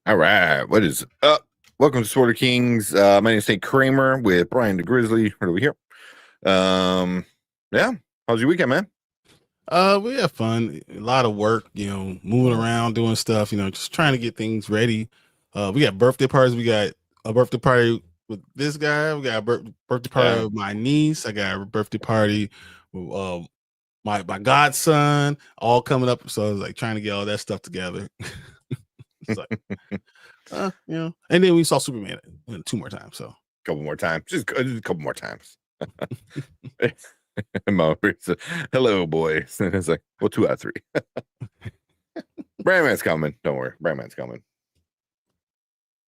All right, what is up? Welcome to Sword of Kings. My name is Nate Kramer with Brian the Grizzly right over here. Yeah, how's your weekend, man? We have fun. A lot of work, moving around, doing stuff, just trying to get things ready. We got birthday parties. We got a birthday party with this guy. We got a birthday party with my niece. I got a birthday party with my godson, all coming up. So I was like trying to get all that stuff together. It's like, and then we saw Superman 2 more times. So a couple more times, just a couple more times. Hello, boys. It's like, well, 2 out of 3. Brandman's coming. Don't worry, Brandman's coming.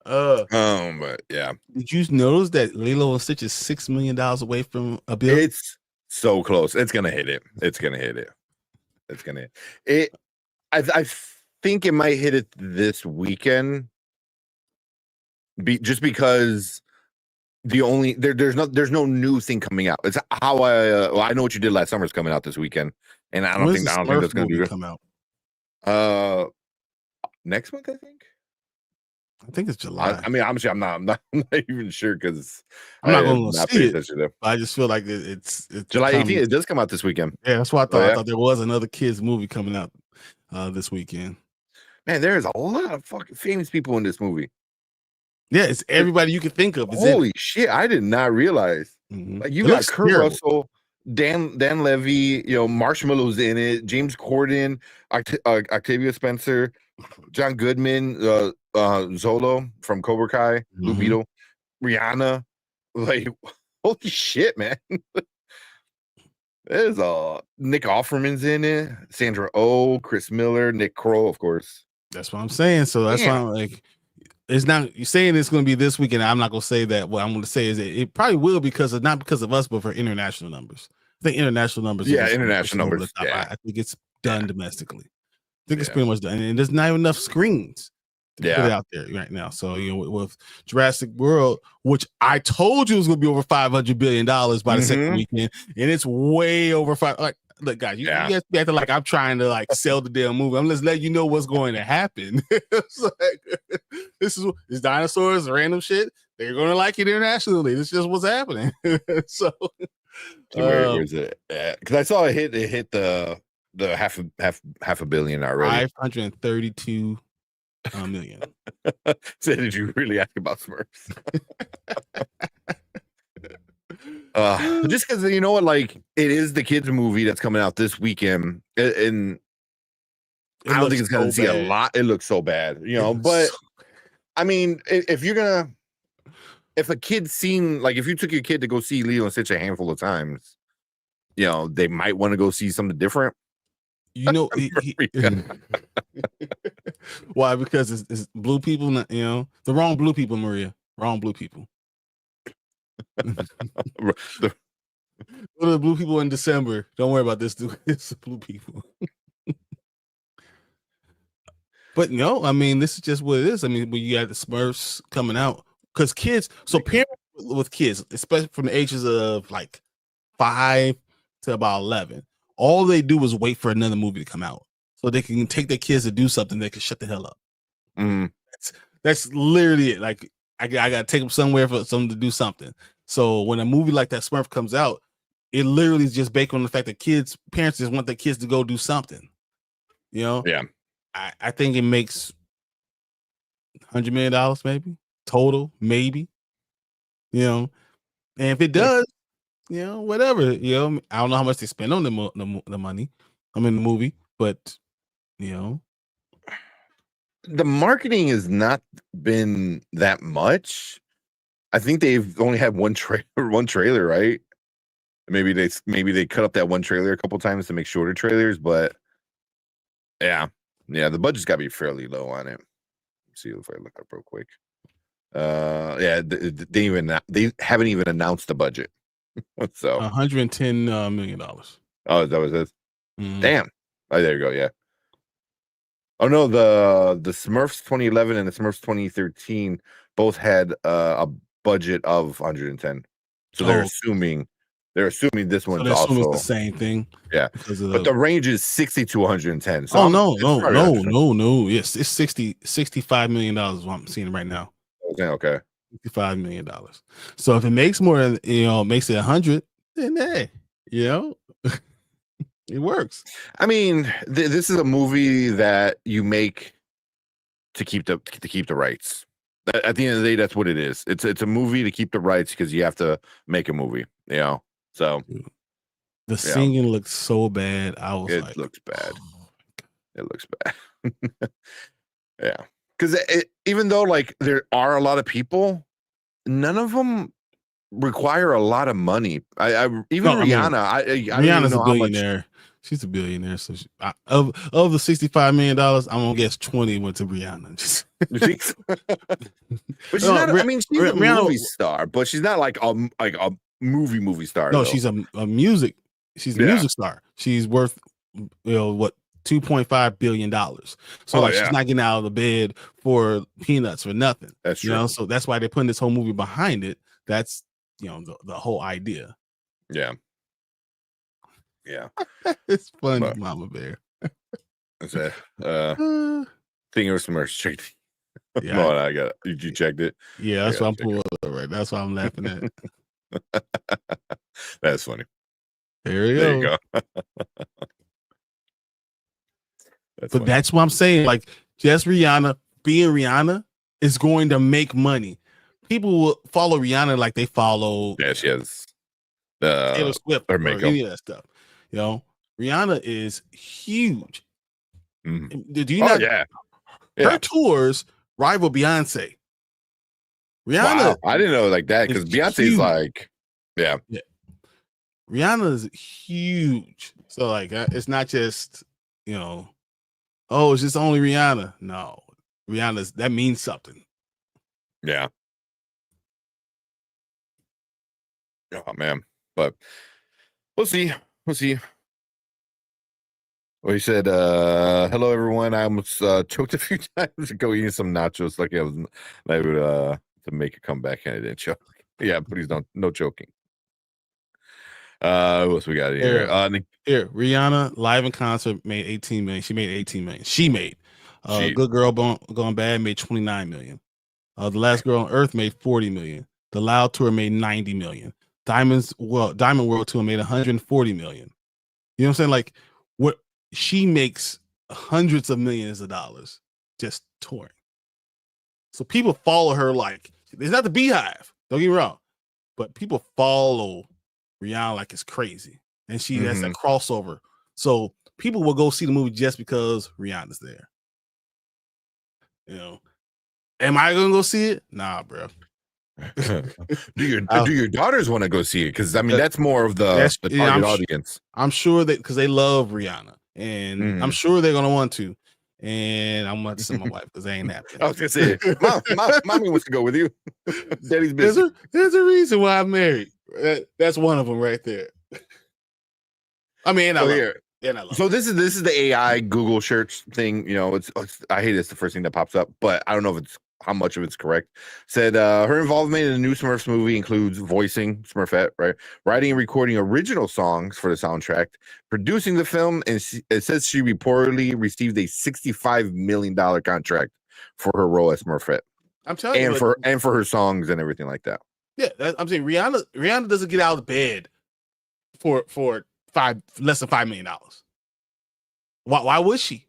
But yeah. Did you notice that Lilo and Stitch is $6 million away from a bill? It's so close. It's gonna hit it. It's gonna hit it. It's gonna hit it. I think it might hit it this weekend. Just because there's no new thing coming out. It's how I know what you did last summer is coming out this weekend, and I don't think that's going to come out. Next month, I think. I think it's July. I mean, obviously, I'm not even sure because I'm not going to see it. I just feel like it's July 18th. It does come out this weekend. Yeah, that's what I thought. I thought there was another kids movie coming out this weekend. Man, there's a lot of fucking famous people in this movie. Yeah, it's everybody you can think of. Holy shit! I did not realize. Like you got Kurt Russell, Dan Levy, Marshmallow's in it, James Corden, Octavia Spencer, John Goodman, Zolo from Cobra Kai, Blue Beetle, Rihanna. Like, holy shit, man! There's Nick Offerman's in it, Sandra Oh, Chris Miller, Nick Kroll, of course. That's what I'm saying. So that's why I'm like. It's not you're saying it's going to be this weekend. I'm not going to say that. What I'm going to say is it probably will because not because of us, but for international numbers. I think international numbers. Yeah, international numbers. Yeah. I think it's done domestically. I think it's pretty much done, and there's not even enough screens to put it out there right now. So with Jurassic World, which I told you was going to be over $500 billion by the second weekend, and it's way over five. Like, look, guys, you guys be acting like I'm trying to like sell the damn movie. I'm just letting you know what's going to happen. It's like, it's dinosaurs, random shit. They're going to like it internationally. It's just what's happening. So where is it? Because I saw it hit the half a billion already. 532 million. So did you really ask about Smurfs? Just because you know what, like it is the kids movie that's coming out this weekend, and I don't think it's gonna see a lot. It looks so bad, but I mean, if a kid's seen, like if you took your kid to go see Lilo and Stitch a handful of times, they might want to go see something different. Why? Because it's blue people, the wrong blue people, Maria. Wrong blue people. Go to the blue people in December. Don't worry about this, dude. It's the blue people. But no, I mean, this is just what it is. I mean, when you got the Smurfs coming out, because kids, so parents with kids, especially from the ages of like 5 to about 11, all they do is wait for another movie to come out so they can take their kids to do something. They can shut the hell up. That's literally it. Like I gotta take them somewhere for someone to do something. So when a movie like that Smurf comes out, it literally is just based on the fact that parents just want their kids to go do something. Yeah. I think it makes $100 million maybe total, maybe. And if it does, whatever. I don't know how much they spend on the money. I'm in the movie, but the marketing has not been that much. I think they've only had one trailer, right? Maybe they cut up that one trailer a couple times to make shorter trailers, but yeah, the budget's got to be fairly low on it. Let's see if I look up real quick. They haven't even announced the budget. So $110 million. Oh, that was it. Damn. Oh, there you go. Yeah. Oh no, the Smurfs 2011 and the Smurfs 2013 both had a budget of 110. So they're assuming They're assuming this one's they're assuming also it's the same thing. Yeah, but the range is 60 to 110. So no. Yes, it's 65 million dollars. What I'm seeing right now. Okay. $55 million. So if it makes more, makes it 100, then hey, it works. I mean, this is a movie that you make to keep the rights. At the end of the day, that's what it is. It's a movie to keep the rights because you have to make a movie. So the singing looks so bad. It looks bad. It looks bad. Yeah, because even though like there are a lot of people, none of them require a lot of money. Rihanna. Rihanna's a billionaire. She's a billionaire. So of the $65 million, I'm gonna guess 20 went to Rihanna. But she's not. I mean, she's a movie star, but she's not like a movie star. No, though. she's a music. She's a music star. She's worth what $2.5 billion. So she's not getting out of the bed for peanuts for nothing. That's true. So that's why they're putting this whole movie behind it. That's the whole idea. Yeah. It's fun, Mama Bear. That's it. Thing of some merch. Yeah, no, I got it. You checked it? Yeah, that's what I'm pulling up right. That's why I'm laughing at. That's funny. There you go. That's what I'm saying. Like, just Rihanna being Rihanna is going to make money. People will follow Rihanna like they follow. Yeah, she has Taylor Swift or any of that stuff. Rihanna is huge. Mm-hmm. Do you not? Her tours rival Beyonce. Rihanna, I didn't know like that because Beyonce's like, Rihanna is huge. So like, it's not just it's just only Rihanna. No, that means something. Yeah. Oh man, but we'll see. Well, he said, hello everyone. I almost choked a few times to go eating some nachos like I would to make a comeback and I didn't choke. Yeah, please don't, no choking. What else we got here? Here, Rihanna live in concert made 18 million. She made 18 million. She made Good Girl Gone Bad made 29 million. The Last Girl on Earth made 40 million. The Loud Tour made 90 million. Diamond World Tour made 140 million. You know what I'm saying? Like, what she makes hundreds of millions of dollars just touring. So people follow her like it's not the Beehive. Don't get me wrong, but people follow Rihanna like it's crazy, and she has that crossover. So people will go see the movie just because Rihanna's there. Am I gonna go see it? Nah, bro. do your daughters want to go see it? Because I mean, that's more of the target audience. I'm sure that because they love Rihanna, and I'm sure they're gonna want to. And I'm going to send my wife because they ain't happy. I was gonna say, mommy wants to go with you. Daddy's busy. There's a reason why I'm married. That's one of them right there. I mean, I love so this is the AI Google search thing. I hate it's the first thing that pops up, but I don't know if it's how much of it's correct. Said her involvement in the new Smurfs movie includes voicing Smurfette, right? Writing and recording original songs for the soundtrack, producing the film, and it says she reportedly received a $65 million contract for her role as Smurfette. I'm telling you, and for her songs and everything like that. Yeah, I'm saying Rihanna doesn't get out of bed for less than $5 million. Why would she?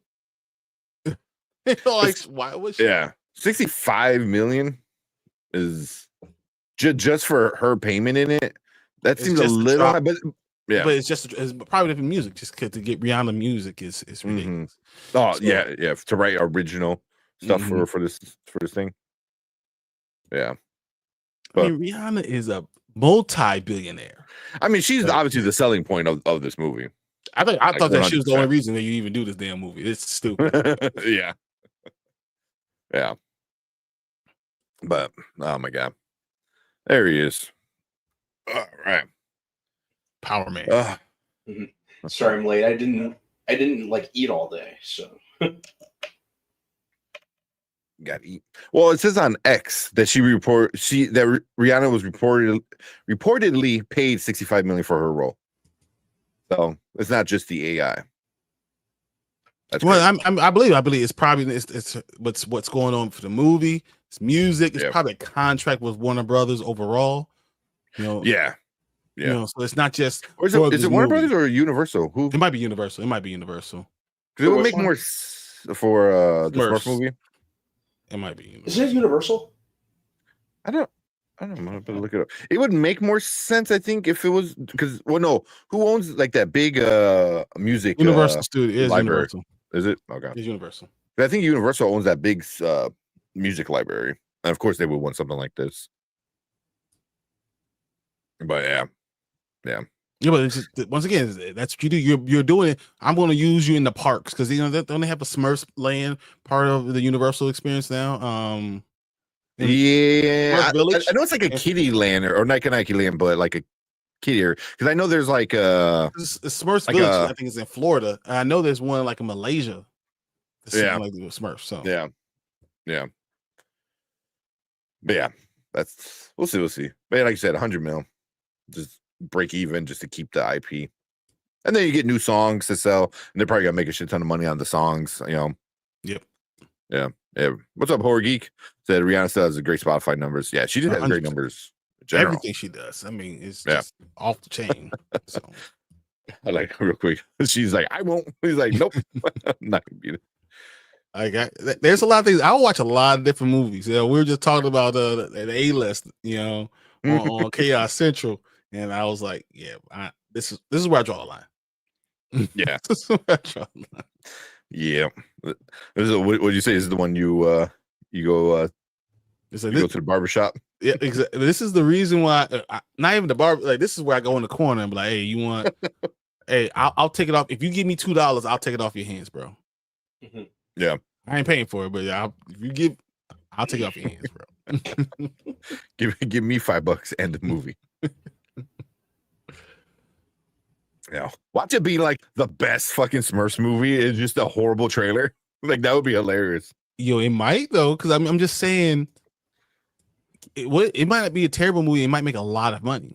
Why would she? Yeah. 65 million is just for her payment in it. That seems a little high, but it's probably different music. Just to get Rihanna music is ridiculous. Oh, so, yeah, to write original stuff for this thing. Yeah, but, I mean, Rihanna is a multi-billionaire. I mean, she's obviously the selling point of this movie. I thought that she was the only reason that you even do this damn movie. It's stupid. Yeah. But oh my god, there he is. All right, Power Man. Sorry, I'm late. I didn't like eat all day, so. got eat. Well, it says on X that Rihanna was reportedly paid $65 million for her role. So it's not just the AI. That's I believe it's probably it's what's going on for the movie. It's music. It's probably a contract with Warner Brothers overall. Yeah. You know, so it's not just. Or is it Warner Brothers or Universal? Who? It might be Universal. It might be Universal. Because it would make more for the Smurfs movie. It might be Universal. Is it Universal? I don't know. I'm gonna look it up. It would make more sense, I think, if it was because no, who owns like that big music Universal Studio is library? Universal. Is it? Okay. It's Universal. I think Universal owns that big music library, and of course they would want something like this. But yeah. But it's just, once again, that's what you do. You're doing it. I'm going to use you in the parks because they only have a Smurfs land part of the Universal experience now. Yeah, I know it's like a kiddie land or not Nike land, but like a kiddie because I know there's like Smurfs Village. I think it's in Florida. I know there's one like in Malaysia. Yeah, like Smurfs. So yeah. But yeah, we'll see. But yeah, like I said, 100 mil, just break even just to keep the IP, and then you get new songs to sell, and they're probably gonna make a shit ton of money on the songs. Yep. Yeah. What's up, Horror Geek? Said Rihanna still has a great Spotify numbers. Yeah, she did have great numbers. Everything she does, I mean, it's just off the chain. So I like real quick. She's like, I won't. He's like, nope, I'm not gonna beat it. There's a lot of things. I watch a lot of different movies. We were just talking about the A-list, on Chaos Central, and I was like, this is where I draw the line. Yeah, this is where I draw the line. Yeah. What would you say is the one you go go to the barbershop? Yeah, exactly. This is the reason why not even the barber. Like this is where I go in the corner and be like, hey, you want? Hey, I'll take it off. If you give me $2, I'll take it off your hands, bro. Mm-hmm. Yeah, I ain't paying for it, but I'll take it off your hands, bro. give me $5 and the movie. Yeah, watch it be like the best fucking Smurfs movie. It's just a horrible trailer. Like that would be hilarious. Yo, it might though, because I'm just saying, it might not be a terrible movie. It might make a lot of money.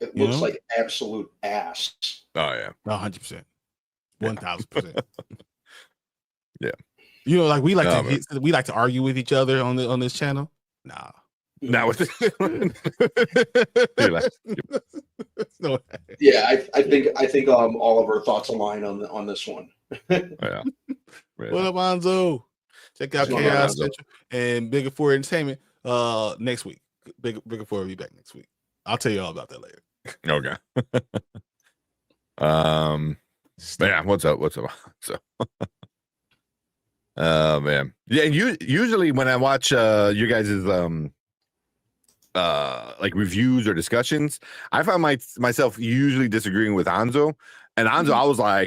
It looks like absolute ass. Oh yeah, 100%, 1000%. Yeah, like we like to argue with each other on this channel. Nah. Now with no. Yeah, I think all of our thoughts align on this one. Yeah. What up, Anzo? Check out Chaos Central and Bigger For Entertainment next week. Bigger For will be back next week. I'll tell you all about that later. Okay. But yeah, what's up? So man. Yeah, usually when I watch you guys's like reviews or discussions, I find myself usually disagreeing with Anzo. And Anzo,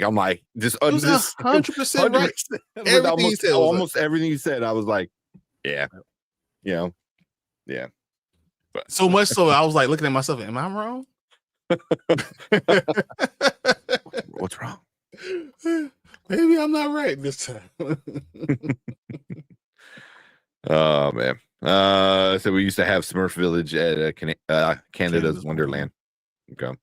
I'm like, just 100% right. Almost everything he said, I was like, yeah. But so much so I was like looking at myself, am I wrong? What's wrong? Maybe I'm not right this time. Oh man. So we used to have Smurf Village at Canada's Wonderland. Okay.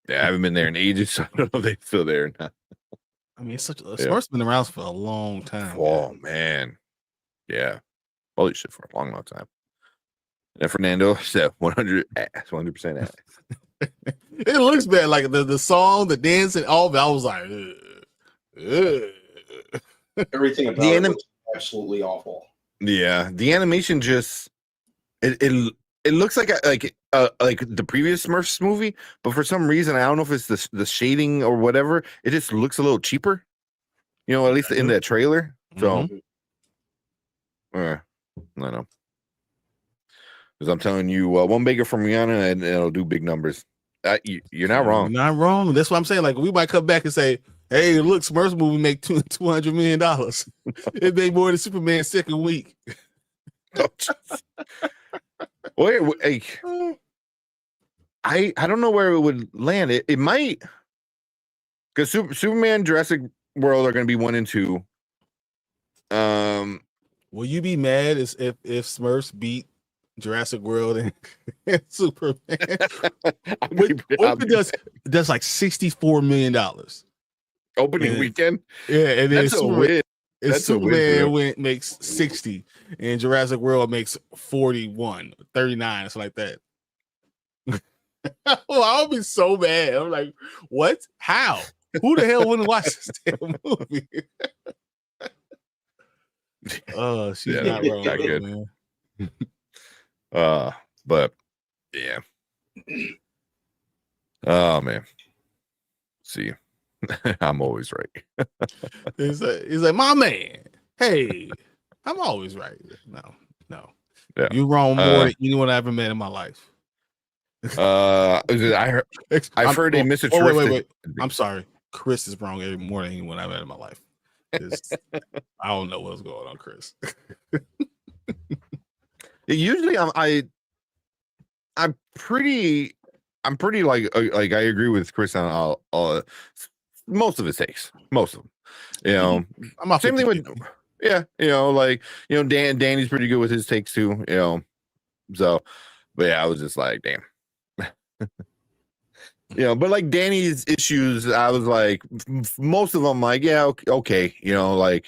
Yeah, I haven't been there in ages, so I don't know if they're still there or not. I mean, Smurf's been around for a long time. Oh man. Yeah. Holy shit, for a long time. And Fernando said 100% ass. It looks bad. Like the song, the dance, and all of it. I was like, everything about it was absolutely awful. Yeah, the animation just it looks like the previous Smurfs movie, but for some reason I don't know if it's the shading or whatever. It just looks a little cheaper. At least in that trailer. So, I don't know. Because I'm telling you, one bigger from Rihanna and it'll do big numbers. You're not wrong. You're not wrong. That's what I'm saying. Like we might come back and say, "Hey, look, Smurfs movie make $200 million. It made more than Superman's second week." Wait, I don't know where it would land. It might, because Superman, Jurassic World are going to be 1 and 2. Will you be mad if Smurfs beat Jurassic World and Superman? Open does like $64 million opening weekend. Yeah, and then that's a win. That's Superman makes 60, and Jurassic World makes 41, 39, something like that. Well, I'll be so mad. I'm like, what? How? Who the hell wouldn't watch this damn movie? Oh, she's not wrong. Not good. Man. But yeah. Oh man. See, I'm always right. He's like, my man. Hey, I'm always right. No. Yeah. You're wrong more than anyone I ever met in my life. I've heard a Mr. Terrific. Wait. I'm sorry. Chris is wrong more than anyone I've met in my life. I don't know what's going on, Chris. Usually I'm pretty like I agree with Chris on most of his takes. Most of them. You know, I'm same thing with Danny's pretty good with his takes too, you know. So but yeah, I was just like, damn. But like Danny's issues, I was like, most of them, like, yeah, okay, like,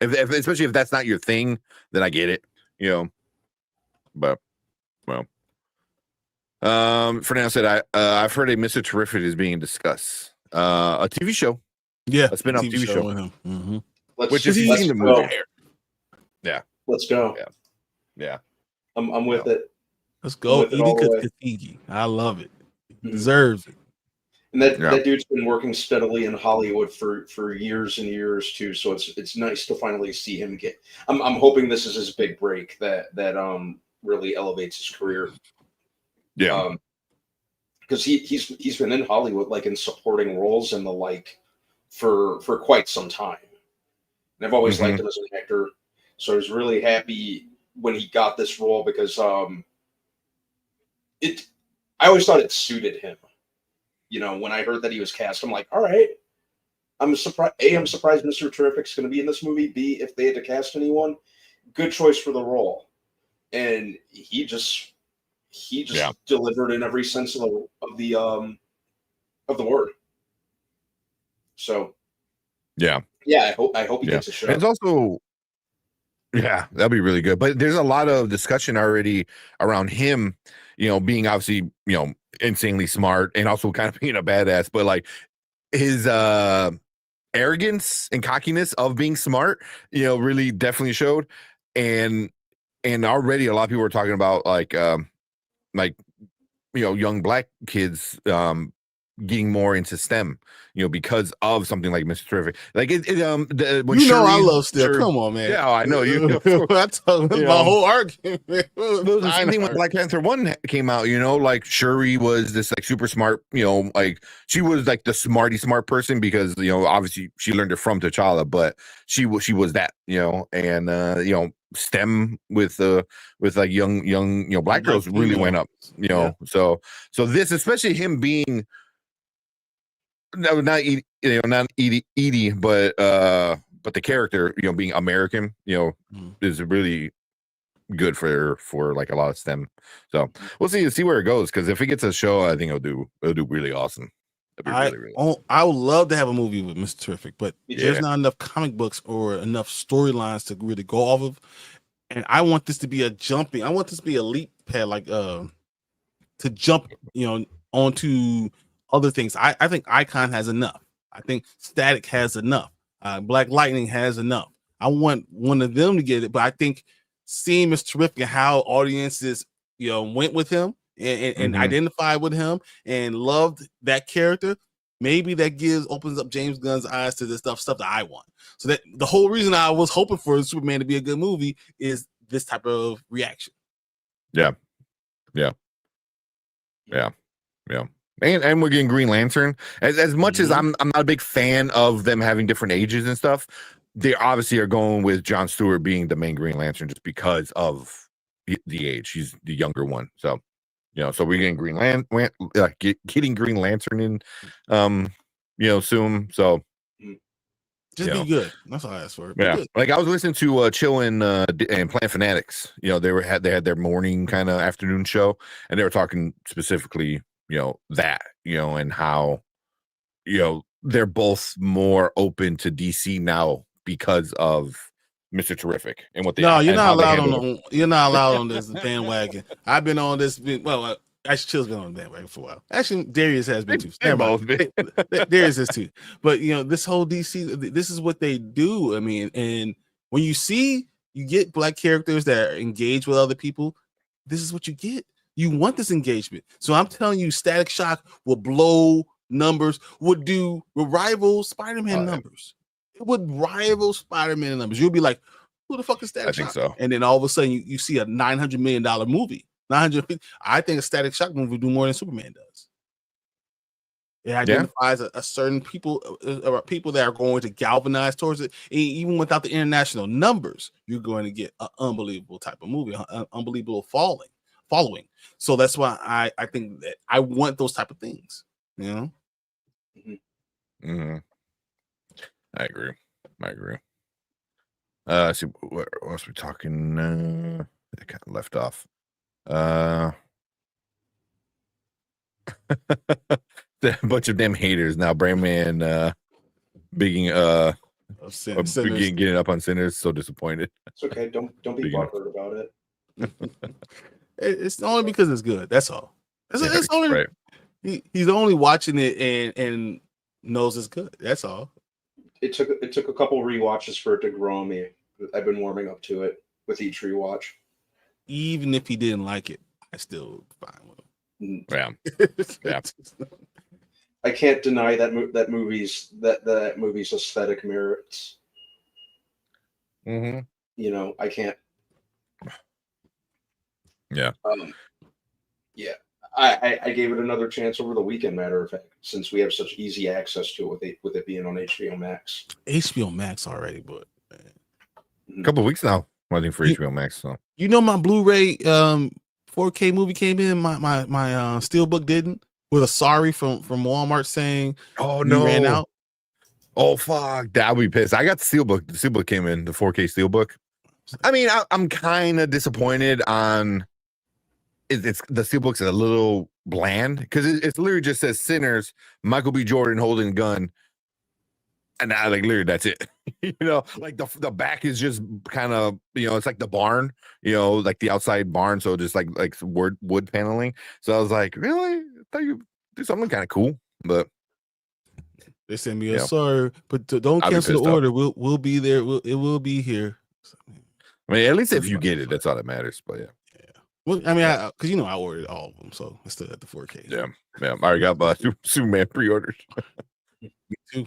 if especially if that's not your thing, then I get it, But well, Fernando said, I've heard a Mr. Terrific is being discussed, a TV show, a spin-off TV show with him, which is the movie. Yeah, let's go. Yeah. I'm with it. Let's go, Edie Katigi. I love it. Deserves it. And that dude's been working steadily in Hollywood for years and years too. So it's nice to finally see him get. I'm hoping this is his big break that really elevates his career. Yeah. Because he's been in Hollywood, like in supporting roles and the like for quite some time. And I've always liked him as an actor. So I was really happy when he got this role because I always thought it suited him. When I heard that he was cast, I'm like, all right. I'm surprised. I'm surprised Mr. Terrific's going to be in this movie. B, if they had to cast anyone, good choice for the role. And he just delivered in every sense of the word. So I hope he gets a show. And it's also that'd be really good. But there's a lot of discussion already around him, being obviously, insanely smart and also kind of being a badass, but like his arrogance and cockiness of being smart, really definitely showed. And already a lot of people were talking about like young black kids getting more into STEM, because of something like Mr. Terrific. Like I love STEM. Come on, man. Yeah, I know you. That's my whole argument. The same thing when Black Panther 1 came out, like Shuri was this like super smart, like she was like the smart person because obviously she learned it from T'Challa, but she was that, and STEM with like young black girls really went up, so this, especially him being not Edie, but the character, being American, is really good for like a lot of STEM. So we'll see where it goes, because if it gets a show, I think it'll do really awesome. Really I would love to have a movie with Mr. Terrific, but there's not enough comic books or enough storylines to really go off of. And I want this to be I want this to be a leap pad, like to jump, onto other things. I think Icon has enough. I think Static has enough. Black Lightning has enough. I want one of them to get it, but I think seeing Mr. Terrific and how audiences, went with him and identified with him and loved that character, maybe that opens up James Gunn's eyes to the stuff that I want. So that the whole reason I was hoping for Superman to be a good movie is this type of reaction. Yeah. And we're getting Green Lantern. As much as I'm not a big fan of them having different ages and stuff, they obviously are going with Jon Stewart being the main Green Lantern just because of the age. He's the younger one. So, so we're getting getting Green Lantern in, soon. So Just be good. That's all I ask for. Yeah, like I was listening to Chill and Plant Fanatics. You know, they had their morning kind of afternoon show, and they were talking specifically, that, and how, they're both more open to DC now because of Mr. Terrific and what they. No, you're not allowed on this bandwagon. I've been on this. Well, actually, Chill's been on the bandwagon for a while. Actually, Darius has been too. Darius is too. But this whole DC, this is what they do. I mean, and when you get black characters that are engaged with other people, this is what you get. You want this engagement. So I'm telling you, Static Shock will blow numbers, would rival Spider-Man numbers. It would rival Spider-Man numbers. You'll be like, who the fuck is Static Shock? I think so. And then all of a sudden you see a $900 million movie. 950. I think a Static Shock movie would do more than Superman does. It identifies a certain people that are going to galvanize towards it. And even without the international numbers, you're going to get an unbelievable type of movie, an unbelievable following. So that's why I think that I want those type of things. Mm-hmm. I agree. See what else we talking? I kind of left off. A bunch of damn haters now. Brandman getting up on Sinners. So disappointed. It's okay. Don't be butthurt about it. It's only because it's good. That's all. It's only right. He's only watching it and knows it's good. That's all. It took a couple rewatches for it to grow on me. I've been warming up to it with each rewatch. Even if he didn't like it, I still fine with him. Yeah. I can't deny that movie's aesthetic merits. Mm-hmm. I can't. Yeah. Yeah. I gave it another chance over the weekend, matter of fact, since we have such easy access to it with it being on HBO Max. HBO Max already, but a couple of weeks now waiting for HBO Max. So my Blu-ray 4K movie came in. My Steelbook didn't. With a sorry from Walmart saying, "Oh no, ran out." Oh fuck, that would be pissed. I got the Steelbook. The Steelbook came in, the 4K Steelbook. I mean, I'm kind of disappointed on. It's the Steelbook's a little bland because it literally just says Sinners, Michael B. Jordan holding a gun, and I literally that's it. Like the back is just kind of it's like the barn, like the outside barn, so just like wood paneling. So I was like, really? I thought you do something kind of cool, but they sent me a sorry, but don't cancel the order. We'll be there. It will be here. I mean, at least if you get it, that's all that matters. But yeah. Well, I mean, because I ordered all of them, so I still have the 4K. Yeah. I already got Superman pre-orders. Me too.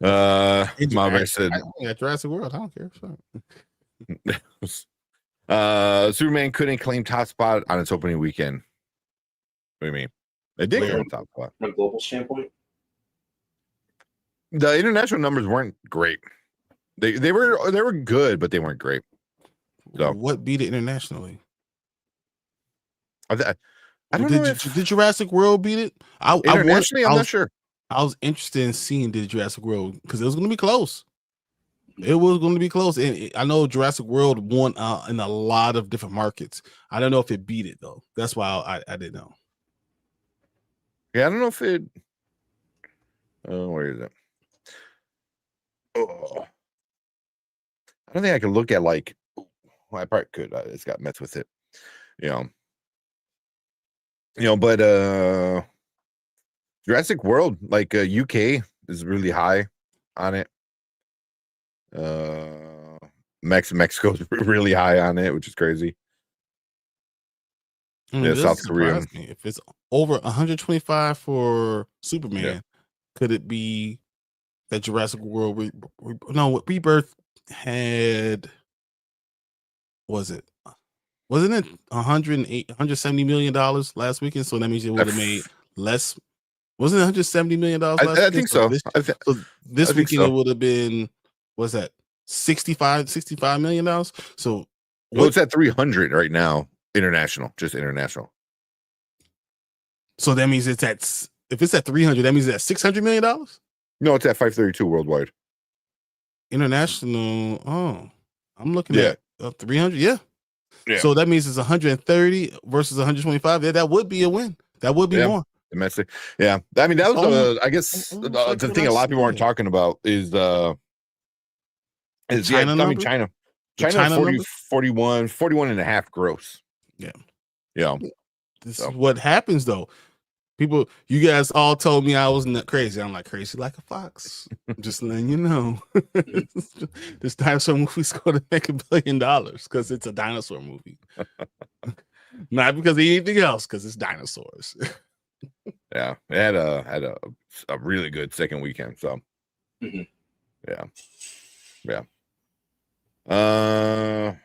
My said, I got Jurassic World. I don't care. Superman couldn't claim top spot on its opening weekend. What do you mean? It did claim top spot from a global standpoint. The international numbers weren't great. They were good, but they weren't great. So what beat it internationally? I don't know. Did Jurassic World beat it? Internationally, I'm not sure. I was interested in seeing did Jurassic World because it was going to be close. It was going to be close, and I know Jurassic World won in a lot of different markets. I don't know if it beat it though. That's why I didn't know. Yeah, I don't know if it. Where is it? Oh, I don't think I could look at I probably could. It's got messed with it, but Jurassic World, UK is really high on it. Mexico's really high on it, which is crazy. South Korea. If it's over 125 for Superman, could it be that Jurassic World Rebirth had? Wasn't it 170 million dollars last weekend? So that means it would have made less. Wasn't it 170 million dollars? I think so. This weekend it would have been. What's that? 65 million dollars. So it's at 300 right now. Just international. So that means if it's at 300, that means it's at 600 million dollars. No, it's at 532 worldwide. international. Oh, I'm looking at 300. Yeah. So that means it's 130 versus 125. Yeah, that would be a win. That would be more domestic. Yeah, I mean that was I guess like the thing a lot of people aren't talking about is China numbers? China 41 and a half gross. Yeah. This is what happens though. People, you guys all told me I was not crazy. I'm like crazy like a fox. I'm just letting you know. This dinosaur movie's going to make $1 billion because it's a dinosaur movie. Not because of anything else, because it's dinosaurs. Yeah, it had a really good second weekend. So, yeah. Let's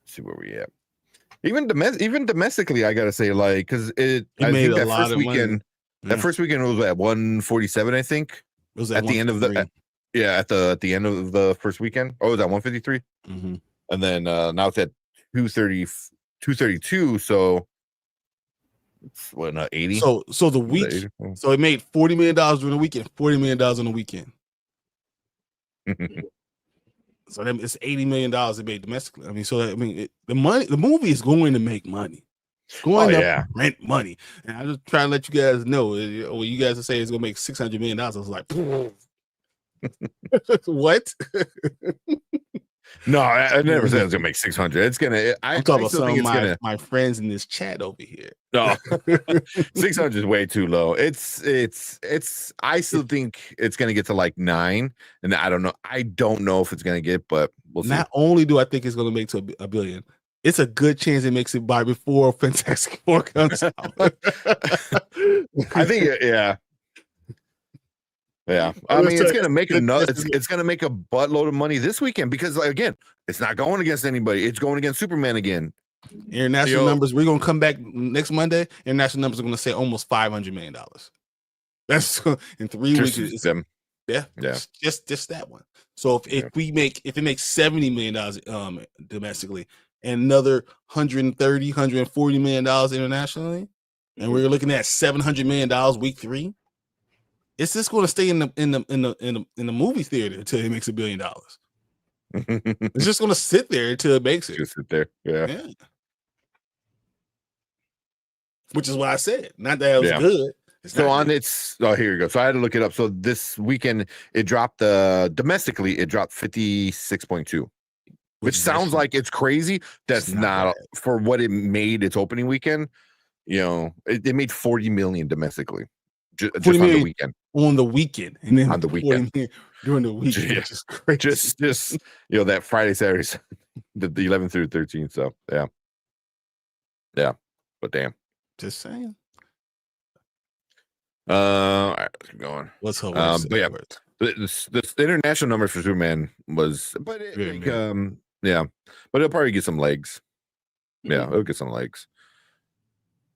see where we at. Even domestically, I gotta say, like, because I think that first weekend, that first weekend was at 147, I think. It was at the end of the at the end of the first weekend. Oh, it was at 153, and then now it's at 232. So it's what, 80. So the week, so it made $40 million during the weekend, $40 million on the weekend. So it's $80 million it made domestically. I mean, so I mean, the movie is going to make money. It's going to rent money. And I just trying to let you guys know. When you guys are saying it's going to make $600 million, I was like, what? No, I never said it's gonna make 600. It's gonna. I'm talking about some of my friends in this chat over here. No, 600 is way too low. It's. I still think it's gonna get to like 9, and I don't know. I don't know if it's gonna get, but we'll see. Not only do I think it's gonna make to $1 billion, it's a good chance it makes it by before Fantastic Four comes out. I think, yeah. Yeah, I mean, it's gonna make it's gonna make a buttload of money this weekend because, like, again, it's not going against anybody. It's going against Superman again. International numbers. We're gonna come back next Monday. International numbers are gonna say almost $500 million. That's in 3 weeks. Yeah. Just that one. So if it makes $70 million domestically and another $140 million internationally, and we're looking at $700 million week 3. It's just going to stay in the movie theater until it makes $1 billion. It's just going to sit there until it makes it. Just sit there, yeah. Which is what I said. Not that it was good. Here you go. So I had to look it up. So this weekend it dropped domestically. It dropped 56.2, which sounds like it's crazy. That's not for what it made its opening weekend. You know, it made 40 million domestically. Just on the weekend. On the weekend, and then on the weekend during the week, which is crazy. Just that Friday, Saturday, the 11th through 13th. So yeah, but damn, just saying. All right, let's keep going. What's hope? But yeah, the international numbers for Superman was, but but it'll probably get some legs. Yeah, it'll get some legs.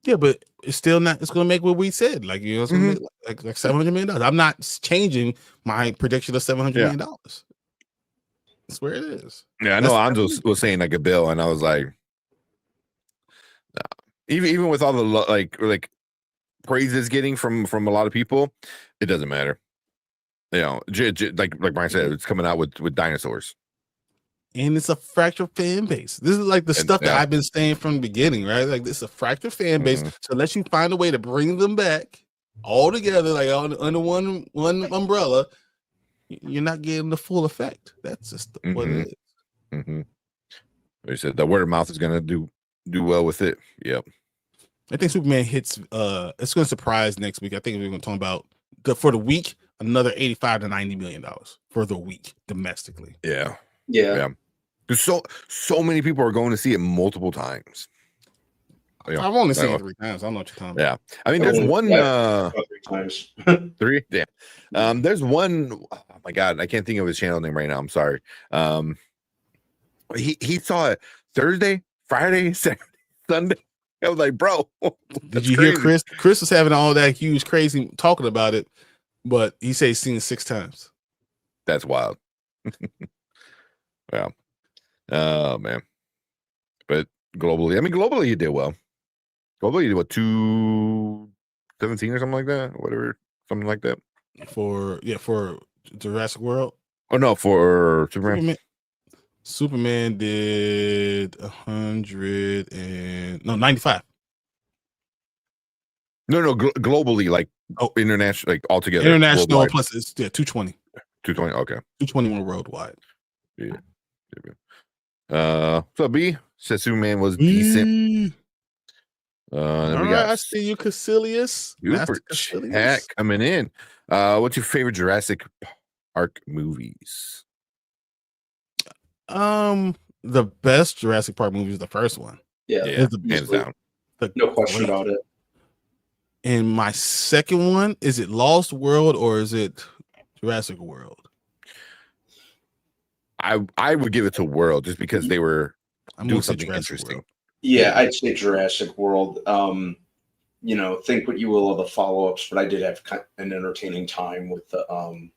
Yeah, but it's still not. It's going to make what we said. Like, you know, it's gonna make like $700 million. I'm not changing my prediction of $700 million. That's where it is. Yeah, I know. Anzo was saying like $1 billion, and I was like, no. Even with all the like praise it's getting from a lot of people, it doesn't matter. You know, like Brian said, it's coming out with dinosaurs. And it's a fractured fan base. This is like the stuff that I've been saying from the beginning, right? Like, this is a fractured fan base. So unless you find a way to bring them back all together, like under one umbrella, you're not getting the full effect. That's just what it is. They said the word of mouth is going to do well with it. Yep. I think Superman hits. It's going to surprise next week. I think we're going to talk about for the week another $85 to $90 million for the week domestically. Yeah. There's so many people are going to see it multiple times. I've only seen it 3 times. I don't know what you're talking about. Yeah, I mean, there's one 3 times. 3. Damn. There's one. Oh my God, I can't think of his channel name right now. I'm sorry. He saw it Thursday, Friday, Saturday, Sunday. I was like, bro, did you hear Chris? Chris was having all that huge crazy talking about it, but he said he's seen it 6 times. That's wild. Yeah. Oh man. But globally you did well. Globally you did what, 217 or something like that? Whatever, something like that. For Jurassic World. Oh no, for Superman. Superman did 95. No, globally, like international, like altogether, international worldwide. plus it's 220. 220. Okay, 221 worldwide. Yeah. So B said Superman was decent. All right, I see you, Caecilius. Super chat coming in. What's your favorite Jurassic Park movies? The best Jurassic Park movie is the first one. Yeah, hands down. No question about it. And my second one, is it Lost World or is it Jurassic World? I would give it to World just because they were doing something interesting. World. Yeah, I'd say Jurassic World. Think what you will of the follow-ups, but I did have an entertaining time with the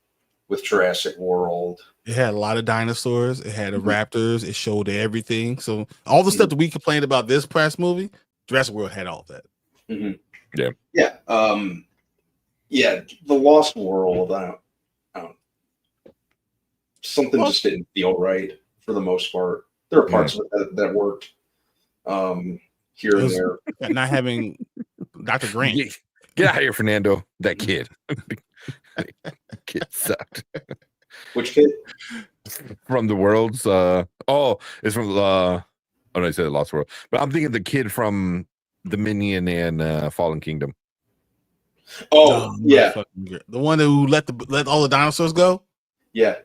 with Jurassic World. It had a lot of dinosaurs. It had raptors. It showed everything. So all the stuff that we complained about this past movie, Jurassic World had all that. Yeah. The Lost World. I don't. Something just didn't feel right for the most part. There are parts of it that worked here and there. Not having Dr. Grant. Get out of here, Fernando. That kid. Kid sucked. Which kid? From the Worlds. It's from no, I said Lost World. But I'm thinking the kid from Dominion and Fallen Kingdom. Yeah. The one who let all the dinosaurs go? Yeah.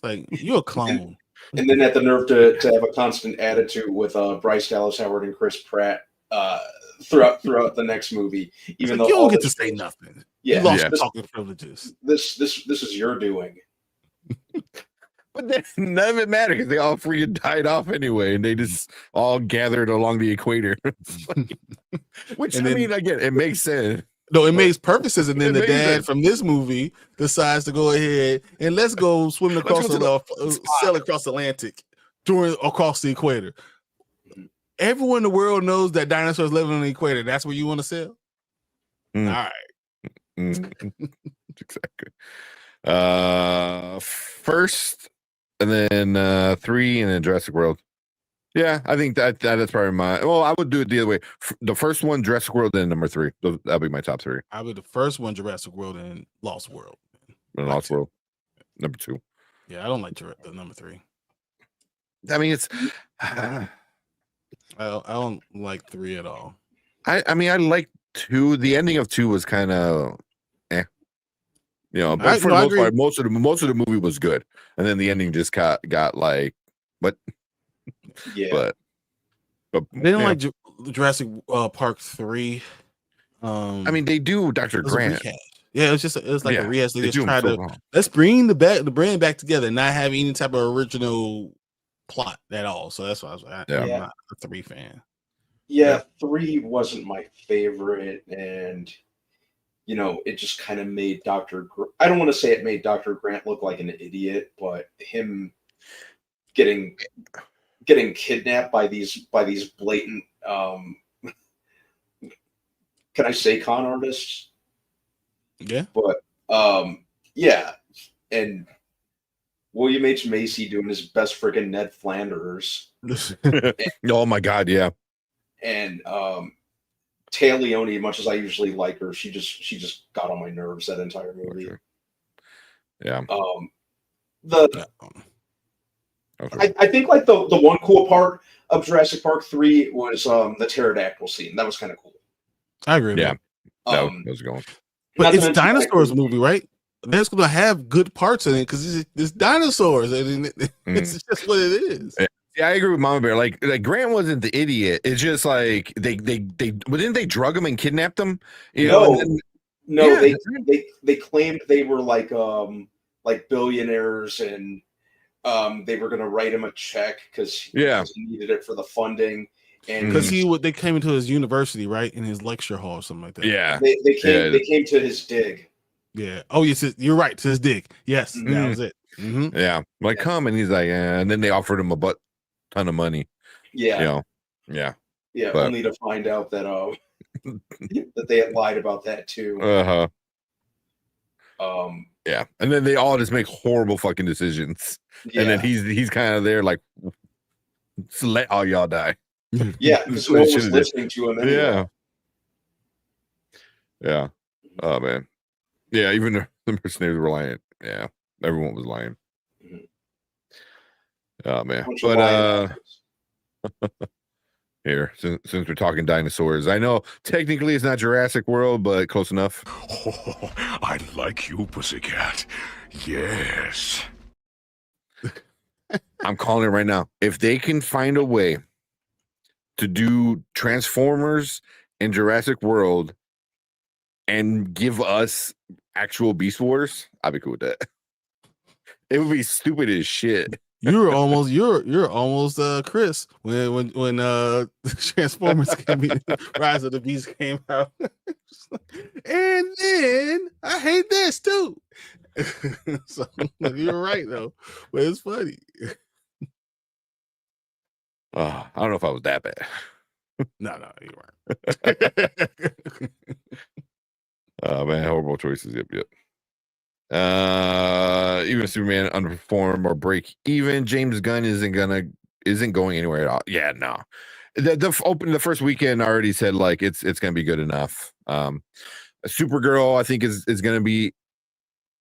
Like, you're a clone. And then had the nerve to have a constant attitude with Bryce Dallas Howard and Chris Pratt throughout the next movie. Even though you don't get to say nothing. Yeah, you lost talking privileges. This is your doing. But then none of it mattered because they all freaking died off anyway, and they just all gathered along the equator. Which again, it makes sense. No, it makes perfect sense. And then the dad from this movie decides to go ahead and let's go swimming across sail across the Atlantic, across the equator. Everyone in the world knows that dinosaurs live on the equator. That's where you want to sail? All right. Exactly. First, and then 3, and then Jurassic World. Yeah, I think that is probably my. Well, I would do it the other way. The first one, Jurassic World, then number 3. That'll be my top 3. I would the first one, Jurassic World, and Lost World. And Lost World, number 2. Yeah, I don't like the number 3. I mean, it's. I don't like 3 at all. I mean, I like 2. The ending of 2 was kind of, but for the most part, most of the movie was good, and then the ending just got like, what? Yeah, but they don't like Jurassic Park 3. I mean, they do Dr. Grant. Yeah, it's like a rehash. They just try to wrong. Let's bring the brand back together and not have any type of original plot at all. So that's why I was like, I'm not a 3 fan. Yeah, 3 wasn't my favorite, and it just kind of made I don't want to say it made Dr. Grant look like an idiot, but him getting kidnapped by these blatant can I say con artists? Yeah. But and William H. Macy doing his best freaking Ned Flanders. Oh my god, yeah. And Téa Leoni, much as I usually like her, she just got on my nerves that entire movie. Okay. Yeah. I think like the one cool part of Jurassic Park 3 was the pterodactyl scene. That was kind of cool. I agree. Yeah. That was going. But it's dinosaurs movie, right? That's going to have good parts in it because it's dinosaurs. And it's just what it is. Yeah, I agree with Mama Bear. Like Grant wasn't the idiot. It's just like they didn't they drug him and kidnapped him? They claimed they were like billionaires and they were going to write him a check because he needed it for the funding. And because they came into his university, right, in his lecture hall or something like that. Yeah, they came to his dig. Yeah. Oh, yes, you're right. To his dig. Yes, that was it. Mm-hmm. Yeah, come, and he's like, and then they offered him a ton of money. Yeah, yeah, but only to find out that that they had lied about that too. Yeah, and then they all just make horrible fucking decisions, and then he's kind of there like, let all y'all die. Yeah, because no one was listening to him anyway. Yeah. Oh man. Yeah, even the mercenaries were lying. Yeah, everyone was lying. Mhm. Oh man. But here, since we're talking dinosaurs, I know technically it's not Jurassic World, but close enough. Oh, I like you, pussycat. Yes. I'm calling it right now. If they can find a way to do Transformers and Jurassic World and give us actual Beast Wars, I'd be cool with that. It would be stupid as shit. You're almost Chris when Transformers came in, Rise of the Beast came out. And then I hate this too. So you're right though, but it's funny. I don't know if I was that bad. No, you weren't. Oh man, horrible choices. Yep. Even if Superman underperform or break even, James Gunn isn't going anywhere at all. Yeah, no. The first weekend already said like it's gonna be good enough. Supergirl, I think is gonna be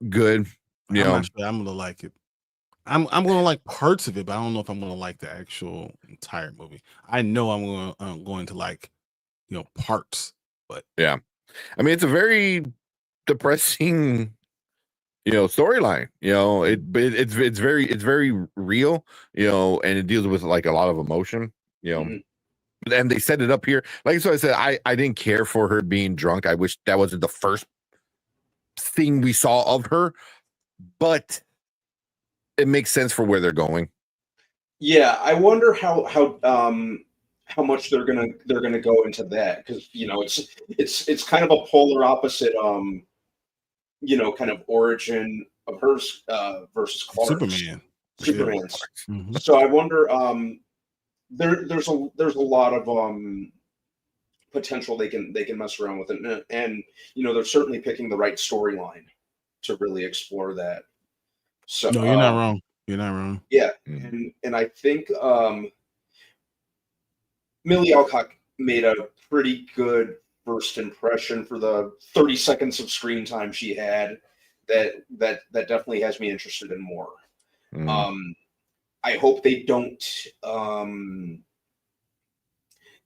good. I'm not sure I'm gonna like it. I'm gonna like parts of it, but I don't know if I'm gonna like the actual entire movie. I know I'm going to like parts, but yeah, I mean it's a very depressing storyline. It's very real. And it deals with like a lot of emotion. And they set it up here. Like so, I said I didn't care for her being drunk. I wish that wasn't the first thing we saw of her, but it makes sense for where they're going. Yeah, I wonder how much they're gonna go into that, because it's kind of a polar opposite kind of origin of hers versus Clark's. Superman's. Mm-hmm. So I wonder there's a lot of potential they can mess around with it, and they're certainly picking the right storyline to really explore that. So no, you're not wrong. You're not wrong. Yeah, and I think Millie Alcock made a pretty good first impression for the 30 seconds of screen time she had. That definitely has me interested in more. I hope they don't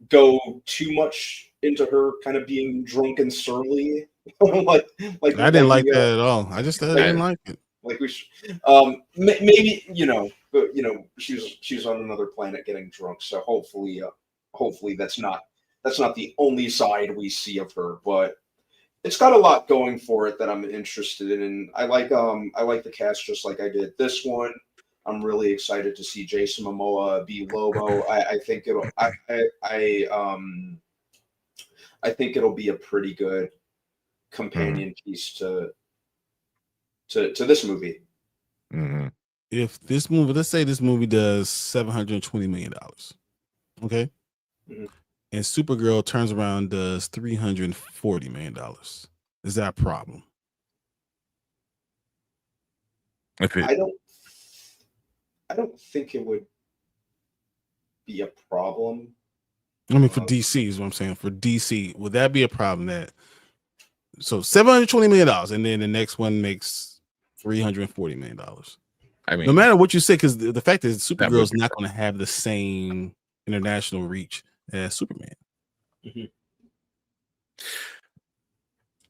go too much into her kind of being drunk and surly. like I didn't like that at all. I just didn't like it. Like we should, maybe but she's on another planet getting drunk. So hopefully that's not the only side we see of her. But it's got a lot going for it that I'm interested in. And I like the cast just like I did this one. I'm really excited to see Jason Momoa be Lobo. I think it'll be a pretty good companion piece to this movie. Mm-hmm. If this movie, let's say this movie does $720 million, okay, and Supergirl turns around and does $340 million, is that a problem? I don't think it would be a problem. I mean, for DC is what I'm saying. For DC, would that be a problem? That so $720 million, and then the next one makes $340 million. I mean, no matter what you say, because the fact is Supergirl is not going to have the same international reach as Superman.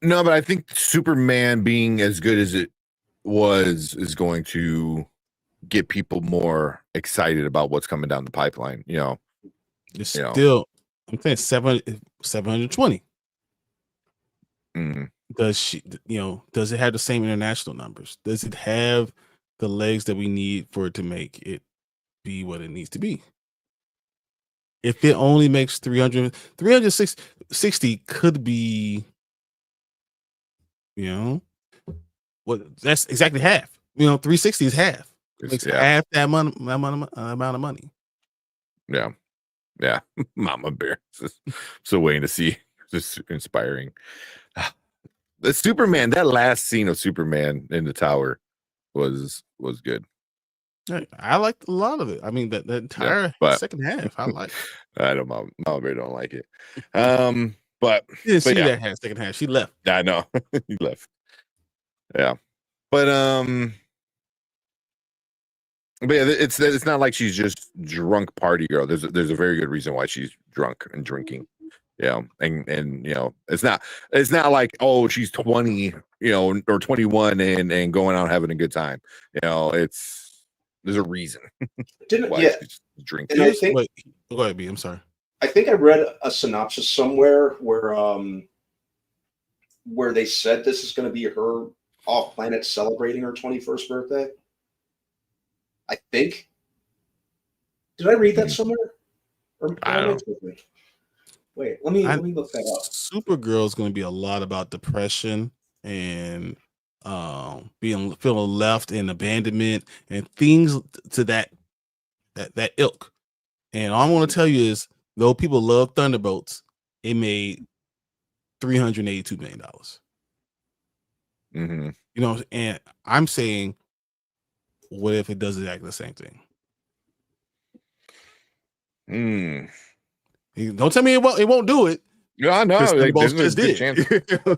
No, but I think Superman being as good as it was is going to get people more excited about what's coming down the pipeline. It's still, I'm saying 720. Does does it have the same international numbers? Does it have the legs that we need for it to make it be what it needs to be? If it only makes 360 could be, what, that's exactly half. 360 is half. It makes half that amount of money. Yeah. Mama Bear. So waiting to see. Just inspiring. The Superman, that last scene of Superman in the tower was good. I liked a lot of it. I mean, the entire second half, I like. I don't, Mom really don't like it. But you didn't see that second half. She left. I know. He left. Yeah, but yeah, it's not like she's just drunk party girl. There's a very good reason why she's drunk and drinking. And it's not like, oh, she's 20, or 21 and going out having a good time. There's a reason. She's drinking. And I think, go ahead, B. I'm sorry. I think I read a synopsis somewhere where they said this is going to be her off planet celebrating her 21st birthday. I think. Did I read that somewhere? Or I don't know. Wait, let me look that up. Supergirl is going to be a lot about depression and feeling left and abandonment and things to that ilk. And all I want to tell you is, though people love Thunderbolts, it made $382 million. Mm-hmm. And I'm saying, what if it does exactly the same thing? Don't tell me it won't do it. Yeah, no, there's a good chance.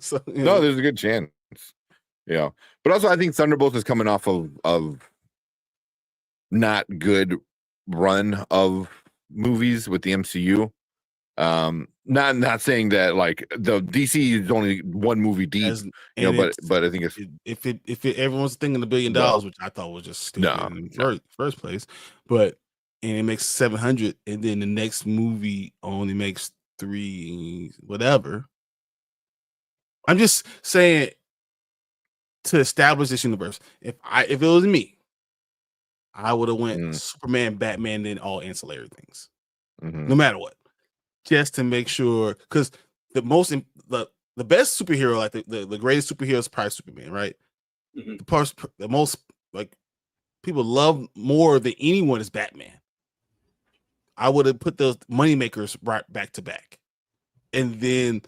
So, no, there's a good chance. Yeah, but also I think Thunderbolts is coming off of not good run of movies with the MCU. Not saying that like the DC is only one movie deep, but I think if everyone's thinking $1 billion, which I thought was just stupid in the first place, and it makes 700, and then the next movie only makes 3 whatever. I'm just saying, to establish this universe, if it was me, I would have went Superman, Batman, then all ancillary things, no matter what, just to make sure, because the best superhero, like the greatest superhero is probably Superman, right? The most like people love more than anyone is Batman. I would have put those money makers right back to back, and then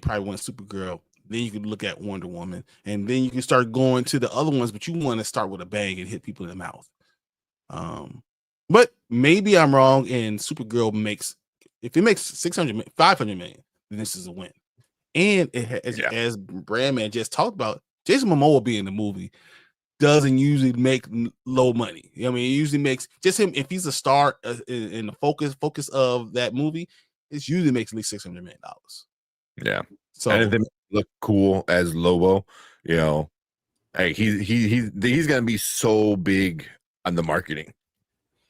probably one Supergirl. Then you could look at Wonder Woman, and then you can start going to the other ones. But you want to start with a bang and hit people in the mouth. But maybe I'm wrong, and Supergirl if it makes 500 million, then this is a win. And as Brandman just talked about, Jason Momoa being in the movie doesn't usually make low money. I mean, it usually makes just him, if he's a star in the focus of that movie, it usually makes at least $600 million. Yeah. So and if they look cool as Lobo, hey, he's gonna be so big on the marketing.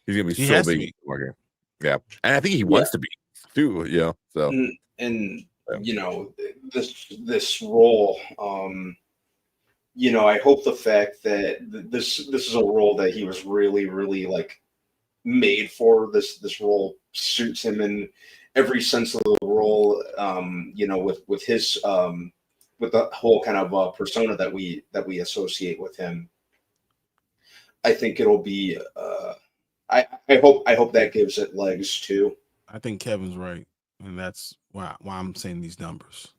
He's gonna be so big in the marketing. Yeah, and I think he wants to be too. So and this role. I hope the fact that this is a role that he was really, really like made for. This role suits him in every sense of the role. With his with the whole kind of persona that we associate with him. I think it'll be. I hope that gives it legs too. I think Kevin's right, and that's why I'm saying these numbers.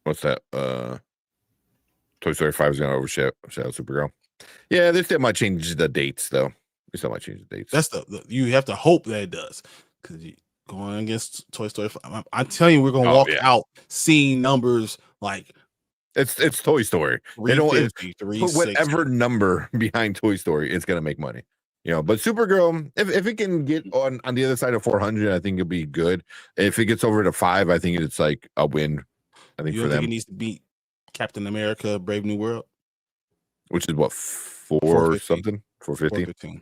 What's that? Toy Story 5 is going to overshadow Supergirl. Yeah, they still might change the dates, though. They still might change the dates. That's you have to hope that it does, because going against Toy Story 5, I'm telling you, we're going to walk out seeing numbers like it's Toy Story. They don't put whatever number behind Toy Story, it's going to make money. But Supergirl, if it can get on the other side of 400, I think it'll be good. If it gets over to 5, I think it's like a win. I think for them, it needs to beat Captain America: Brave New World, which is what 4 something, 450.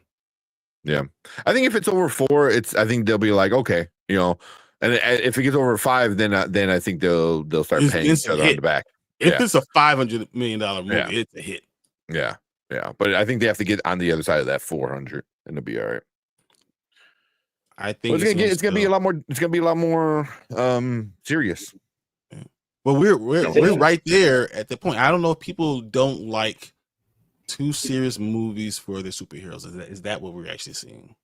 Yeah, I think if it's over 4, I think they'll be like, okay, and if it gets over 5, then I think they'll start paying each other on the back. If it's a $500 million movie, it's a hit. Yeah. But I think they have to get on the other side of that 400, and it'll be all right. I think it's gonna be a lot more. It's gonna be a lot more serious. Well, we're right there at the point. I don't know if people don't like too serious movies for their superheroes. Is that what we're actually seeing?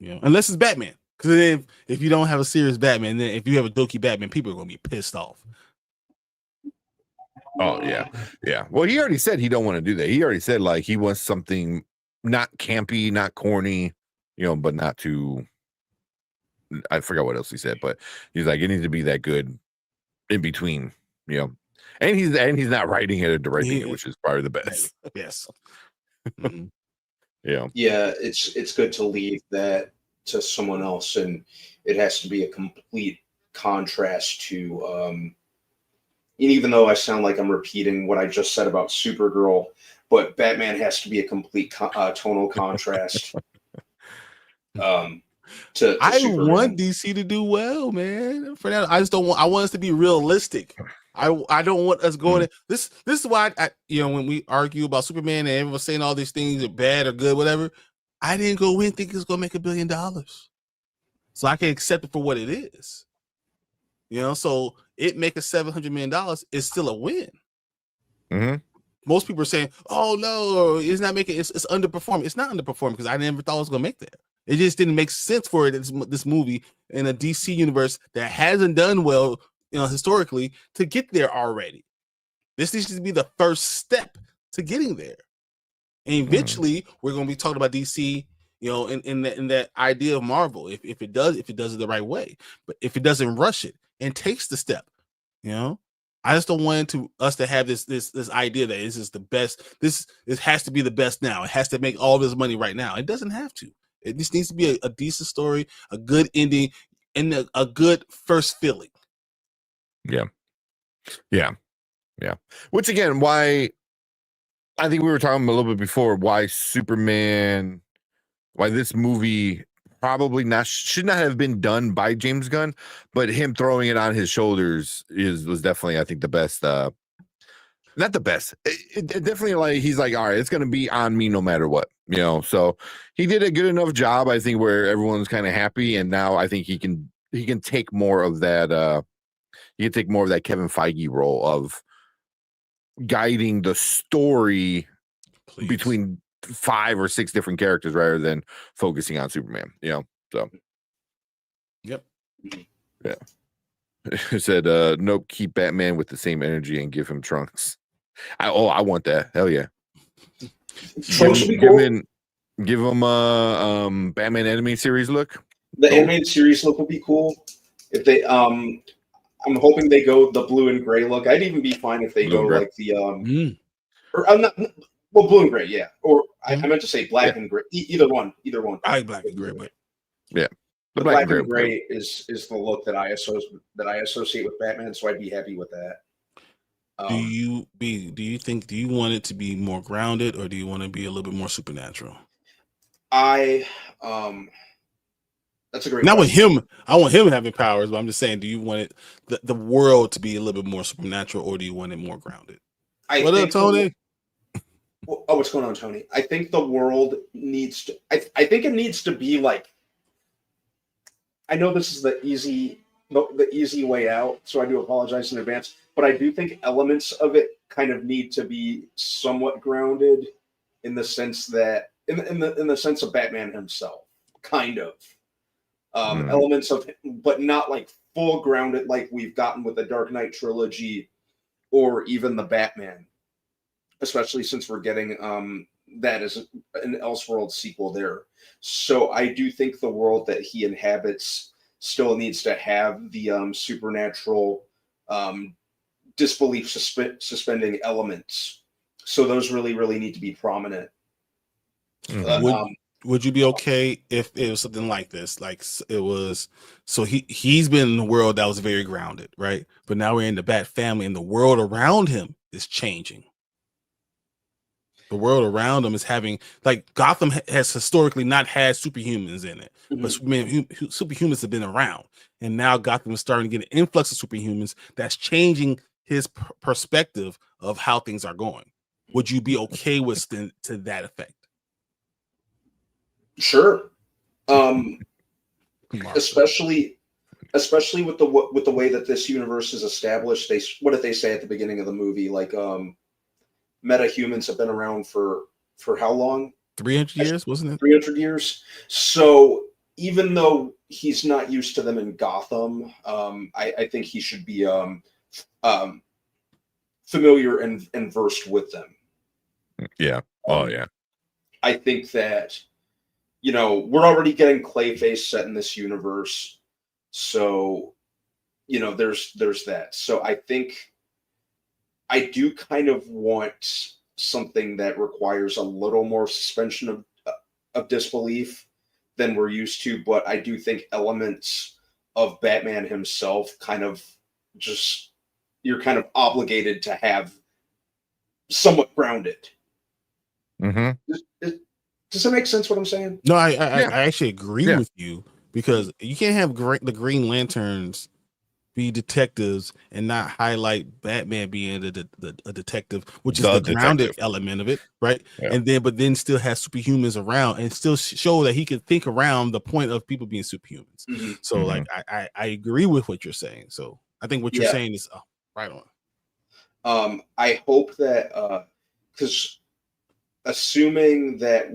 Unless it's Batman. Because then if you don't have a serious Batman, then if you have a jokey Batman, people are gonna be pissed off. Oh yeah. Well, he already said he don't want to do that. He already said like he wants something not campy, not corny, but not too. I forgot what else he said, but he's like, it needs to be that good in between, And he's not writing it or directing it, which is probably the best. Yes. Yeah. Yeah, it's good to leave that to someone else, and it has to be a complete contrast to. And even though I sound like I'm repeating what I just said about Supergirl, but Batman has to be a complete tonal contrast. To I Superman. want DC to do well, man. For that, I just don't want. I want us to be realistic. I don't want us going. This is why when we argue about Superman and everyone's saying all these things are bad or good, whatever. I didn't go in thinking it's gonna make $1 billion, so I can accept it for what it is. So it making $700 million is still a win. Mm-hmm. Most people are saying, "Oh no, it's not making. It's underperforming." It's not underperforming because I never thought it was gonna make that. It just didn't make sense for it. This movie in a DC universe that hasn't done well, historically, to get there already. This needs to be the first step to getting there, and eventually we're going to be talking about DC, in that idea of Marvel. If it does it the right way, but if it doesn't rush it and takes the step, I just don't want us to have this idea that this is the best. It has to be the best now. It has to make all this money right now. It doesn't have to. It just needs to be a decent story, a good ending, and a good first feeling. Yeah. Which again, why I think we were talking a little bit before why this movie probably should not have been done by James Gunn, but him throwing it on his shoulders was definitely, I think, the best. Not the best. It definitely, like, he's like, all right, it's going to be on me no matter what, so he did a good enough job, I think, where everyone's kind of happy. And now I think he can take more of that. He can take more of that Kevin Feige role of guiding the story between 5 or 6 different characters rather than focusing on Superman, so. Yep. Yeah. It said, nope, keep Batman with the same energy and give him Trunks. I want that. Hell yeah. Trunks would be cool. Give him a Batman anime series look. The animated series look would be cool. If they I'm hoping they go the blue and gray look. I'd even be fine if they go like the or I'm not blue and gray, yeah. Or I meant to say black and gray. Either one. I like black and gray, but yeah. The black and gray is the look that I associate with Batman, so I'd be happy with that. Do you want it to be more grounded, or do you want to be a little bit more supernatural? That's a great. Not question. With him. I want him having powers, but I'm just saying, do you want it the world to be a little bit more supernatural, or do you want it more grounded? What up, Tony? What's going on, Tony? I think the world needs to. I think it needs to be like. I know this is the easy way out, so I do apologize in advance. But I do think elements of it kind of need to be somewhat grounded in the sense that in the sense of Batman himself, kind of elements of, but not like full grounded like we've gotten with the Dark Knight trilogy or even the Batman, especially since we're getting that as an Elseworld sequel there. So I do think the world that he inhabits still needs to have the supernatural disbelief suspending elements. So those really, really need to be prominent. Would you be okay if it was something like this? Like it was, so he's been in a world that was very grounded, right? But now we're in the Bat family and the world around him is changing. The world around him is having, like, Gotham has historically not had superhumans in it, but superhumans have been around. And now Gotham is starting to get an influx of superhumans that's changing his perspective of how things are going. Would you be okay with to that effect? Sure. Especially with the way that this universe is established. What did they say at the beginning of the movie? Like, meta-humans have been around for how long? 300 years, wasn't it? 300 years. So even though he's not used to them in Gotham, I think he should be familiar and versed with them. Yeah. Oh yeah. I think that, you know, we're already getting Clayface set in this universe, so you know, there's that. So I think I do kind of want something that requires a little more suspension of disbelief than we're used to, but I do think elements of Batman himself kind of just, you're kind of obligated to have somewhat grounded. Mm-hmm. Does that make sense what I'm saying? No, I actually agree Yeah. with you, because you can't have the Green Lanterns be detectives and not highlight Batman being a detective, which is the grounded element of it, right? Yeah. And then still has superhumans around and still show that he can think around the point of people being superhumans. Mm-hmm. So like I agree with what you're saying. So I think what you're saying is right on. I hope that because assuming that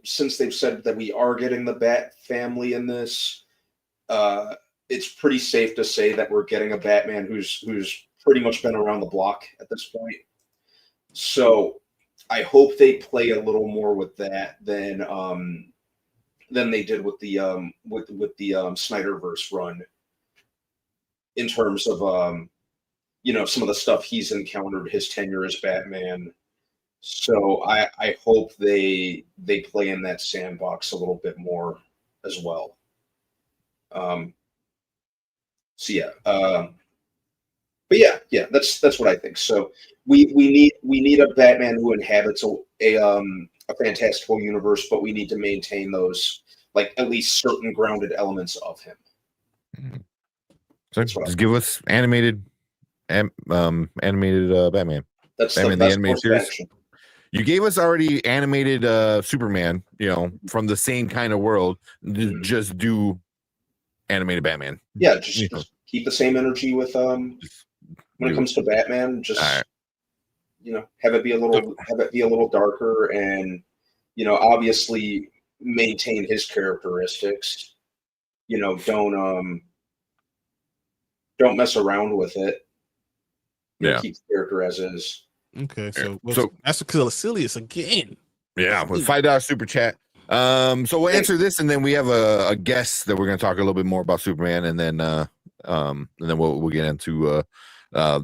since they've said that we are getting the Bat family in this, it's pretty safe to say that we're getting a Batman who's pretty much been around the block at this point. So I hope they play a little more with that than they did with the Snyderverse run, in terms of you know, some of the stuff he's encountered his tenure as Batman. So I hope they play in that sandbox a little bit more as well. So yeah, but yeah, that's what I think. So we need a Batman who inhabits a fantastical universe, but we need to maintain those, like, at least certain grounded elements of him. So just give us animated Batman. That's Batman, the the animated series. action. You gave us already animated Superman, you know, from the same kind of world. Just do animated Batman. Yeah, just keep the same energy with when it comes to Batman. Just you know, have it be a little darker, and you know, obviously maintain his characteristics. You know, don't mess around with it. Yeah, keep the character as is. Okay, so that's Sillius again. Yeah, with $5 super chat. So we'll answer this, and then we have a guest that we're going to talk a little bit more about Superman, and then we'll get into what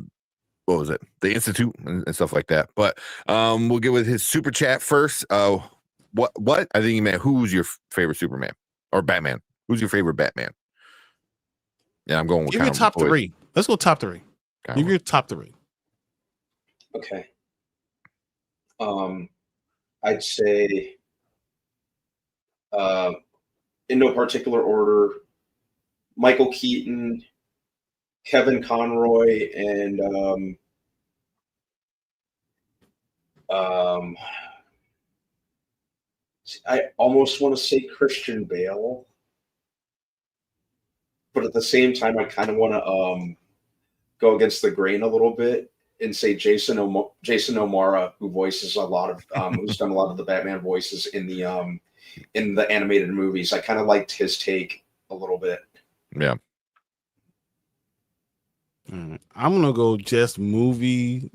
was it, the Institute and stuff like that. But we'll get with his super chat first. What I think he meant, who's your favorite Superman or Batman? Who's your favorite Batman? Yeah, I'm going with give your top three. Let's go top three. Give your top three. Okay. I'd say, in no particular order, Michael Keaton, Kevin Conroy, and I almost want to say Christian Bale, but at the same time, I kind of want to go against the grain a little bit and say Jason O'Mara, who voices a lot of who's done a lot of the Batman voices in the animated movies. I kind of liked his take a little bit. Yeah. I'm gonna go just movie,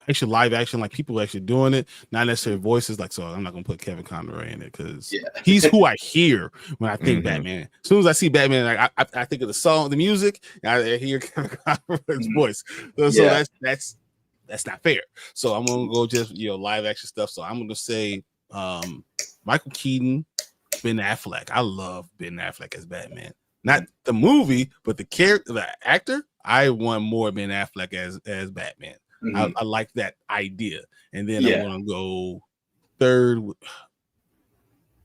actually live action, like people actually doing it, not necessarily voices. Like, so I'm not gonna put Kevin Conroy in it because he's who I hear when I think Batman. As soon as I see Batman, like I think of the song, the music, and I hear Kevin Conroy's voice. So that's not fair. So I'm gonna go just live action stuff. So I'm gonna say Michael Keaton, Ben Affleck. I love Ben Affleck as Batman. Not the movie, but the character, the actor. I want more Ben Affleck as Batman. I like that idea. And then I'm gonna go third.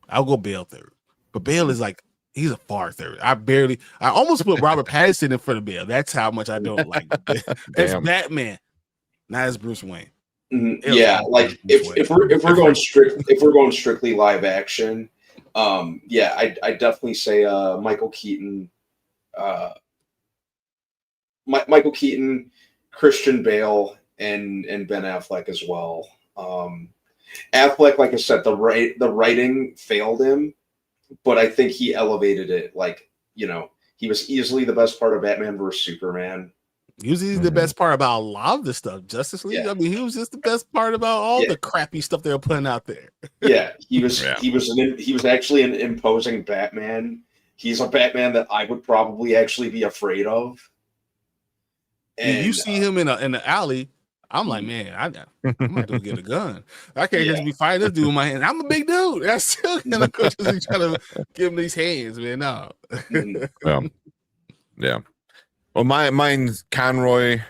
I'll go Bale third, but Bale is like, he's a far third. I almost put Robert Pattinson in front of Bale. That's how much I don't like as Batman, not as Bruce Wayne. Yeah, like if we're going strictly live action, I definitely say Michael Keaton, Michael Keaton, Christian Bale, and Ben Affleck as well. Affleck, like I said, the writing failed him but I think he elevated it. Like, you know, he was easily the best part of Batman vs Superman. Usually the best part about a lot of the stuff. Justice League. Yeah. I mean, he was just the best part about all Yeah. the crappy stuff they were putting out there. Yeah, he was. Yeah. He was actually an imposing Batman. He's a Batman that I would probably actually be afraid of. And you see him in the alley. I'm like, man, I'm gonna go get a gun. I can't just be fighting this dude with my hand. I'm a big dude. That's still gonna just be trying to give him these hands, man. No. Yeah. Well, mine's Conroy,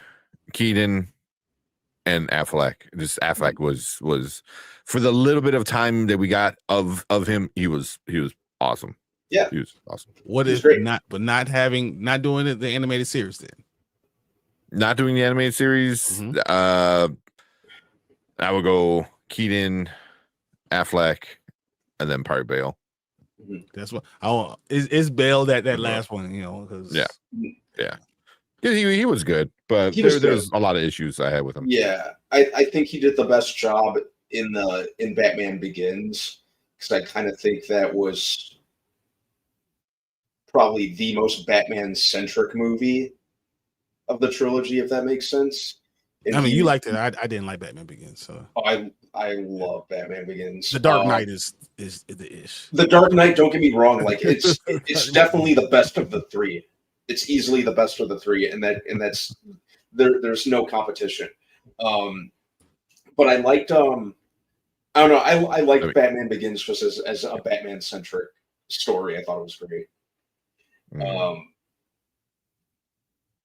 Keaton, and Affleck. Just Affleck was for the little bit of time that we got of him, he was awesome. Yeah, he was awesome. What is not doing it the animated series then? Not doing the animated series. I would go Keaton, Affleck, and then probably Bale. That's what is Bale that last one, you know? Because yeah. He was good, but there's a lot of issues I had with him. Yeah, I think he did the best job in Batman Begins, because I kind of think that was probably the most Batman-centric movie of the trilogy, if that makes sense. And I mean, you liked it. I didn't like Batman Begins, so I love Batman Begins. The Dark Knight is the ish. The Dark Knight, don't get me wrong, like it's definitely the best of the three. It's easily the best of the three, and that's there's no competition. But I liked I don't know, I liked Batman Begins just as a Batman centric story. I thought it was great.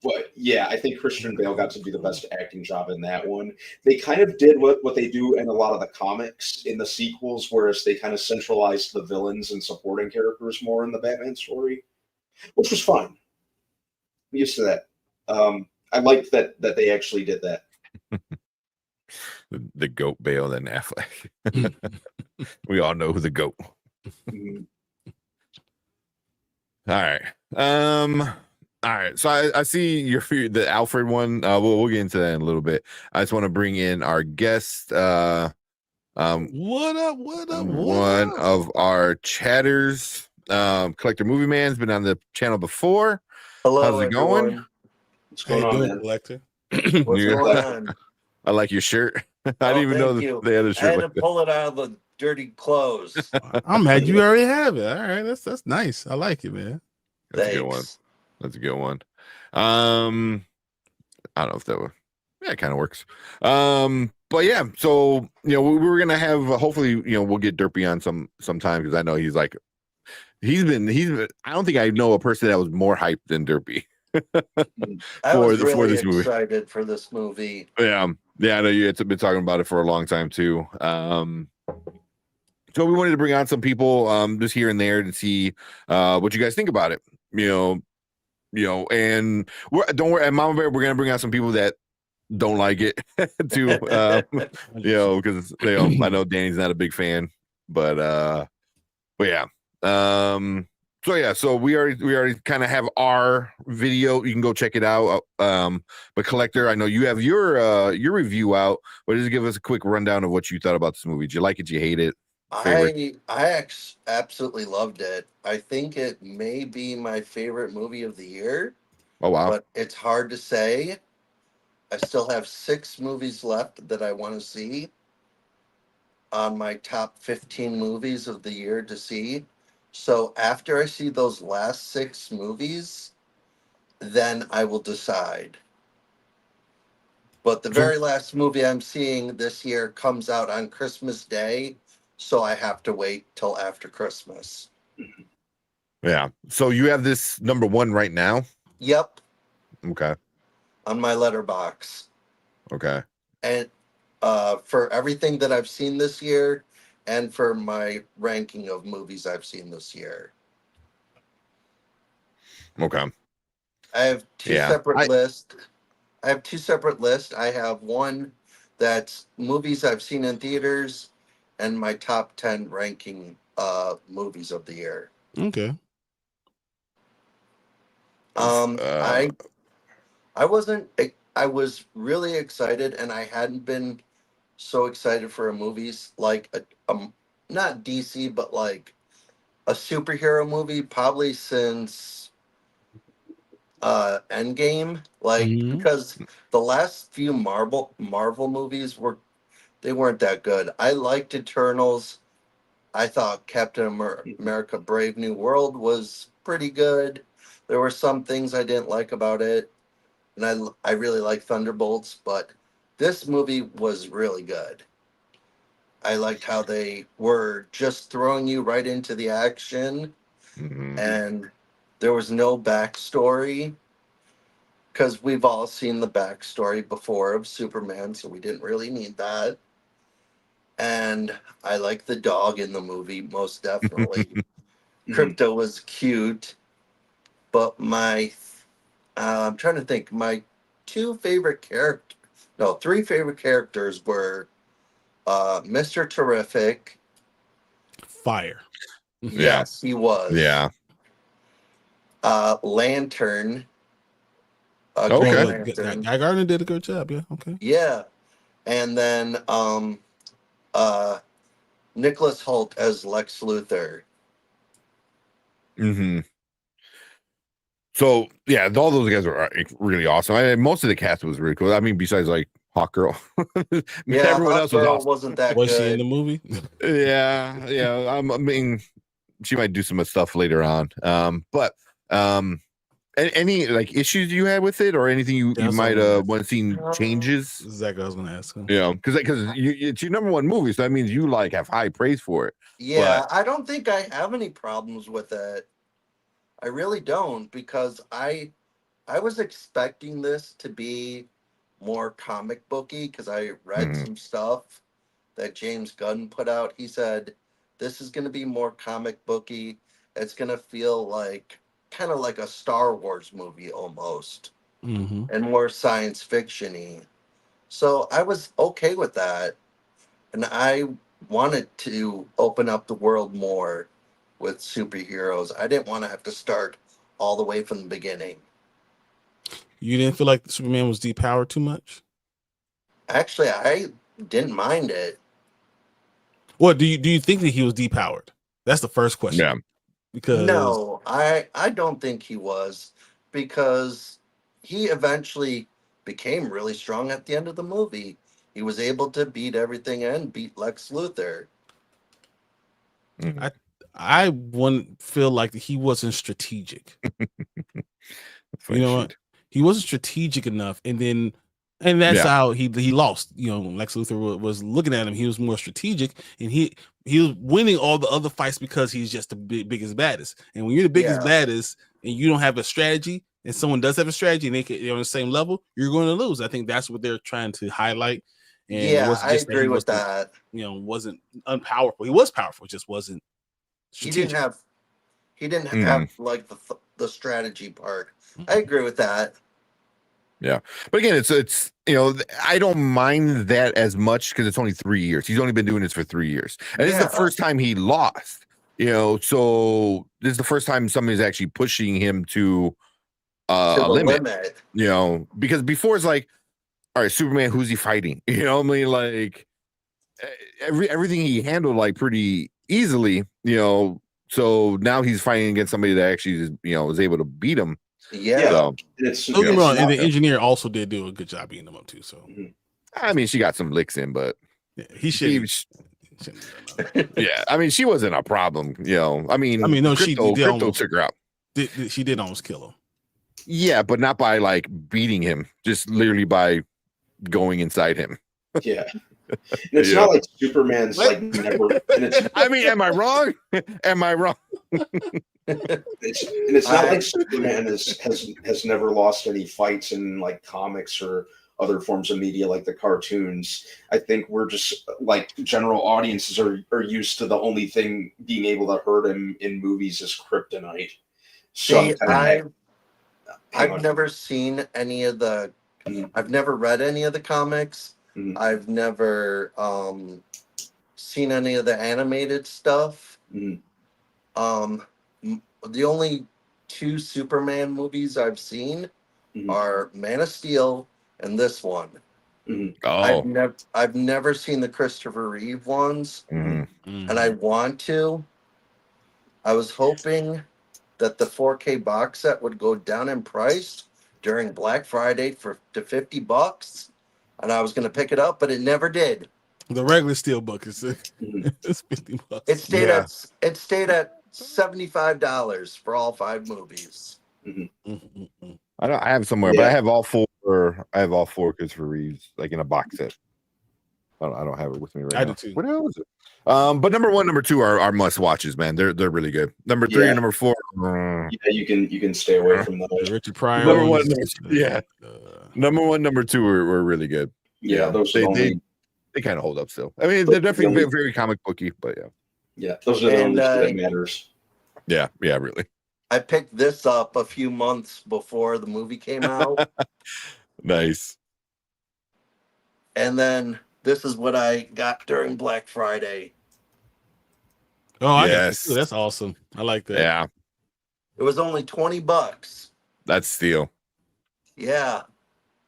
But yeah, I think Christian Bale got to do the best acting job in that one. They kind of did what they do in a lot of the comics in the sequels, whereas they kind of centralized the villains and supporting characters more in the Batman story, which was fine. I'm used to that. I liked that they actually did that. The GOAT Bale and Affleck. We all know who the GOAT. All right. All right, so I see the Alfred one. We'll get into that in a little bit. I just want to bring in our guest. What up? One of our chatters, Collector Movie Man's been on the channel before. Hello, how's it going? everyone. What's going on, man? Collector? What's going on? I like your shirt. I didn't even know they had a shirt. I had to pull it out of the dirty clothes. I'm mad you already have it. All right, that's nice. I like it, man. That's a good one. That's a good one. I don't know if that would. Yeah, it kind of works. But yeah, so we were gonna have hopefully we'll get Derpy on sometime, because I know he's been. I don't think I know a person that was more hyped than Derpy. I was really for this movie. Excited for this movie. Yeah, I know you had been talking about it for a long time too. So we wanted to bring on some people just here and there to see what you guys think about it. And don't worry, at Mama Bear, we're gonna bring out some people that don't like it too. Because I know Danny's not a big fan, but yeah. So we already kind of have our video. You can go check it out. But Collector, I know you have your review out, but just give us a quick rundown of what you thought about this movie. Did you like it? Did you hate it? I absolutely loved it. I think it may be my favorite movie of the year. Oh wow! But it's hard to say. I still have 6 movies left that I want to see on my top 15 movies of the year to see. So after I see those last 6 movies, then I will decide. But the very last movie I'm seeing this year comes out on Christmas Day. So I have to wait till after Christmas. Yeah. So you have this number 1 right now? Yep. Okay. On my letterbox. Okay. And for everything that I've seen this year, and for my ranking of movies I've seen this year. Okay. I have 2 separate lists. I have 2 separate lists. I have one that's movies I've seen in theaters, and my top 10 ranking movies of the year. Okay. I was really excited, and I hadn't been so excited for a movies like not DC, but like a superhero movie probably since Endgame, like because the last few Marvel movies weren't that good. I liked Eternals. I thought Captain America: Brave New World was pretty good. There were some things I didn't like about it, and I really like Thunderbolts, but this movie was really good. I liked how they were just throwing you right into the action, and there was no backstory because we've all seen the backstory before of Superman, so we didn't really need that. And I like the dog in the movie, most definitely. Crypto was cute, but I'm trying to think, my three favorite characters were Mr. Terrific. Fire. Yes, he was. Yeah. Lantern. Okay. Lantern. Guy Gardner did a good job, yeah. Okay. Yeah. And then Nicholas Hoult as Lex Luthor. So yeah, all those guys were really awesome. Most of the cast was really cool. I mean, besides like Hawk Girl. Yeah, everyone Hawk else was Girl awesome. wasn't that Was good. she in the movie? Yeah. I mean, she might do some stuff later on. But any like issues you had with it, or anything you might want to see changes? Exactly, I was going to ask him. Because it's your number one movie, so that means you like have high praise for it. Yeah, I don't think I have any problems with it. I really don't, because I was expecting this to be more comic booky, because I read some stuff that James Gunn put out. He said this is going to be more comic booky. It's going to feel like kind of like a Star Wars movie almost, and more science fiction-y. So I was okay with that, and I wanted to open up the world more with superheroes. I didn't want to have to start all the way from the beginning. You didn't feel like Superman was depowered too much? Actually, I didn't mind it. What do you think that he was depowered? That's the first question. Yeah. Because no, I don't think he was, because he eventually became really strong at the end of the movie. He was able to beat everything and beat Lex Luthor. I wouldn't feel like he wasn't strategic. You know what? He wasn't strategic enough, and that's how he lost. You know, Lex Luthor was looking at him. He was more strategic, and he was winning all the other fights because he's just the biggest baddest. And when you're the biggest baddest, and you don't have a strategy, and someone does have a strategy, and they're on the same level, you're going to lose. I think that's what they're trying to highlight. And I agree with that. You know, wasn't unpowerful. He was powerful, just wasn't strategic. He didn't have like the strategy part. I agree with that. Yeah, but again, it's I don't mind that as much because it's only 3 years. He's only been doing this for 3 years, and it's the first time he lost. So this is the first time somebody's actually pushing him to a limit. Because before it's like, all right, Superman, who's he fighting? I mean, like everything he handled like pretty easily. So now he's fighting against somebody that actually is able to beat him. Yeah. Don't get me wrong, and the engineer also did do a good job beating him up too. So I mean, she got some licks in, but he should. Yeah, I mean, she wasn't a problem. I mean, no, Crypto took her out. She did almost kill him. Yeah, but not by like beating him, just literally by going inside him. Yeah. And it's not like Superman's like never. And it's, I mean, am I wrong? Am I wrong? It's not like Superman has never lost any fights in like comics or other forms of media like the cartoons. I think we're just like general audiences are used to the only thing being able to hurt him in movies is kryptonite. So I've never seen any of the. I've never read any of the comics. I've never seen any of the animated stuff. The only 2 Superman movies I've seen are Man of Steel and this one. I've never seen the Christopher Reeve ones, and I want to. I was hoping that the 4K box set would go down in price during Black Friday to $50, and I was going to pick it up, but it never did. The regular steelbook is it's $50. It stayed at $75 for all 5 movies. I have somewhere, but I have all 4. I have all 4 Christopher Reeves, like in a box set. I don't have it with me right now. I do too. What else is it? But number 1, number 2 are must watches, man. They're really good. Number 3 and number 4. Yeah, you can stay away from those. Richard Pryor. Number 1, number 1, number 2 were really good. Yeah, those they kind of hold up still. I mean, they're definitely very, very comic booky, but yeah, those are the only two that matters. Yeah, really. I picked this up a few months before the movie came out. Nice. And then this is what I got during Black Friday. Oh, I got this. That's awesome. I like that. Yeah. It was only $20. That's steal. Yeah.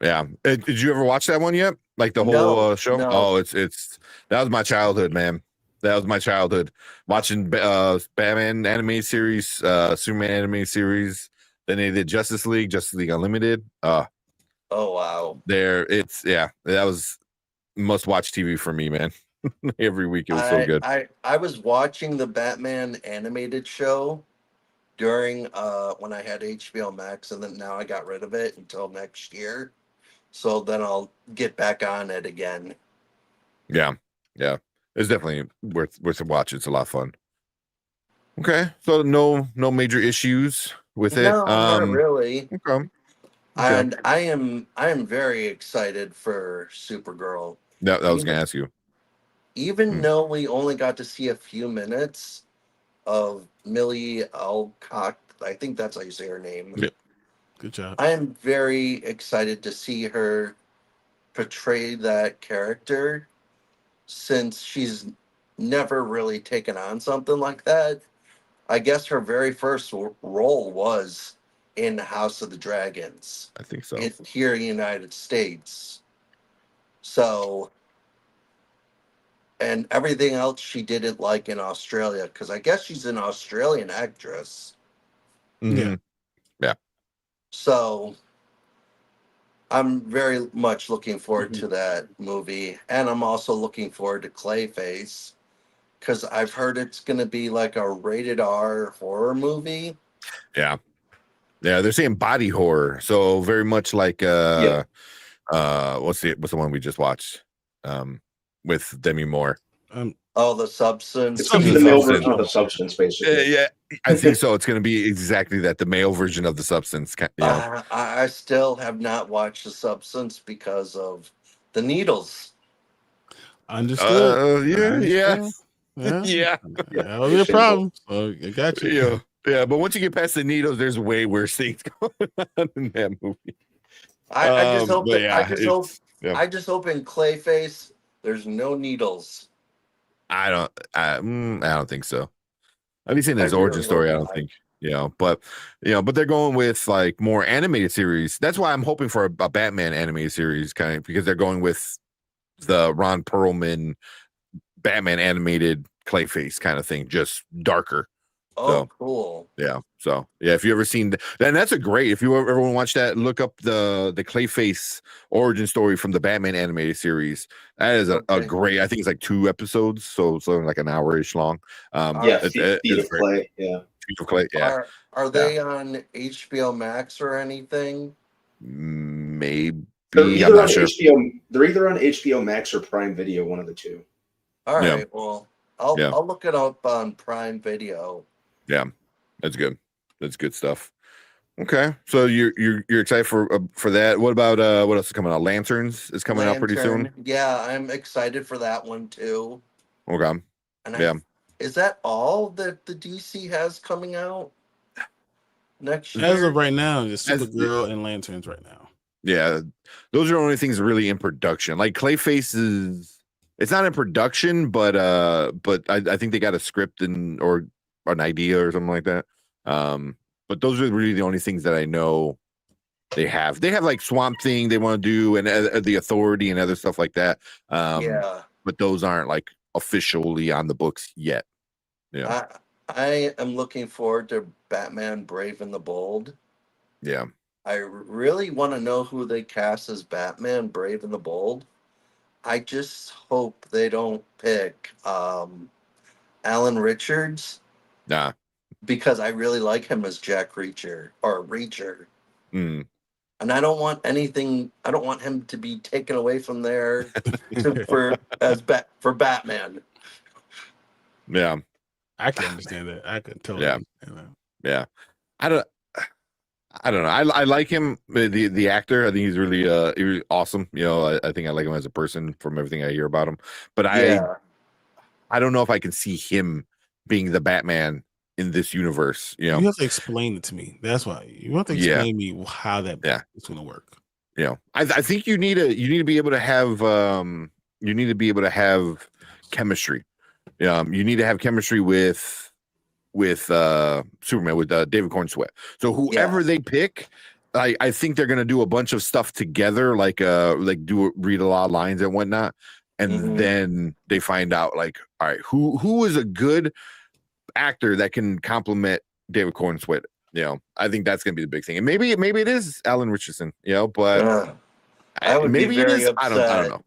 Yeah. Did you ever watch that one yet? Like the whole show? No. Oh, it's that was my childhood, man. That was my childhood. Watching Batman anime series, Superman anime series. Then they did Justice League Unlimited. Oh wow. That was must watch TV for me, man. Every week it was so good. I was watching the Batman animated show during when I had HBO Max, and then now I got rid of it until next year. So then I'll get back on it again. Yeah. It's definitely worth a watch. It's a lot of fun. Okay. So no major issues with it. No, not really. Okay. And I am very excited for Supergirl. That was gonna ask you. Even though we only got to see a few minutes of Millie Alcock, I think that's how you say her name. Yeah. Good job. I am very excited to see her portray that character, since she's never really taken on something like that. I guess her very first role was in House of the Dragons. I think so. Here in the United States. So, and everything else she didn't like in Australia, because I guess she's an Australian actress. Mm-hmm. Yeah. So I'm very much looking forward to that movie. And I'm also looking forward to Clayface, because I've heard it's going to be like a rated R horror movie. Yeah. Yeah, they're saying body horror. So very much like what's the one we just watched with Demi Moore? The Substance. It's going to be the male version of The Substance, basically. Yeah, I think so. It's going to be exactly that, the male version of The Substance. I still have not watched The Substance because of the needles. Understood. Yeah. That would be a problem. So I got you. Yeah, but once you get past the needles, there's way worse things going on in that movie. I just hope in Clayface there's no needles. I don't think so. At least in his origin story, I don't think. But they're going with like more animated series. That's why I'm hoping for a Batman animated series, kind of, because they're going with the Ron Perlman Batman animated Clayface kind of thing, just darker. Oh, cool. Yeah. So if you ever seen then that's a great, if you ever want to watch that, look up the Clayface origin story from the Batman animated series. That is a great, I think it's like 2 episodes, so it's like an hour-ish long. Feet of Clay. Yeah. Feet of Clay. Yeah. Are they on HBO Max or anything? Maybe. They're either on sure. HBO Max or Prime Video, one of the two. All right. Well, I'll look it up on Prime Video. Yeah, that's good. That's good stuff. Okay, so you're excited for that. What about what else is coming out? Lanterns is coming out pretty soon. Yeah, I'm excited for that one too. Okay. And is that all that the DC has coming out next year? As of right now, just Supergirl and Lanterns right now. Yeah, those are the only things really in production. Like Clayface it's not in production, but I think they got a script or an idea or something like that. But those are really the only things that I know they have. They have like Swamp Thing they want to do, and the Authority and other stuff like that. But those aren't like officially on the books yet. Yeah, I am looking forward to Batman Brave and the Bold. Yeah. I really want to know who they cast as Batman Brave and the Bold. I just hope they don't pick Alan Richards. Nah. Because I really like him as Jack Reacher or Reacher. Mm. And I don't want him to be taken away from there for Batman. Yeah. I can understand that. I can totally understand that. Yeah. I don't know. I like him, the actor. I think he's really awesome. You know, I think I like him as a person from everything I hear about him. But I don't know if I can see him being the Batman in this universe. You know, you have to explain it to me. That's why you have to explain me how that is going to work. You know, I think you need to be able to have chemistry. You need to have chemistry with Superman, with David Cornsweet. So whoever they pick, I think they're gonna do a bunch of stuff together, like read a lot of lines and whatnot, and then they find out all right, who is a good actor that can complement David Cornsweet. You know, I think that's gonna be the big thing, and maybe it is Alan Richardson. You know, but maybe it is. Upset. I don't know.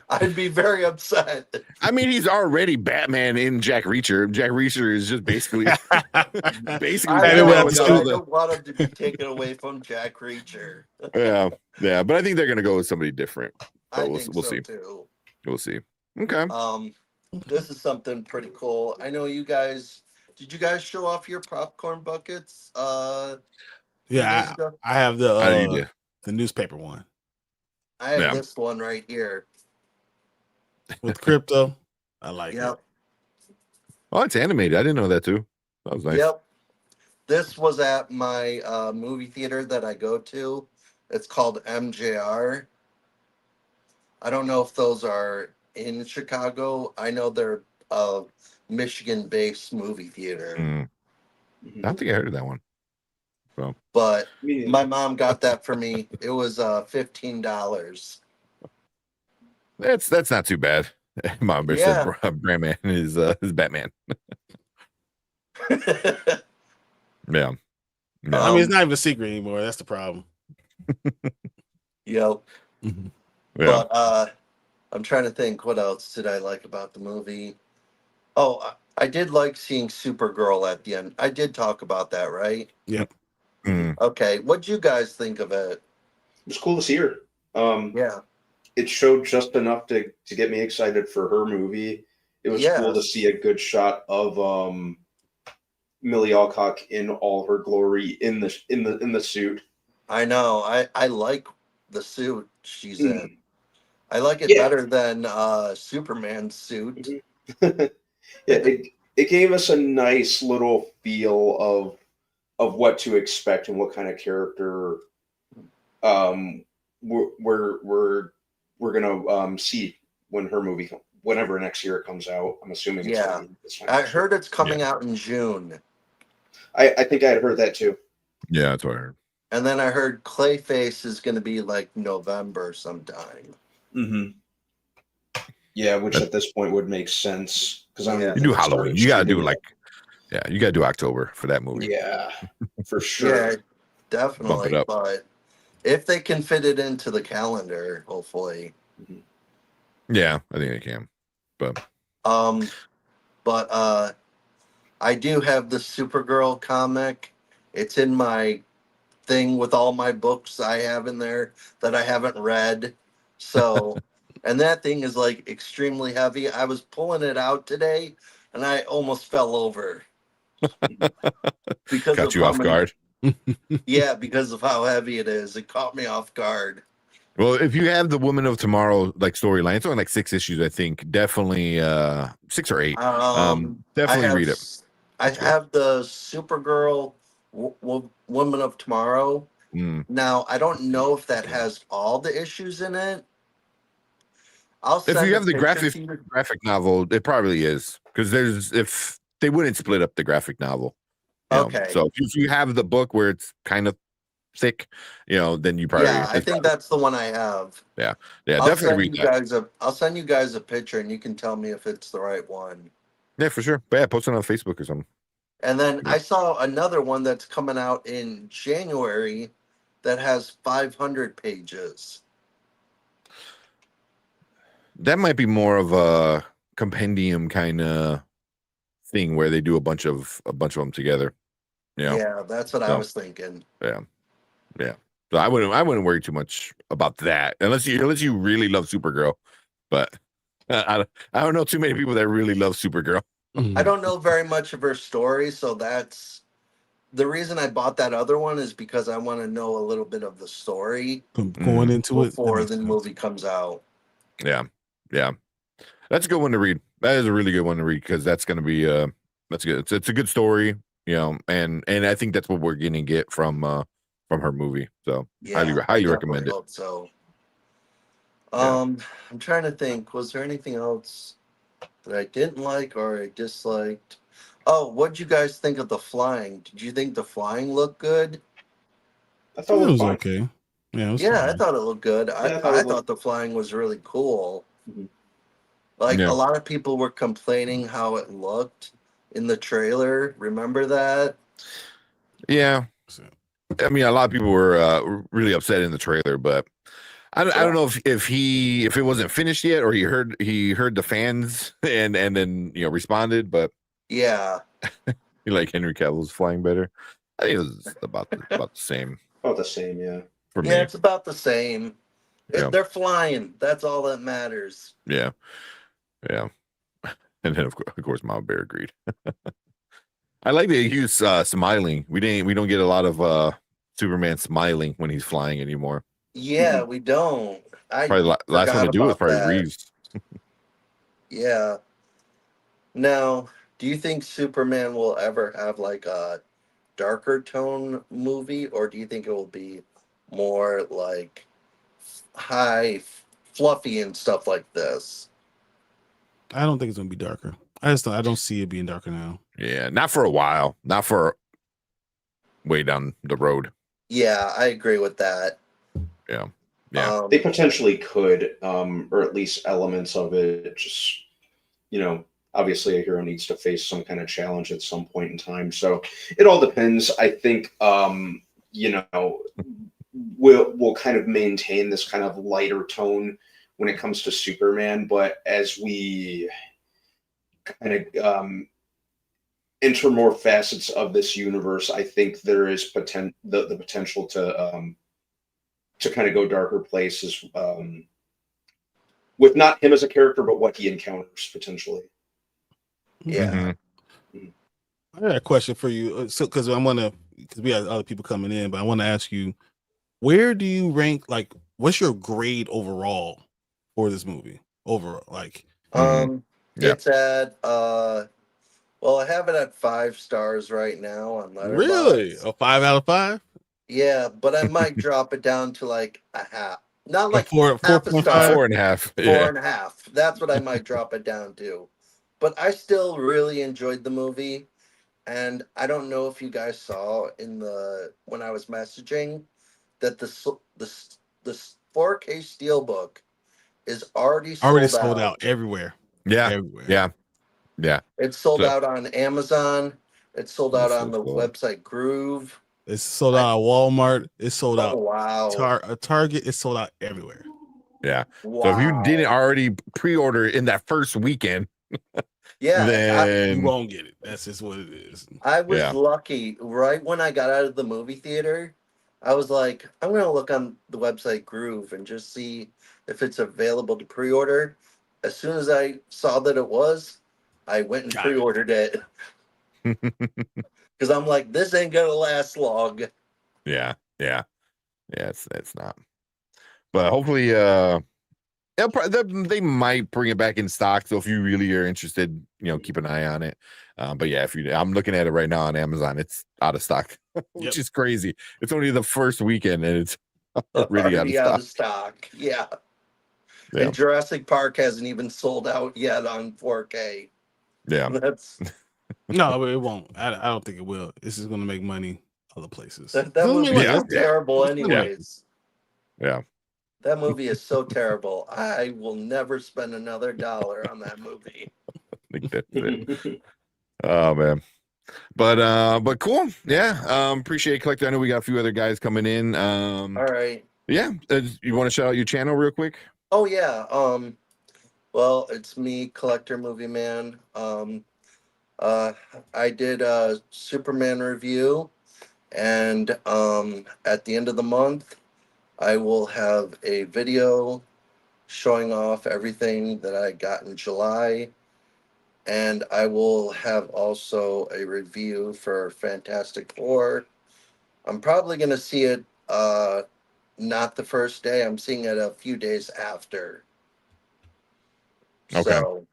I'd be very upset. I mean, he's already Batman in Jack Reacher. Jack Reacher is just basically I don't want him to be taken away from Jack Reacher. yeah, but I think they're gonna go with somebody different. But we'll see. Too. We'll see. Okay. This is something pretty cool. I know you guys. Did you guys show off your popcorn buckets? Yeah, I have the newspaper one. I have this one right here with crypto. I like it. Oh, it's animated. I didn't know that too. That was nice. Yep. This was at my movie theater that I go to. It's called MJR. I don't know if those are in Chicago. I know they're a Michigan-based movie theater. I don't think I heard of that one. So. But my mom got that for me. It was $15. That's not too bad. Mom said Brandman is Batman. Yeah. I mean, it's not even a secret anymore. That's the problem. Yep. But I'm trying to think, what else did I like about the movie? Oh, I did like seeing Supergirl at the end. I did talk about that, right? Yep. Okay. What'd you guys think of it? It was cool to see her. Yeah. It showed just enough to get me excited for her movie. It was cool to see a good shot of Millie Alcock in all her glory in the suit. I know. I like the suit she's in. I like it better than Superman's suit. It gave us a nice little feel of what to expect and what kind of character we're gonna see when her movie whenever next year it comes out. I'm assuming it's gonna be this time. I heard it's coming out in June. I think I had heard that too. Yeah, that's what I heard. And then I heard Clayface is going to be like November sometime. Yeah, which at this point would make sense because you do Halloween. You gotta do you gotta do October for that movie. Yeah, for sure. Yeah, definitely. Bump it up. But if they can fit it into the calendar, hopefully. Yeah, I think they can. But I do have the Supergirl comic. It's in my thing with all my books I have in there that I haven't read. So, and that thing is like extremely heavy. I was pulling it out today and I almost fell over. Because got you off guard. Yeah, because of how heavy it is. It caught me off guard. Well, if you have the Woman of Tomorrow storyline, it's only like 6 issues, I think. Definitely 6 or 8. Definitely read it. I have the Supergirl Woman of Tomorrow. Now, I don't know if that has all the issues in it. If you have the graphic novel, it probably is, because if they wouldn't split up the graphic novel. Okay. So if you have the book where it's kind of thick, then you probably. Yeah, I think that's the one I have. Yeah, definitely read that. I'll send you guys a picture, and you can tell me if it's the right one. Yeah, for sure. But yeah, post it on Facebook or something. And then I saw another one that's coming out in January that has 500 pages. That might be more of a compendium kind of thing where they do a bunch of them together. Yeah, that's what I was thinking. Yeah. So I wouldn't worry too much about that unless you really love Supergirl. But I don't know too many people that really love Supergirl. I don't know very much of her story, so that's the reason I bought that other one is because I want to know a little bit of the story going into it before the movie comes out. Yeah. That's a good one to read. That is a really good one to read because that's going to be that's good. It's a good story, and I think that's what we're going to get from her movie. So highly recommend it. So, I'm trying to think. Was there anything else that I didn't like or I disliked? Oh, what'd you guys think of the flying? Did you think the flying looked good? I thought it was okay. Yeah, I thought it looked good. I thought the flying was really cool. Mm-hmm. Like a lot of people were complaining how it looked in the trailer. Remember that? Yeah. I mean, a lot of people were really upset in the trailer, but I don't know if it wasn't finished yet or he heard the fans and then responded, but yeah, like Henry Cavill's flying better. I think it was about the same. About the same, yeah. For me, it's about the same. Yeah. They're flying. That's all that matters. Yeah. And then of course, Mama Bear agreed. I like that he was smiling. We don't get a lot of Superman smiling when he's flying anymore. Yeah, we don't. Probably last one to do was probably Reeves. Yeah. Now, do you think Superman will ever have like a darker tone movie, or do you think it will be more like high, fluffy and stuff like this? I don't think it's gonna be darker. I don't see it being darker now. Yeah, not for a while. Not for way down the road. Yeah, I agree with that. Yeah. They potentially could, or at least elements of it. Just obviously a hero needs to face some kind of challenge at some point in time. So it all depends. I think we'll kind of maintain this kind of lighter tone when it comes to Superman, but as we kind of enter more facets of this universe, I think there is the potential to kind of go darker places with not him as a character, but what he encounters potentially. Yeah. I got a question for you. So, because we have other people coming in, but I want to ask you, where do you rank? Like, what's your grade overall for this movie? Overall, like, it's at well, I have it at 5 stars right now on Letterboxd. Really, a 5 out of 5? Yeah, but I might drop it down to like a half. Not like 4.5, 4.5. 4.5. That's what I might drop it down to. But I still really enjoyed the movie, and I don't know if you guys saw when I was messaging that the 4K Steelbook is already sold out everywhere. Yeah, everywhere. Yeah. It's sold out on Amazon. It's sold out on the website Groove. It's sold out at Walmart. It's sold out. Wow. Target. It's sold out everywhere. Yeah. Wow. So if you didn't already pre-order in that first weekend, then you won't get it. That's just what it is. I was lucky. Right when I got out of the movie theater, I was like, I'm going to look on the website Groove and just see if it's available to pre-order. As soon as I saw that it was, I went and pre-ordered it. Because I'm like, this ain't going to last long. Yeah. It's not. But hopefully, they might bring it back in stock. So if you really are interested, keep an eye on it. But yeah, I'm looking at it right now on Amazon, it's out of stock, which is crazy. It's only the first weekend and it's really out of stock. Yeah. And Jurassic Park hasn't even sold out yet on 4K. Yeah. No, it won't. I don't think it will. This is going to make money other places. That movie is terrible anyways. Yeah. That movie is so terrible. I will never spend another $1 on that movie. I think that's it. Oh, man. But cool. Yeah. Appreciate Collector. I know we got a few other guys coming in. All right. Yeah. You want to shout out your channel real quick? Oh yeah. Well, it's me, Collector Movie Man. I did a Superman review, and at the end of the month, I will have a video showing off everything that I got in July, and I will have also a review for Fantastic Four. I'm probably going to see it not the first day. I'm seeing it a few days after. Okay. So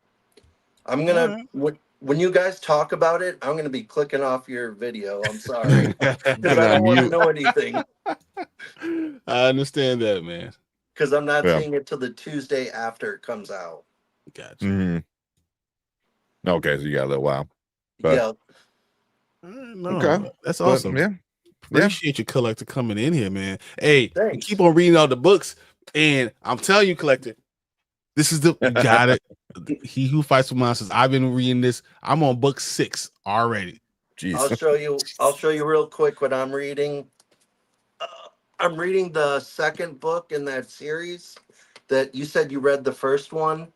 I'm going to, when you guys talk about it, I'm going to be clicking off your video. I'm sorry. Because I don't want to know anything. I understand that, man. Because I'm not seeing it till the Tuesday after it comes out. Gotcha. Mm-hmm. Okay, so you got a little while. But, yeah. No, okay. That's awesome. But, yeah. Appreciate you, Collector, coming in here, man. Hey, Thanks. keep on reading all the books. And I'm telling you, Collector, this is you got it. He Who Fights with Monsters. I've been reading this. I'm on book 6 already. Jeez. I'll show you real quick what I'm reading. I'm reading the second book in that series that you said you read the first one.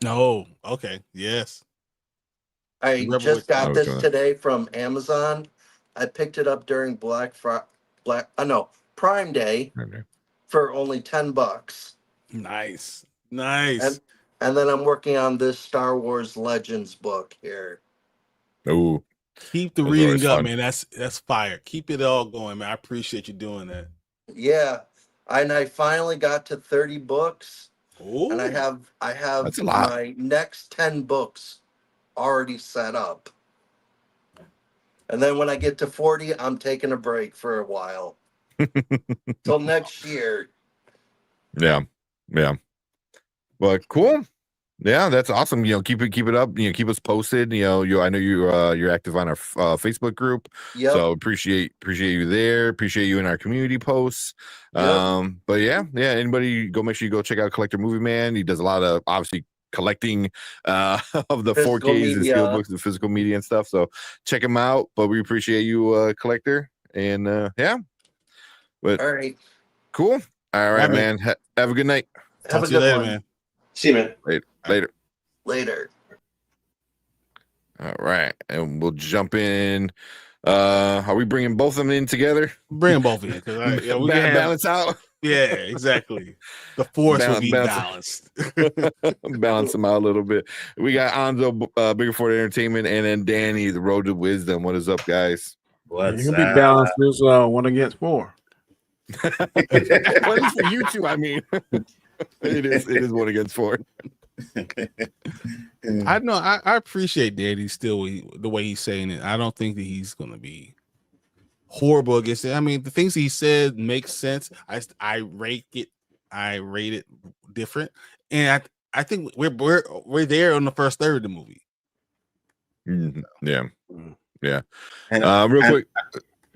No. Okay. Yes. I just got this today from Amazon. I picked it up during Prime Day for only $10. Nice. Nice. And then I'm working on this Star Wars Legends book here. Oh, keep the reading up, man. That's fire. Keep it all going, man. I appreciate you doing that. Yeah, and I finally got to 30 books. Ooh. And I have my next 10 books already set up. And then when I get to 40, I'm taking a break for a while. Till next year. Yeah. But cool. Yeah, that's awesome. Keep it up. Keep us posted. I know you're active on our Facebook group. Yep. So appreciate you there. Appreciate you in our community posts. Yep. But yeah. Anybody make sure you go check out Collector Movie Man. He does a lot of obviously collecting of the physical 4Ks and steelbooks and physical media and stuff. So check him out. But we appreciate you, Collector. And yeah. But all right. Cool. All right, man. Have a good night. Have a good one, man. See you, man. Later. All right, and we'll jump in. Are we bringing both of them in together? Bring both in because we can balance out. Yeah, exactly. The force will be balanced. Balance them out a little bit. We got Anzo, Bigger Ford Entertainment, and then Danny, The Road to Wisdom. What is up, guys? What's you can be balanced. There's 1 against 4. Well, at least for you two, I mean, it is 1 against 4. I know. I appreciate Danny still the way he's saying it. I don't think that he's going to be horrible against it. I mean, the things he said make sense. I rate it different, and I think we're there on the first third of the movie. Yeah. And, real quick.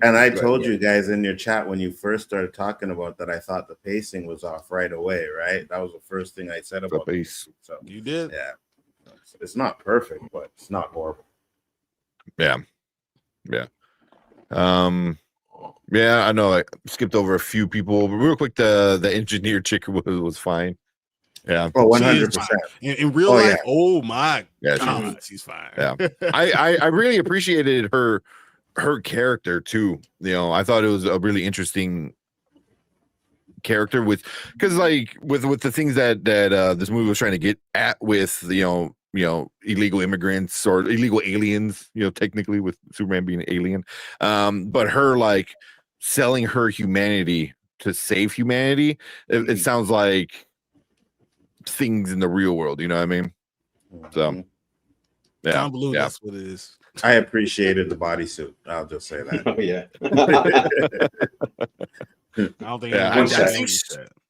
And I told you guys in your chat when you first started talking about that, I thought the pacing was off right away, right? That was the first thing I said about the pace. So you did, yeah. It's not perfect, but it's not horrible. Yeah. Yeah, I know. I skipped over a few people, but real quick, the engineer chick was fine. Yeah. Oh, 100%. In real life, yeah. Oh my God, she's fine. Yeah. I really appreciated her character too. I thought it was a really interesting character because with the things that this movie was trying to get at with illegal immigrants or illegal aliens, technically with Superman being an alien, but her selling her humanity to save humanity. It sounds like things in the real world, you know what I mean? So yeah, Tom Blue, that's what it is. I appreciated the bodysuit. I'll just say that. Oh yeah. I don't think.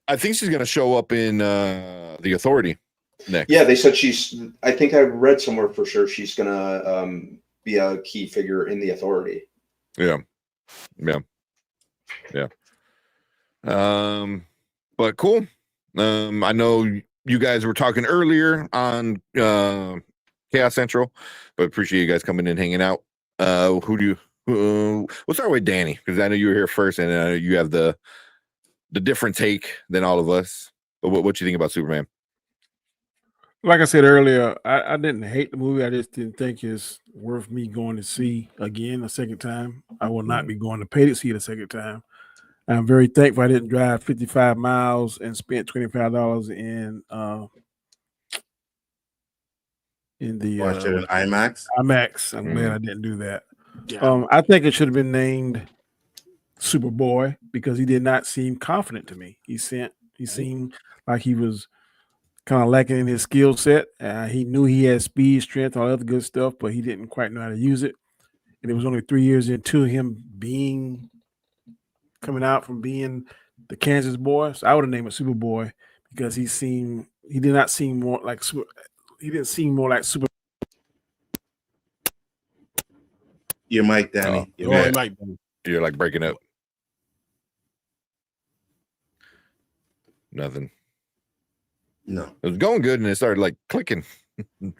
I think she's gonna show up in The Authority next. Yeah, they said I think I read somewhere for sure she's gonna be a key figure in The Authority. Yeah. But cool. I know you guys were talking earlier on Chaos Central, but appreciate you guys coming in, hanging out. Who do you? We'll start with Danny because I know you were here first, and you have the different take than all of us. But what you think about Superman? Like I said earlier, I didn't hate the movie. I just didn't think it's worth me going to see again a second time. I will not be going to pay to see it a second time. I'm very thankful I didn't drive 55 miles and spent $25 in the watch it in IMAX. IMAX. I'm glad I didn't do that. Yeah. I think it should have been named Superboy because he did not seem confident to me. He seemed like he was kind of lacking in his skill set. He knew he had speed, strength, all other good stuff, but he didn't quite know how to use it. And it was only 3 years into him coming out from being the Kansas boy. So I would have named it Superboy because he did not seem more like he didn't seem more like Super. Your mic, Danny. Your mic. You're like breaking up. Nothing. No. It was going good and it started like clicking.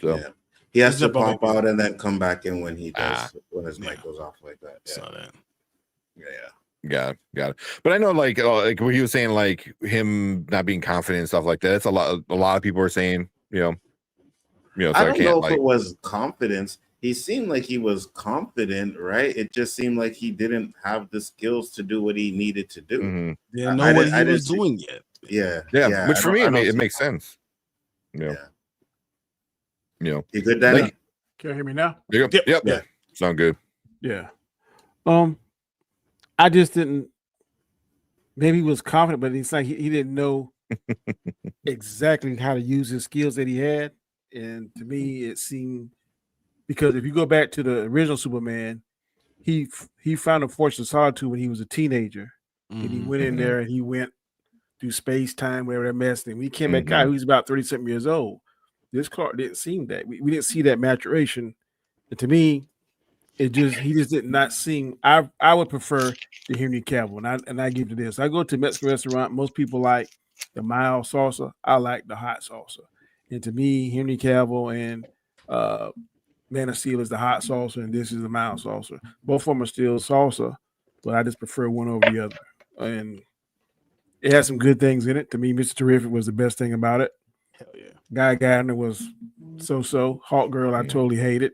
So yeah. He has to pop out and then come back in when he does when his mic goes off like that. Yeah. Saw that. Yeah. Got it. But I know like what he was saying, like him not being confident and stuff like that. That's a lot of people are saying, so I don't know if it was confidence. He seemed like he was confident, right? It just seemed like he didn't have the skills to do what he needed to do. Mm-hmm. Didn't know what he was doing yet. Yeah. Which for me, it makes sense. You You good, Danny? Can you hear me now? Yep. Yeah. Sound good. Yeah. I just didn't. Maybe he was confident, but it's like he didn't know exactly how to use his skills that he had. And to me, it seemed because if you go back to the original Superman, he found a fortune of solitude when he was a teenager, and he went in there and he went through space time, whatever that mess. And when he came back out, he was about 30-something years old. This Clark didn't seem that. We didn't see that maturation. And to me, he just did not seem. I would prefer the Henry Cavill, and I give to this. I go to a Mexican restaurant. Most people like the mild salsa. I like the hot salsa. And to me, Henry Cavill and Man of Steel is the hot salsa, and this is the mild salsa. Both of them are still salsa, but I just prefer one over the other. And it has some good things in it. To me, Mr. Terrific was the best thing about it. Hell yeah. Guy Gardner was so. Hawk Girl, I totally hated.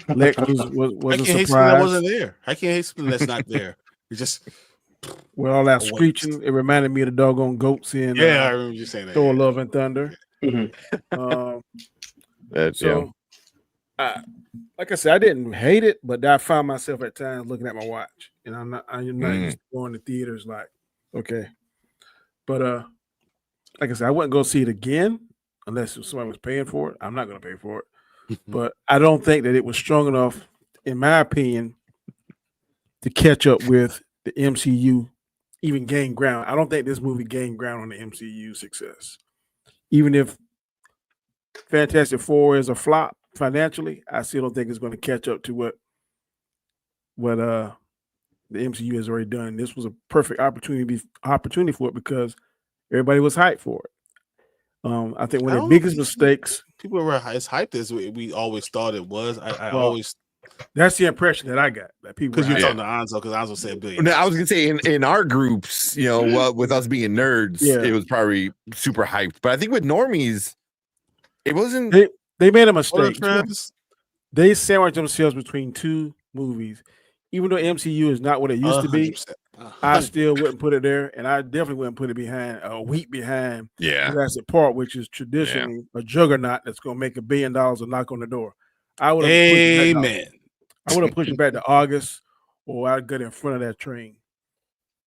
Lex was a surprise. That wasn't there. I can't hate something that's not there. It's just with all that screeching, it reminded me of the doggone goats in. I remember you saying that. Thor: Love and Thunder. Like I said, I didn't hate it, but I found myself at times looking at my watch, and I'm not used to going to theaters. Like, okay, but like I said, I wouldn't go see it again unless somebody was paying for it. I'm not going to pay for it. But I don't think that it was strong enough, in my opinion, to catch up with the MCU, even gain ground. I don't think this movie gained ground on the MCU success. Even if Fantastic Four is a flop financially, I still don't think it's going to catch up to what the MCU has already done. This was a perfect opportunity for it because everybody was hyped for it. I think one of the biggest mistakes. People were as hyped as we always thought it was. That's the impression that I got. That people because you're talking to Anzo, because Anzo said billion. I was gonna say in our groups, with us being nerds, it was probably super hyped. But I think with normies, it wasn't. They made a mistake. They sandwiched themselves between two movies. Even though MCU is not what it used to be, I still wouldn't put it there, and I definitely wouldn't put it behind a week behind Jurassic Park, which is traditionally a juggernaut that's going to make $1 billion and knock on the door. I would have pushed it back to August, or I'd get in front of that train.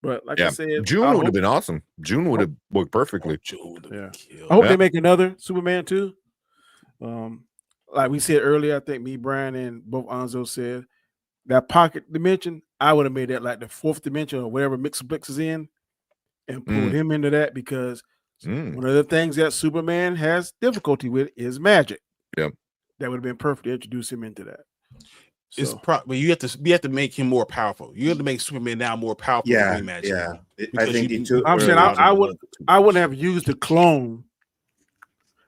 But like I said, June would have been awesome. June would have worked perfectly. I hope they make another Superman 2. Like we said earlier, I think me, Brian, and both Anzo said that pocket dimension. I would have made that like the fourth dimension or whatever Mixaplex is in, and pulled him into that because one of the things that Superman has difficulty with is magic. Yeah, that would have been perfect to introduce him into that. But you have to make him more powerful. You have to make Superman now more powerful. Yeah, magic. Yeah. I think I'm saying I wouldn't have used the clone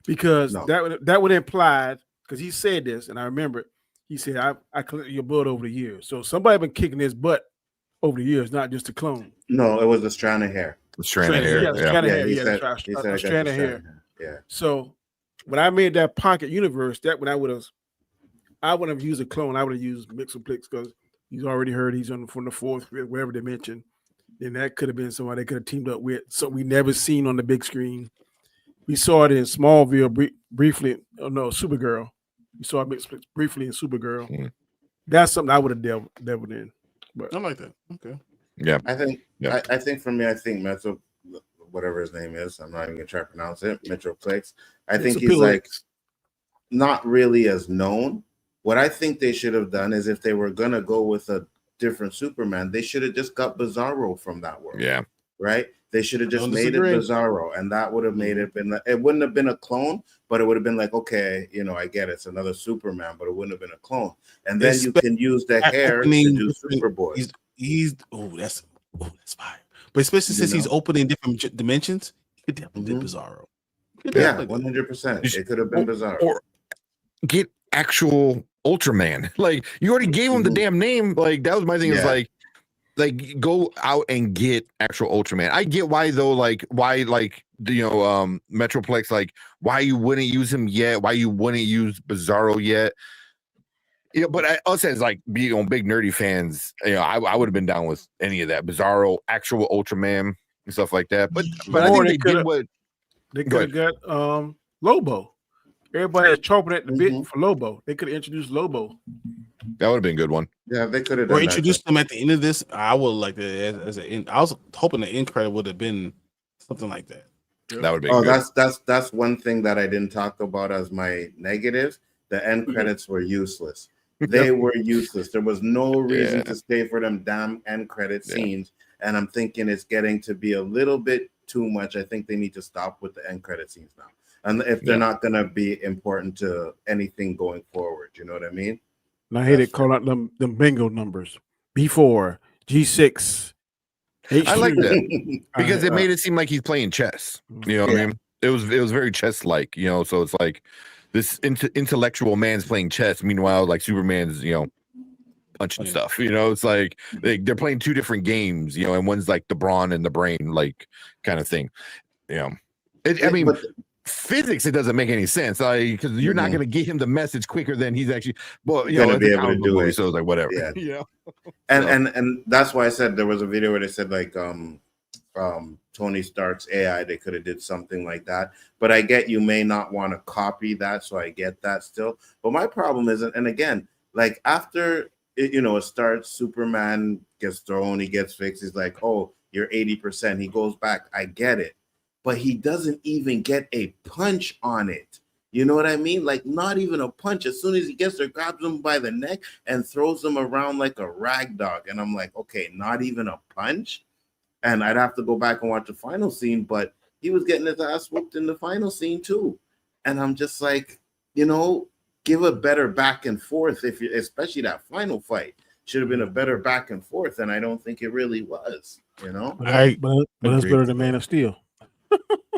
because that would imply, because he said this, and I remember it. he said, I collected your blood over the years. So somebody been kicking his butt over the years, not just a clone. No, it was a strand of hair. A strand of hair. Yeah, a strand of hair. He Yeah, said, that's he right. said A strand of hair. Yeah. So when I made that pocket universe, that when I wouldn't have used a clone. I would have used Mixoplex because he's already heard he's on from the fourth, whatever dimension. Then that could have been somebody they could have teamed up with. So we never seen on the big screen. We saw it in Smallville briefly. Oh no, Supergirl. We saw it briefly in Supergirl. Mm. That's something I would have delved in. But I like that. Okay. Yeah. I think for me, I think Metro, whatever his name is, I'm not even gonna try to pronounce it, Metroplex. I think he's like not really as known. What I think they should have done is if they were gonna go with a different Superman, they should have just got Bizarro from that world. Yeah. Right? They should have just made it Bizarro, and that would have made it it wouldn't have been a clone, but it would have been like, okay, I get it, it's another Superman, but it wouldn't have been a clone. And then you can use the hair to do Superboy. That's fire. But especially since he's opening different dimensions, he could definitely do Bizarro. Yeah, 100%. It could have been Bizarro. Or get actual Ultraman. Like you already gave him the damn name. Like that was my thing. Is like go out and get actual Ultraman. I get why though. Like why Metroplex. Like why you wouldn't use him yet? Why you wouldn't use Bizarro yet? But us as like being big nerdy fans, I would have been down with any of that Bizarro, actual Ultraman and stuff like that. But I think they did what they could have got Lobo. Everybody is chomping at the bit for Lobo. They could have introduced Lobo. That would have been a good one. Yeah, they could have. Or introduced them at the end of this. I would like that as an. I was hoping the end credit would have been something like that. That would be. Oh, good. That's one thing that I didn't talk about as my negatives. The end credits were useless. They were useless. There was no reason to stay for them damn end credit scenes. And I'm thinking it's getting to be a little bit too much. I think they need to stop with the end credit scenes now. And if they're not going to be important to anything going forward, you know what I mean? And I hate it. Call out them bingo numbers. B4, G6. I like that because it made it seem like he's playing chess. You know what I mean? It was very chess-like, so it's like this intellectual man's playing chess. Meanwhile, like Superman's, punching stuff. It's like they're playing two different games, and one's like the brawn and the brain, like kind of thing. Physics, it doesn't make any sense because you're not going to get him the message quicker than he's actually going to be able to do it. So it's like whatever. Yeah. And that's why I said there was a video where they said like Tony Stark's AI, they could have did something like that. But I get you may not want to copy that, so I get that still. But my problem is, and again, like after it starts, Superman gets thrown, he gets fixed. He's like, oh, you're 80%. He goes back. I get it. But he doesn't even get a punch on it. You know what I mean? Like not even a punch. As soon as he gets there, grabs him by the neck and throws him around like a rag dog. And I'm like, okay, not even a punch. And I'd have to go back and watch the final scene, but he was getting his ass whooped in the final scene too. And I'm just like, give a better back and forth, especially that final fight. Should have been a better back and forth, and I don't think it really was, But that's better than Man of Steel.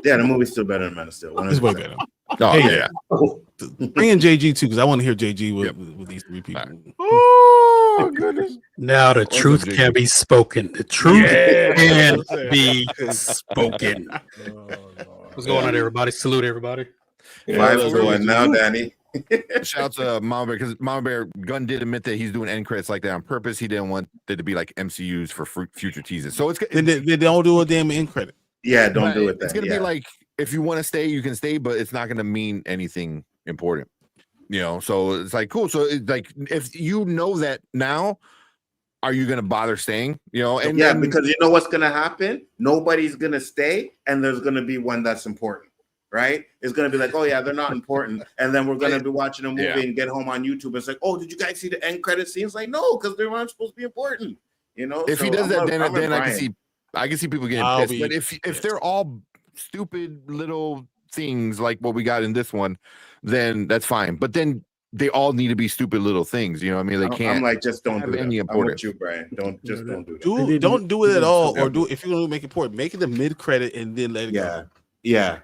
Yeah, the movie's still better than Man of Steel. It's way better. Bring in JG too, because I want to hear JG with these three people. Oh goodness! Now the truth can be spoken. The truth can be spoken. What's going on, everybody? Salute everybody. 5-1 now, Danny. Shout out to Mama Bear because Mama Bear Gunn did admit that he's doing end credits like that on purpose. He didn't want it to be like MCUs for future teasers. So they don't do a damn end credit. Yeah, don't do it. It's gonna be like if you want to stay, you can stay, but it's not gonna mean anything important. So it's like cool. So it's like if you know that now, are you gonna bother staying? And because you know what's gonna happen? Nobody's gonna stay, and there's gonna be one that's important. Right? It's gonna be like, oh yeah, they're not important, and then we're gonna be watching a movie and get home on YouTube. It's like, oh, did you guys see the end credit scenes? Like, no, because they weren't supposed to be important. If he does that, then I can see people getting pissed. But if they're all stupid little things like what we got in this one, then that's fine. But then they all need to be stupid little things. You know what I mean? They can't. I'm like, just don't do any that. important. I'm with you, Brian. Don't do that. Don't do it at all, or do if you're gonna make it important, make it the mid credit and then let it go. Yeah.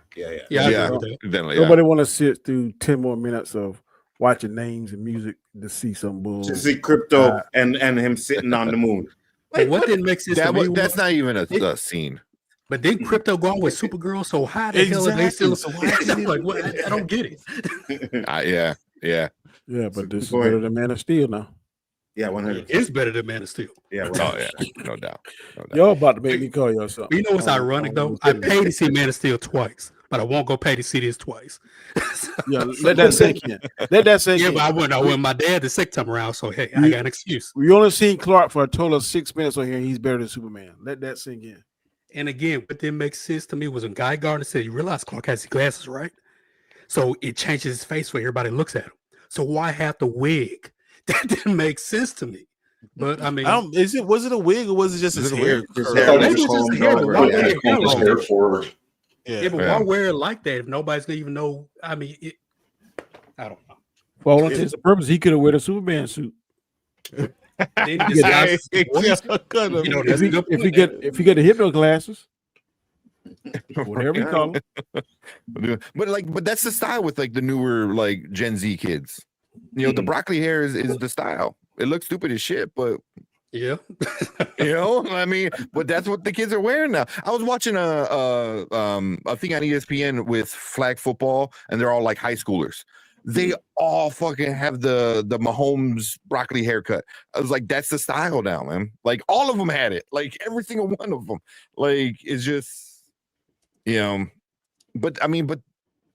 Nobody want to sit through 10 more minutes of watching names and music to see some bull. To see crypto and him sitting on the moon. Like, what didn't make sense? That's not even a scene. But then crypto gone with Supergirl, so how the hell are they still? So I'm like, what? I don't get it. Yeah. But this is better than Man of Steel now. Yeah, 100%. It's better than Man of Steel. Yeah, no doubt. Y'all about to make me call y'all something. You know what's ironic though? I paid to see Man of Steel twice, but I won't go pay to see this twice. Let that sink in. Let that sink in. But I went my dad the second time around, so hey, I got an excuse. We only seen Clark for a total of 6 minutes on here. He's better than Superman. Let that sink in. And again, what didn't make sense to me was when Guy Gardner said, "You realize Clark has his glasses, right?" So it changes his face when everybody looks at him. So why have the wig? That didn't make sense to me. But I mean, was it a wig or was it just his hair? Maybe it's just his hair. But why wear it hair forward? Yeah, but why wear it like that if nobody's gonna even know? I mean, I don't know. For all intents and purposes, he could have worn a Superman suit. Then he decides, if he get the hypno glasses, whatever you call them. But that's the style with like the newer like Gen Z kids. You know, the broccoli hair is the style. It looks stupid as shit, but yeah, you know, I mean, but that's what the kids are wearing now. I was watching a thing on ESPN with flag football, and they're all like high schoolers. They all fucking have the Mahomes broccoli haircut. I was like, that's the style now, man. Like all of them had it. Like every single one of them. Like it's just, you know. But I mean,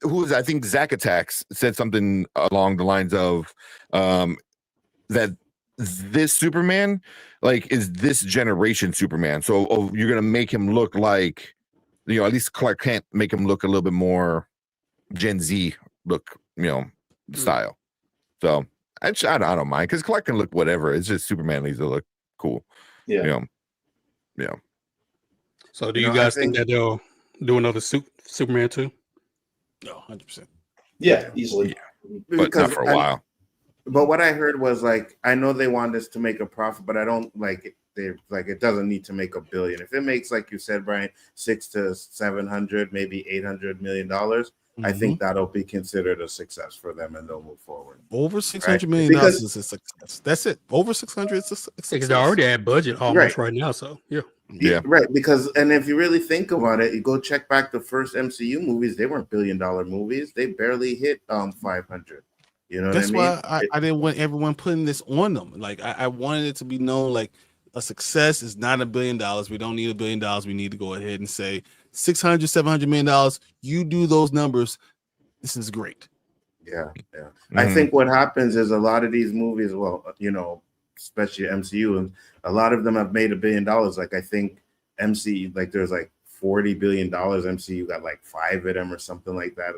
who is? I think Zach Attacks said something along the lines of that this Superman like is this generation Superman. So you're gonna make him look like, you know, at least Clark Kent, make him look a little bit more Gen Z look, you know, style. So I don't mind because Clark can look whatever. It's just Superman needs to look cool. Yeah. You know? Yeah. So do you guys think that they'll do another Superman 2? No, 100%. Yeah, easily. But not for a while. But what I heard was like, I know they want this to make a profit, but I don't like it. It doesn't need to make $1 billion. If it makes, like you said, Brian, 600 to 700, maybe $800 million, I think that'll be considered a success for them, and they'll move forward. Over $600 million is a success. That's it. Over 600 is a success. Because they're already at budget almost right now. So yeah, right. Because and if you really think about it, you go check back the first MCU movies; they weren't $1 billion movies. They barely hit 500. You know, that's what I mean? Why I didn't want everyone putting this on them. Like I wanted it to be known, like a success is not $1 billion. We don't need $1 billion. We need to go ahead and say $600-700 million. You do those numbers. This is great. Yeah. I think what happens is a lot of these movies, well, you know, especially MCU, and a lot of them have made $1 billion. Like I think MC, like there's like $40 billion. MCU got like 5 of them or something like that.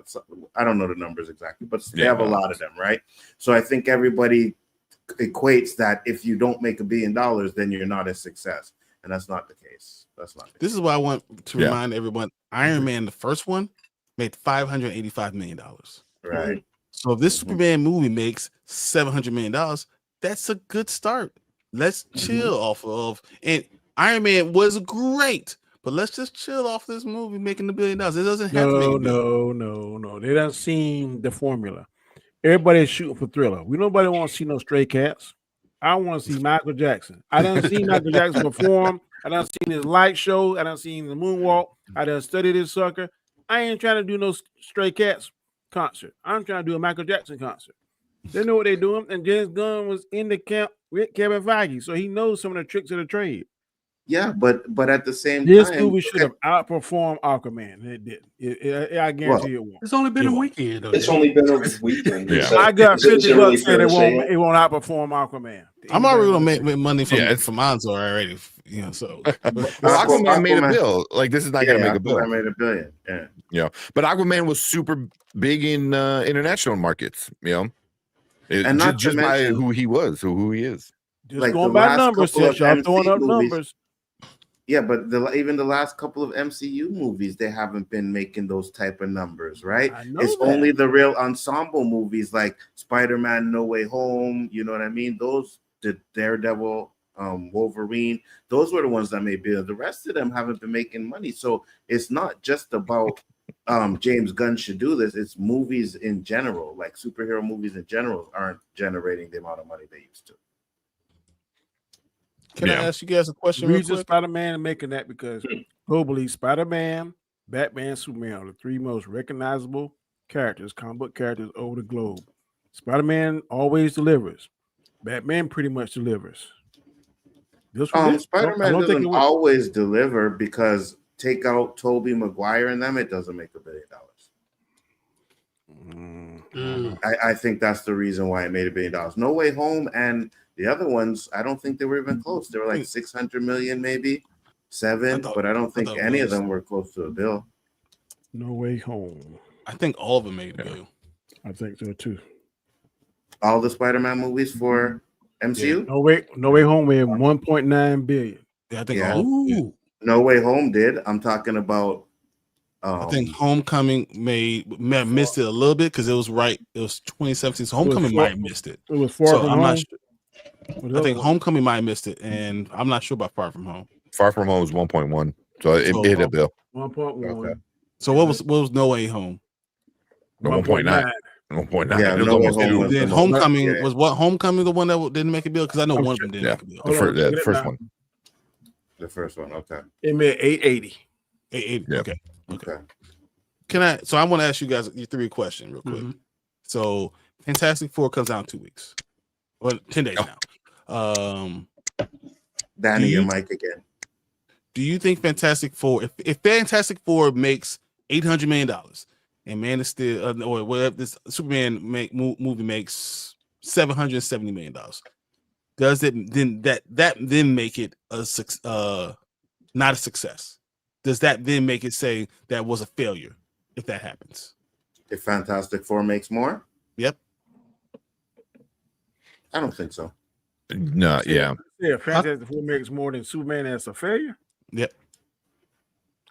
I don't know the numbers exactly, but they have a lot of them, right? So I think everybody equates that if you don't make $1 billion, then you're not a success, and that's not the case. This is why I want to remind everyone: Iron Man, the first one, made $585 million. Right. So if this Superman movie makes $700 million, that's a good start. Let's chill off of, and Iron Man was great, but let's just chill off this movie making $1 billion. It doesn't have to make no. They done seen the formula. Everybody's shooting for Thriller. Nobody want to see no Stray Cats. I want to see Michael Jackson. I done seen Michael Jackson perform. I done seen his light show. I done seen the moonwalk. I done studied this sucker. I ain't trying to do no Stray Cats concert. I'm trying to do a Michael Jackson concert. They know what they're doing. And James Gunn was in the camp with Kevin Feige, so he knows some of the tricks of the trade. Yeah, but at the same time, this movie should have outperformed Aquaman. And it didn't. I guarantee it won't. It's only been a weekend. It's only been a weekend. I got $50 said it won't outperform Aquaman. I'm already gonna make money from Monzo already. You know, so Aquaman made a bill. Like this is not gonna make a bill. I made $1 billion. Yeah, but Aquaman was super big in international markets. You know, and not just by who he was, who he is. Just like going by numbers, y'all throwing up numbers. Yeah, but even the last couple of MCU movies, they haven't been making those type of numbers, right? It's only the real ensemble movies like Spider-Man No Way Home, you know what I mean? Those, the Daredevil, Wolverine, those were the ones that made billions. The rest of them haven't been making money. So it's not just about James Gunn should do this. It's movies in general, like superhero movies in general, aren't generating the amount of money they used to. Can I ask you guys a question? The reason Spider-Man making that because globally, Spider-Man, Batman, Superman are the three most recognizable characters, comic book characters over the globe. Spider-Man always delivers. Batman pretty much delivers. Spider-Man doesn't always deliver because take out Tobey Maguire and them, it doesn't make $1 billion. I think that's the reason why it made $1 billion. No Way Home and the other ones, I don't think they were even close. They were like 600 million, maybe 7, but I don't think any of them were close to $1 billion. No Way Home. I think all of them made $1 billion. I think so too. All the Spider-Man movies for MCU? Yeah. No Way Home made 1.9 billion. Yeah, I think all. Yeah. No Way Home did. I'm talking about. I think Homecoming missed it a little bit because it was right. It was 2017, so Homecoming might have missed it. It was Far From Home. Not sure. I think Homecoming might have missed it, and I'm not sure about Far From Home. Far From Home was 1.1, so it hit a bill. 1.1. Okay. So what was No Way Home? 1.9. 1.9. Yeah, No Way Home. Then Homecoming was what? Homecoming the one that didn't make a bill because I know one of them didn't make a bill. The first one. The first one. Okay. It made 880. 880. Yeah. Okay. So I want to ask you guys your 3 questions real quick. So Fantastic Four comes out in 2 weeks. Well, 10 days now. Danny, your mic again. Do you think Fantastic Four, if Fantastic Four makes $800 million and Man of Steel, or whatever this Superman movie makes $770 million, does it then then make it not a success? Does that then make it say that was a failure if that happens? If Fantastic Four makes more? Yep. I don't think so. No, yeah. Yeah, Fantastic Four makes more than Superman, that's a failure? Yep.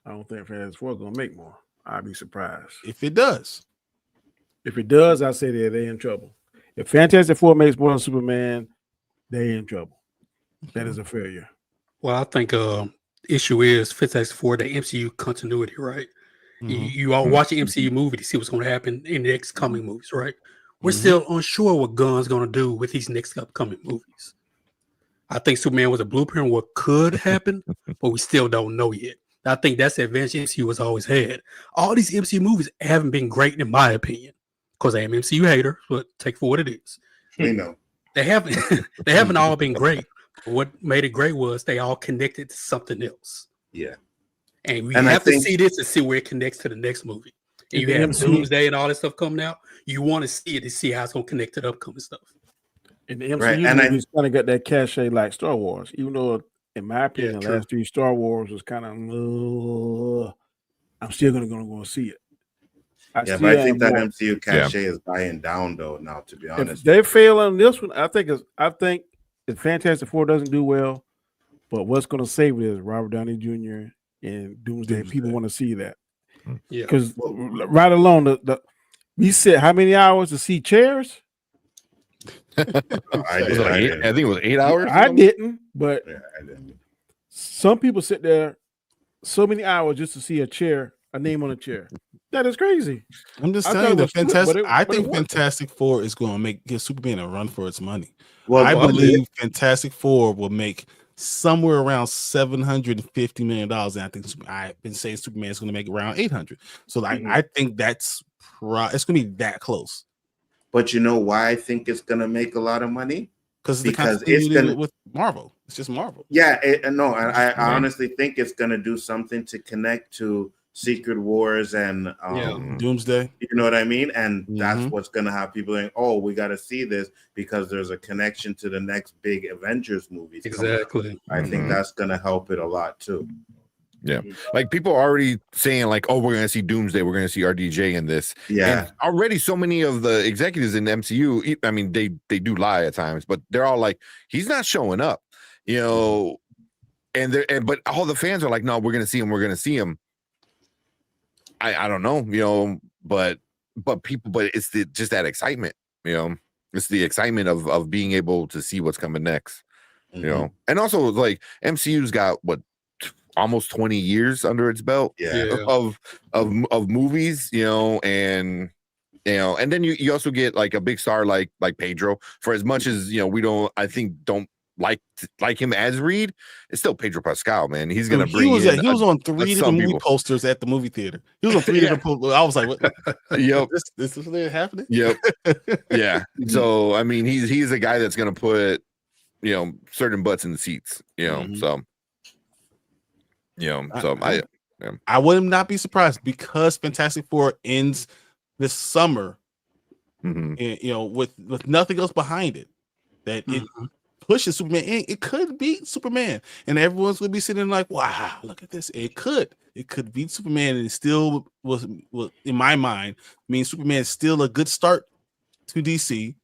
I don't think Fantastic Four is going to make more. I'd be surprised. If it does. If it does, I say they're in trouble. If Fantastic Four makes more than Superman, they're in trouble. That is a failure. Well, I think issue is Fantastic Four, the MCU continuity, right? You all watch the MCU movie to see what's going to happen in the next coming movies, right? We're still unsure what Gunn's going to do with these next upcoming movies. I think Superman was a blueprint of what could happen, but we still don't know yet. I think that's the advantage MCU has always had. All these MCU movies haven't been great, in my opinion, because I am MCU hater, but take for what it is. We know. They haven't all been great. What made it great was they all connected to something else. Yeah. And we have to see this to see where it connects to the next movie. And you have Doomsday and all this stuff coming out. You want to see it to see how it's going to connect to the upcoming stuff. And the MCU movies kind of got that cachet like Star Wars, even though, in my opinion, the last 3 Star Wars was kind of, I'm still going to go see it. But I think that MCU cachet is dying down, though, now, to be honest. If they fail on this one, I think if Fantastic Four doesn't do well, but what's going to save it is Robert Downey Jr. and Doomsday. People want to see that. Yeah. Because right alone, we said how many hours to see chairs? I think it was 8 hours. I didn't, but I didn't. Some people sit there so many hours just to see a name on a chair. That is crazy. I'm just telling you that I think Fantastic Four is going to give Superman a run for its money. Well, I believe Fantastic Four will make somewhere around $750 million, and I think I've been saying Superman is going to make around 800. So I think it's going to be that close. But you know why I think it's going to make a lot of money? Because it's going to with Marvel. It's just Marvel. Yeah, I honestly think it's going to do something to connect to Secret Wars and Doomsday. You know what I mean? And that's what's going to have people saying, "Oh, we got to see this because there's a connection to the next big Avengers movies." Exactly. I think that's going to help it a lot too. Yeah, like people are already saying, like, "Oh, we're going to see Doomsday. We're going to see RDJ in this." Yeah, and already so many of the executives in the MCU. I mean, they do lie at times, but they're all like, "He's not showing up," you know. But all the fans are like, "No, we're going to see him. We're going to see him." I don't know, you know, but it's just that excitement, you know. It's the excitement of being able to see what's coming next, you know. And also, like, MCU's got what almost 20 years under its belt of movies, and and then you also get like a big star like Pedro. For as much as we don't like him as Reed, it's still Pedro Pascal, man. He's gonna bring. He was on 3 different movie posters at the movie theater. He was on 3 different posters. I was like, what? Yep, this is what happening. Yep, yeah. So I mean, he's a guy that's gonna put certain butts in the seats. So I would not be surprised because Fantastic Four ends this summer, and, with nothing else behind it, that it pushes Superman in. It could beat Superman, and everyone's gonna be sitting like, "Wow, look at this!" It could beat Superman, and it still was in my mind means Superman is still a good start to DC,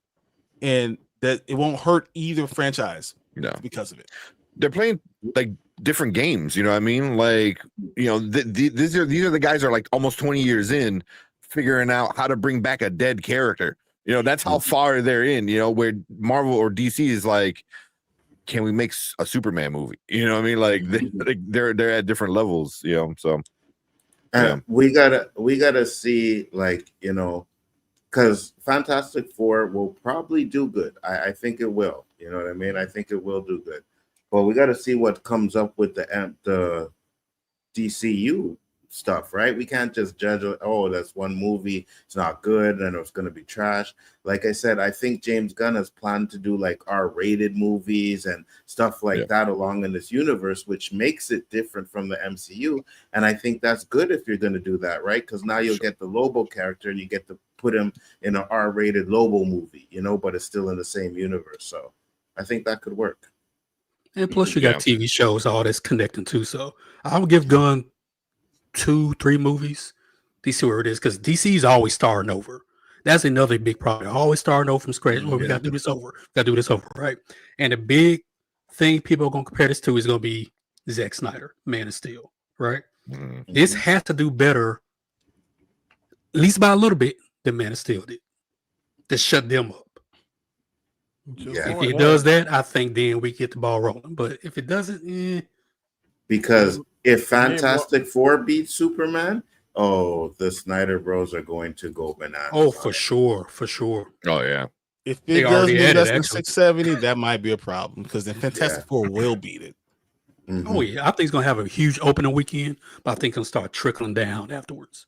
and that it won't hurt either franchise because of it. They're playing like different games, you know what I mean? Like, these are the guys that are like almost 20 years in figuring out how to bring back a dead character. That's how far they're in, where Marvel or DC is like, can we make a Superman movie? You know what I mean? Like they're at different levels, so we gotta see, like, because Fantastic Four will probably do good. I think it will. You know what I mean? I think it will do good. But we got to see what comes up with the DCU stuff, right? We can't just judge, that's one movie, it's not good and it's going to be trash. Like I said, I think James Gunn has planned to do like R-rated movies and stuff like that along in this universe, which makes it different from the MCU. And I think that's good if you're going to do that, right? Because now you'll get the Lobo character and you get to put him in an R-rated Lobo movie, but it's still in the same universe. So I think that could work. And plus you got TV shows, all that's connecting too. So I would give Gunn 2-3 movies. DC where it is, because DC is always starting over. That's another big problem. Always starting over from scratch. Well, we got to do this over. Got to do this over, right? And the big thing people are going to compare this to is going to be Zack Snyder, Man of Steel, right? This has to do better, at least by a little bit, than Man of Steel did. To shut them up. If he does that, I think then we get the ball rolling. But if it doesn't, because if Fantastic Four beats Superman, the Snyder Bros are going to go bananas. Oh, for sure. Oh yeah. If it does move less than 670, that might be a problem because then Fantastic Four will beat it. Oh yeah, I think it's gonna have a huge opening weekend, but I think it'll start trickling down afterwards.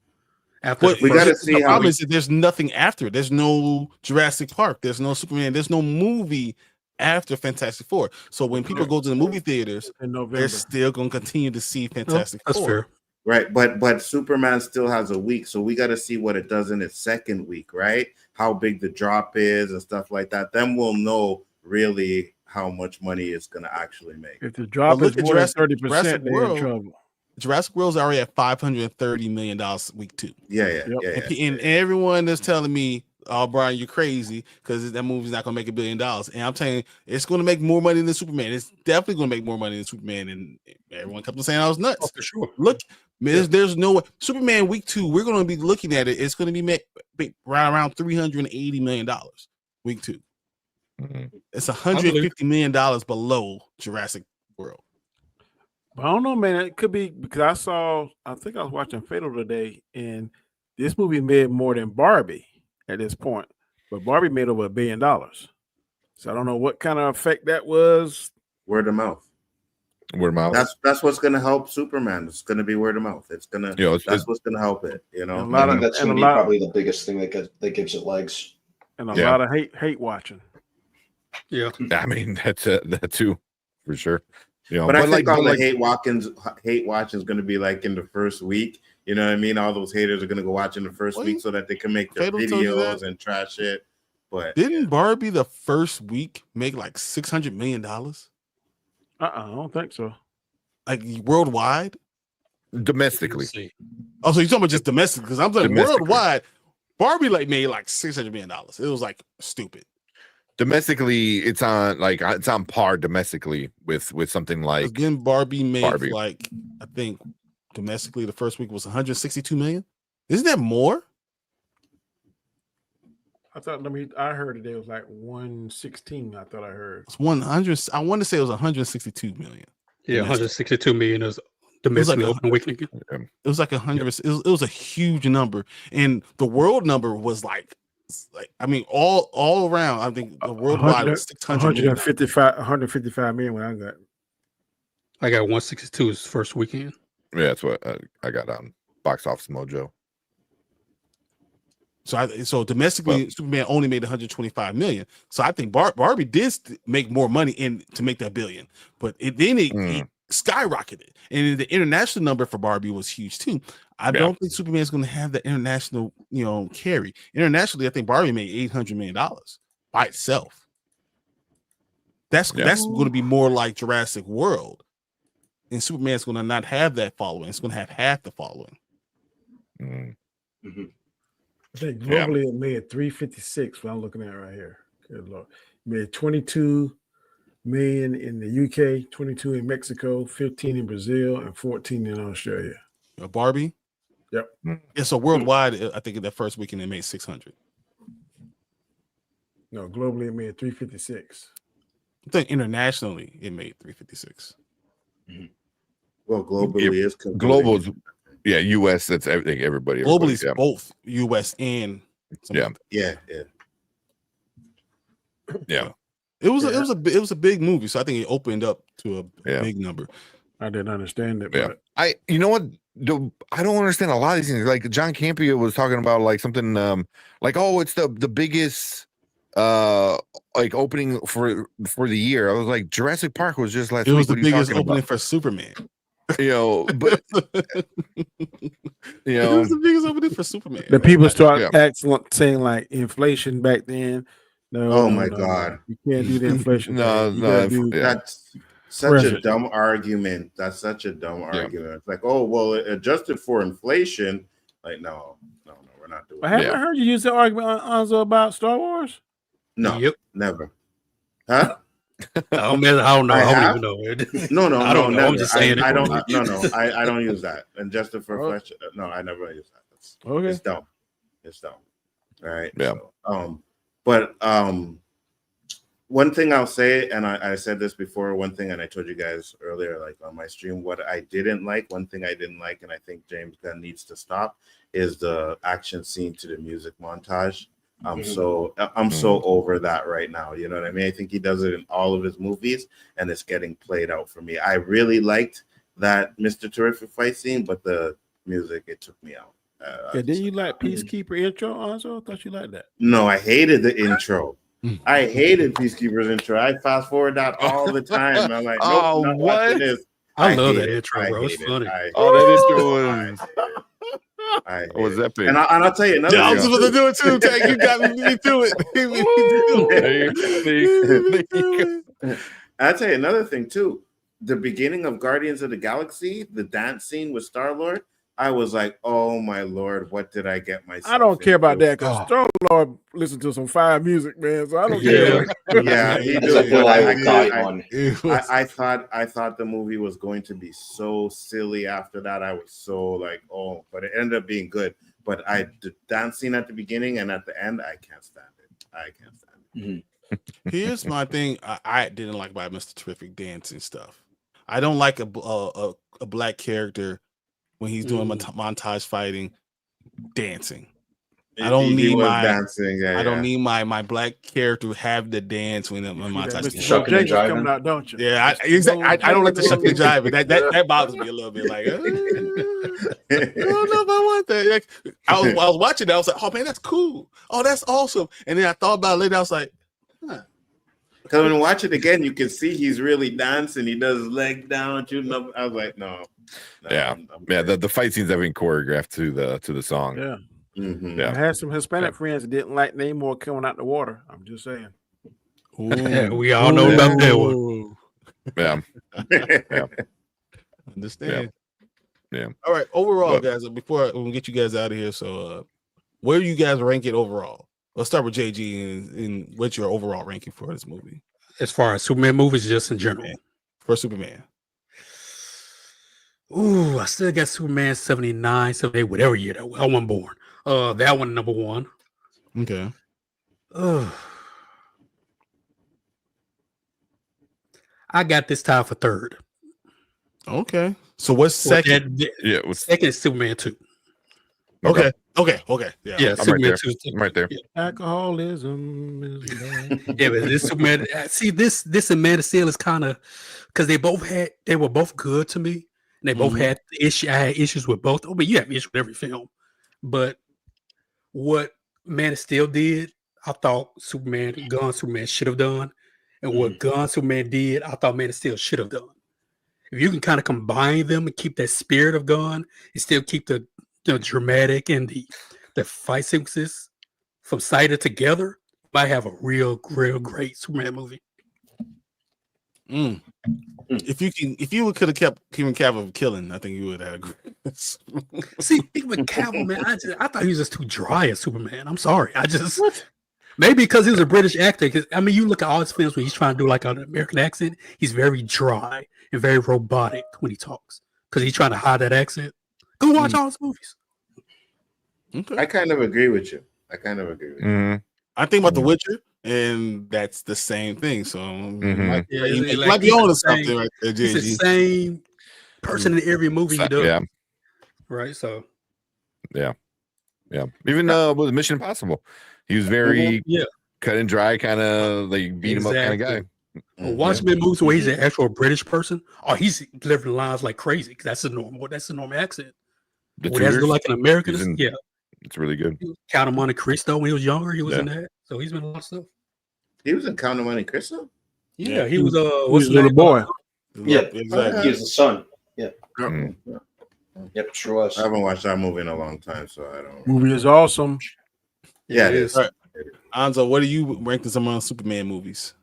We got to see the problem is that there's nothing after. There's no Jurassic Park. There's no Superman. There's no movie after Fantastic Four. So when people go to the movie theaters, they're still going to continue to see Fantastic Four. That's fair. Right, but Superman still has a week, so we got to see what it does in its second week, right? How big the drop is and stuff like that. Then we'll know really how much money it's going to actually make. If the drop is more than 30%, they're in trouble. Jurassic World's already at $530 million week 2. Yeah. And everyone is telling me, "Oh, Brian, you're crazy because that movie's not going to make $1 billion." And I'm telling you, it's going to make more money than Superman. It's definitely going to make more money than Superman. And everyone kept on saying I was nuts. Oh, for sure. Look, there's no way. Superman week 2, we're going to be looking at it. It's going to be around $380 million week 2. It's $150 million below Jurassic World. I don't know, man. It could be because I think I was watching Fatal today, and this movie made more than Barbie at this point. But Barbie made over $1 billion. So I don't know what kind of effect that was. Word of mouth. That's what's going to help Superman. It's going to be word of mouth. It's going to. That's what's going to help it. I think that's going to be probably the biggest thing that gives it legs. And a lot of hate watching. Yeah, I mean that too, for sure. But I think all the hate watching is going to be like in the first week. You know what I mean? All those haters are going to go watch in the first week so that they can make their videos and trash it. But didn't Barbie the first week make like $600 million? I don't think so. Like worldwide, domestically. Oh, so you're talking about just domestic? Because I'm like worldwide, Barbie made like $600 million. It was like stupid. Domestically, it's on par domestically with something like. Again, Barbie made like I think domestically the first week was 162 million. Isn't that more? I heard today it was like 116. I thought I heard it's 100. I want to say it was 162 million. Yeah, 162 million is domestically opening weekend. It was like 100%. It was a huge number, and the world number was like I mean, all around. I think the worldwide was 155 million when I got. I got 162 his first weekend. Yeah, that's what I got on Box Office Mojo. So domestically, Superman only made 125 million. So I think Barbie did make more money to make that billion, but it skyrocketed, and the international number for Barbie was huge too. I don't think Superman is going to have the international, carry. Internationally, I think Barbie made $800 million by itself. That's going to be more like Jurassic World, and Superman is going to not have that following. It's going to have half the following. Mm-hmm. I think globally it made 356. What I'm looking at right here. Good Lord, it made 22 million in the UK, 22 in Mexico, 15 in Brazil, and 14 in Australia. Barbie. Yep. Yeah. So worldwide, I think in that first weekend it made 600. No, globally it made 356. I think internationally it made 356. Mm-hmm. Well, globally is global's US. That's everything. Everybody. Globally is both US and yeah. It was a big movie, so I think it opened up to a big number. I didn't understand it. Yeah, but I don't understand a lot of these things. Like John Campea was talking about, like something like, oh, it's the biggest like opening for the year. I was like, Jurassic Park was just last week. It was the biggest opening for Superman. But it was the biggest opening for Superman. The people start saying like inflation back then. No, my God, you can't do the inflation. That's such a dumb argument. That's such a dumb argument. It's like, oh well, adjusted for inflation. Like, no, we're not doing. I haven't heard you use the argument, Anzo, about Star Wars. No, never. Huh? I don't know. I don't even know. No, I don't know. Never. I'm just saying. I don't. I don't use that. Adjusted for inflation. No, I never use that. It's dumb. It's dumb. All right. Yeah. So, but one thing I'll say, and I said this before, one thing, and I told you guys earlier, like on my stream, what I didn't like, one thing I didn't like, and I think James Gunn needs to stop, is the action scene to the music montage. I'm so over that right now. You know what I mean? I think he does it in all of his movies, and it's getting played out for me. I really liked that Mr. Terrific fight scene, but the music, it took me out. Didn't you like Peacekeeper intro, Anzo? I thought you liked that. No, I hated the intro. I hated Peacekeeper's intro. I fast forward that all the time. I'm like, nope, not watching this. I love that intro, bro. It's funny. That intro was. What was that? And I'll tell you another thing. I was supposed to do it too, Tank. You got me to it. I'll tell you another thing too. The beginning of Guardians of the Galaxy, the dance scene with Star-Lord, I was like, oh my Lord, what did I get myself? I don't care about that because Star-Lord listened to some fire music, man. So I don't care. Yeah, he did. I thought the movie was going to be so silly after that. I was so like, oh, but it ended up being good. But the dance scene at the beginning and at the end, I can't stand it. Here's my thing I didn't like about Mr. Terrific dancing stuff. I don't like a black character when he's doing montage fighting, dancing. I don't need my dancing. I don't need my black character to have the dance when I'm montage. Shucking and jiving coming out, don't you? Yeah, I don't like the shucking and jiving. That bothers me a little bit. Like, I don't know if I want that. Like, I was watching that. I was like, oh man, that's cool. Oh, that's awesome. And then I thought about it later. I was like, huh. Because when you watch it again, you can see he's really dancing. He does his leg down, shooting up. I was like, no. The fight scenes have been choreographed to the song. Yeah. Mm-hmm. I had some Hispanic friends that didn't like Namor coming out the water. I'm just saying. We all know about that one. Yeah. Understand. Yeah. All right. Overall, guys, before we get you guys out of here, so where do you guys rank it overall? Let's start with JG and what's your overall ranking for this movie? As far as Superman movies, just in general. For Superman. Ooh, I still got Superman 79, 78, whatever year that was. I wasn't born. That one, number one. Okay. I got this tied for third. Okay. So what's second? Second is Superman 2. Okay. Yeah, Superman right there. 2. I'm right there. Yeah. Alcoholism is bad. Yeah, but this Superman. See, this and Man of Steel is kind of because they were both good to me. And they both had I had issues with both. I mean, you have issues with every film, but what Man of Steel did, I thought Gun Superman should have done, and what Gun Superman did, I thought Man of Steel should have done. If you can kind of combine them and keep that spirit of Gun, and still keep the dramatic and the fight sequences from Snyder together, you might have a real great Superman movie. If you could have kept Kevin Cavill from killing, I think you would have had a great. See, with Cavill, man, I thought he was just too dry as Superman. I'm sorry, maybe because he was a British actor. Because I mean, you look at all his films where he's trying to do like an American accent, he's very dry and very robotic when he talks because he's trying to hide that accent. Go watch all his movies. Okay. I kind of agree with you. I think about The Witcher, and that's the same thing. So It might be on to something right there, He's the same person in every movie he does. Yeah. Right. So. Yeah. Even with Mission Impossible, he was very cut and dry, kind of like beat him up kind of guy. Watch him in movies where he's an actual British person. Oh, he's delivering lines like crazy because that's the normal accent. When he has to do like an American, it's really good. Count of Monte Cristo when he was younger, he was in that. So he's been in a lot of stuff. He was in Count of Monte Cristo. Yeah, he was what's his little boy? Yeah, exactly. He was the son. Yeah. Mm-hmm. Yep, sure was. I haven't watched that movie in a long time, so I don't. Movie is awesome. Yeah, it is. All right. Anzo, what are you ranking some of Superman movies?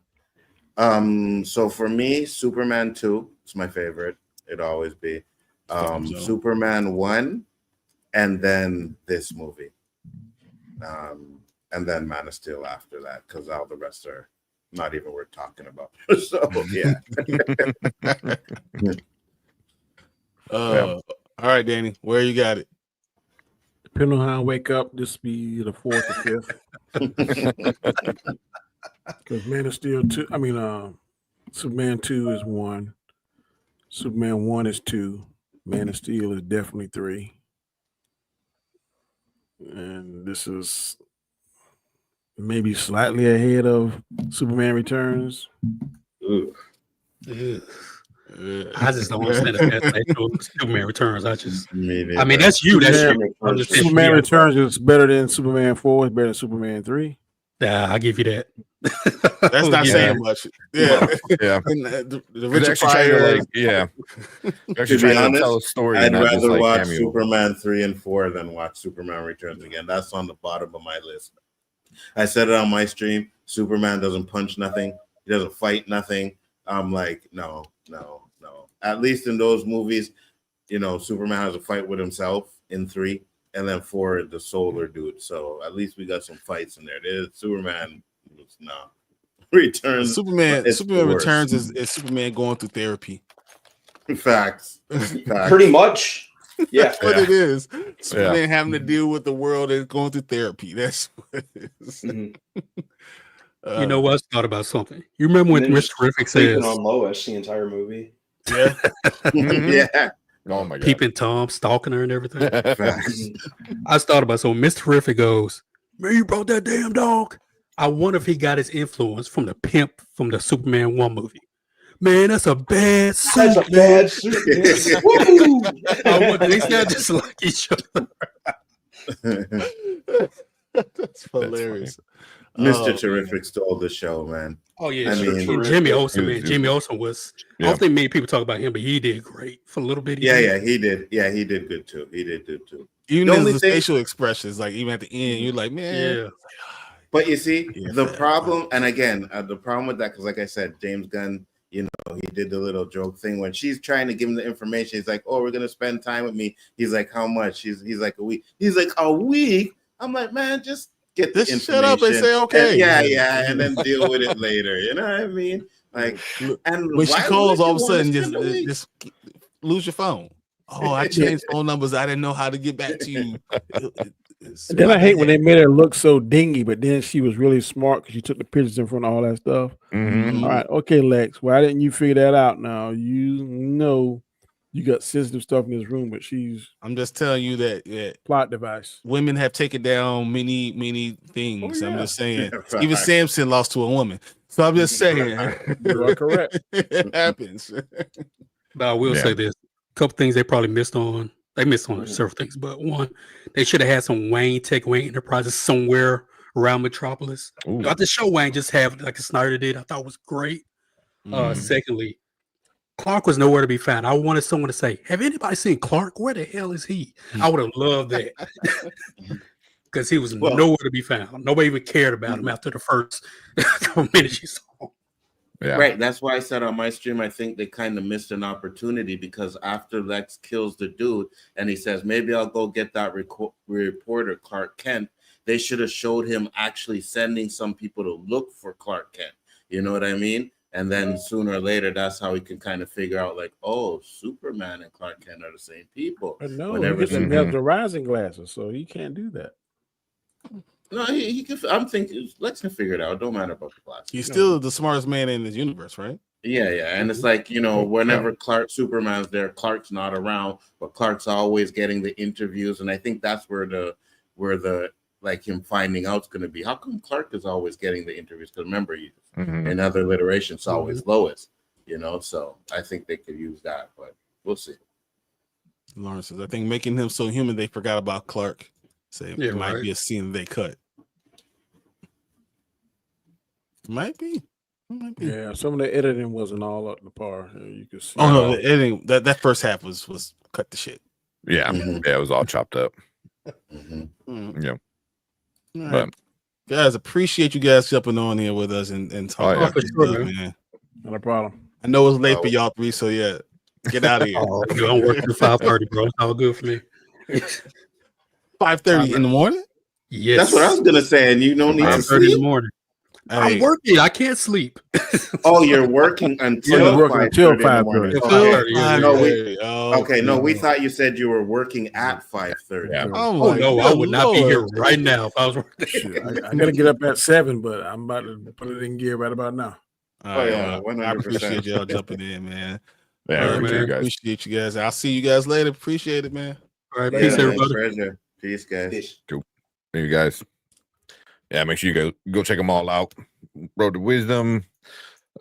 So for me, Superman 2 is my favorite. It'll always be. Superman 1, and then this movie. And then Man of Steel after that, because all the rest are not even worth talking about. So yeah. All right, Danny, where you got it? Depending on how I wake up, this be the 4th or 5th. Because Man of Steel 2, Superman 2 is 1. Superman 1 is 2. Man of Steel is definitely 3. And this is maybe slightly ahead of Superman Returns. I just don't understand the Superman Returns. I mean, that's you. Superman Returns is better than Superman 4. It's better than Superman 3. Yeah, I'll give you that. That's not saying much. Yeah. The Richard Pryor, To be honest, tell a story. I'd rather watch Superman 3 and 4 than watch Superman Returns again. That's on the bottom of my list. I said it on my stream. Superman doesn't punch nothing. He doesn't fight nothing. I'm like, no. At least in those movies, Superman has a fight with himself in 3, and then 4, the solar dude. So at least we got some fights in there. Superman was Returns. Superman Returns is Superman going through therapy. Facts. Pretty much. Yeah. That's what it is. Superman having to deal with the world and going through therapy. That's what it is. You know what? I thought about something. You remember when Mr. Terrific says on Lois the entire movie? Yeah. Yeah. Oh my God. Peeping Tom, stalking her and everything. I thought about so Mr. Terrific goes, man, you brought that damn dog. I wonder if he got his influence from the pimp from the Superman 1 movie. Man, that's a bad suit. That's a bad suit. I wonder they sound just like each other. That's hilarious. Mr. Terrific stole the show, man. Oh yeah, Jimmy Olsen, man. Jimmy Olsen was. I don't think many people talk about him, but he did great for a little bit. He did. Yeah, he did good too. Even the facial expressions, like even at the end, you're like, man. Yeah. But you see, the problem, and again, the problem with that, because like I said, James Gunn, he did the little joke thing when she's trying to give him the information. He's like, "Oh, we're gonna spend time with me." He's like, "How much?" He's like, "A week." He's like, "A week." I'm like, man, just get the information. Shut up and say okay. And, and then deal with it later. You know what I mean? Like, and when she calls, all of a sudden, just lose your phone. Oh, I changed phone numbers. I didn't know how to get back to you. Then I hate when they made her look so dingy, but then she was really smart because she took the pictures in front of all that stuff. Mm-hmm. All right, okay, Lex, why didn't you figure that out now? You know you got sensitive stuff in this room, but she's I'm just telling you that plot device. women have taken down many things. Oh, I'm yeah. just saying. Yeah, Even facts. Samson lost to a woman. So I'm just saying. You are correct. It happens. But I will say this: a couple things they probably missed on. They missed on several things, but one, they should have had some Wayne Enterprises somewhere around Metropolis. Not the show Wayne just have like a Snyder did. I thought was great. Secondly, Clark was nowhere to be found. I wanted someone to say, "Have anybody seen Clark? Where the hell is he?" I would have loved that because he was nowhere to be found. Nobody even cared about him after the first couple minutes you saw him. Yeah. Right. That's why I said on my stream, I think they kind of missed an opportunity because after Lex kills the dude and he says, maybe I'll go get that reporter, Clark Kent, they should have showed him actually sending some people to look for Clark Kent. You know what I mean? And then sooner or later, that's how we can kind of figure out, like, oh, Superman and Clark Kent are the same people. But no, Whenever he doesn't have the rising glasses, so he can't do that. No, he can. I'm thinking Lex can figure it out. Don't matter about the glasses. He's still the smartest man in this universe, right? Yeah, and it's like, whenever Superman's there, Clark's not around, but Clark's always getting the interviews, and I think that's where the like him finding out's going to be. How come Clark is always getting the interviews? Because remember, in other iterations, it's always Lois, So I think they could use that, but we'll see. Lawrence says, I think making him so human, they forgot about Clark. Say it might be a scene they cut. Might be. Yeah, some of the editing wasn't all up to par. You could see. Oh no, the editing that first half was cut the shit. Yeah, it was all chopped up. Yeah. All But right. Guys, appreciate you guys jumping on here with us and talking about this stuff, man. Not a problem. I know it's late for y'all three, so yeah, get out of here. I'm working at 5:30, bro. It's all good for me. 5:30 in the morning? Yes. That's what I was gonna say, and you don't need to 5:30 in the sleep. morning. Hey. I'm working. I can't sleep. Oh, you're working until 5:30. No, we thought you said you were working at 5:30. Yeah. Oh no, I would not be here right now if I was working. I gotta get up at 7, but I'm about to put it in gear right about now. I 100%. appreciate y'all jumping in, man. Yeah, appreciate you guys. I'll see you guys later. Appreciate it, man. All right, peace, everybody. Pleasure. Peace, guys. Peace. Cool. Thank you guys. Yeah, make sure you go check them all out. Road to Wisdom.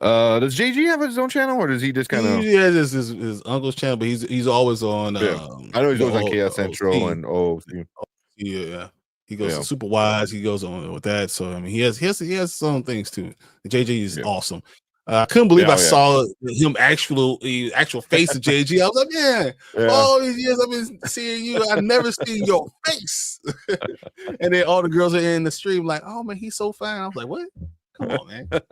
Does JG have his own channel, or does he just kind of? He has his uncle's channel, but he's always on. I know he's always on Chaos Central and yeah. He goes to Super Wise. He goes on with that. So I mean, he has his own things too. JG is awesome. I couldn't believe I saw him actual face of JG. I was like, man, all these years I've been seeing you, I've never seen your face. And then all the girls are in the stream like, oh man, he's so fine. I was like, what? Come on, man. That's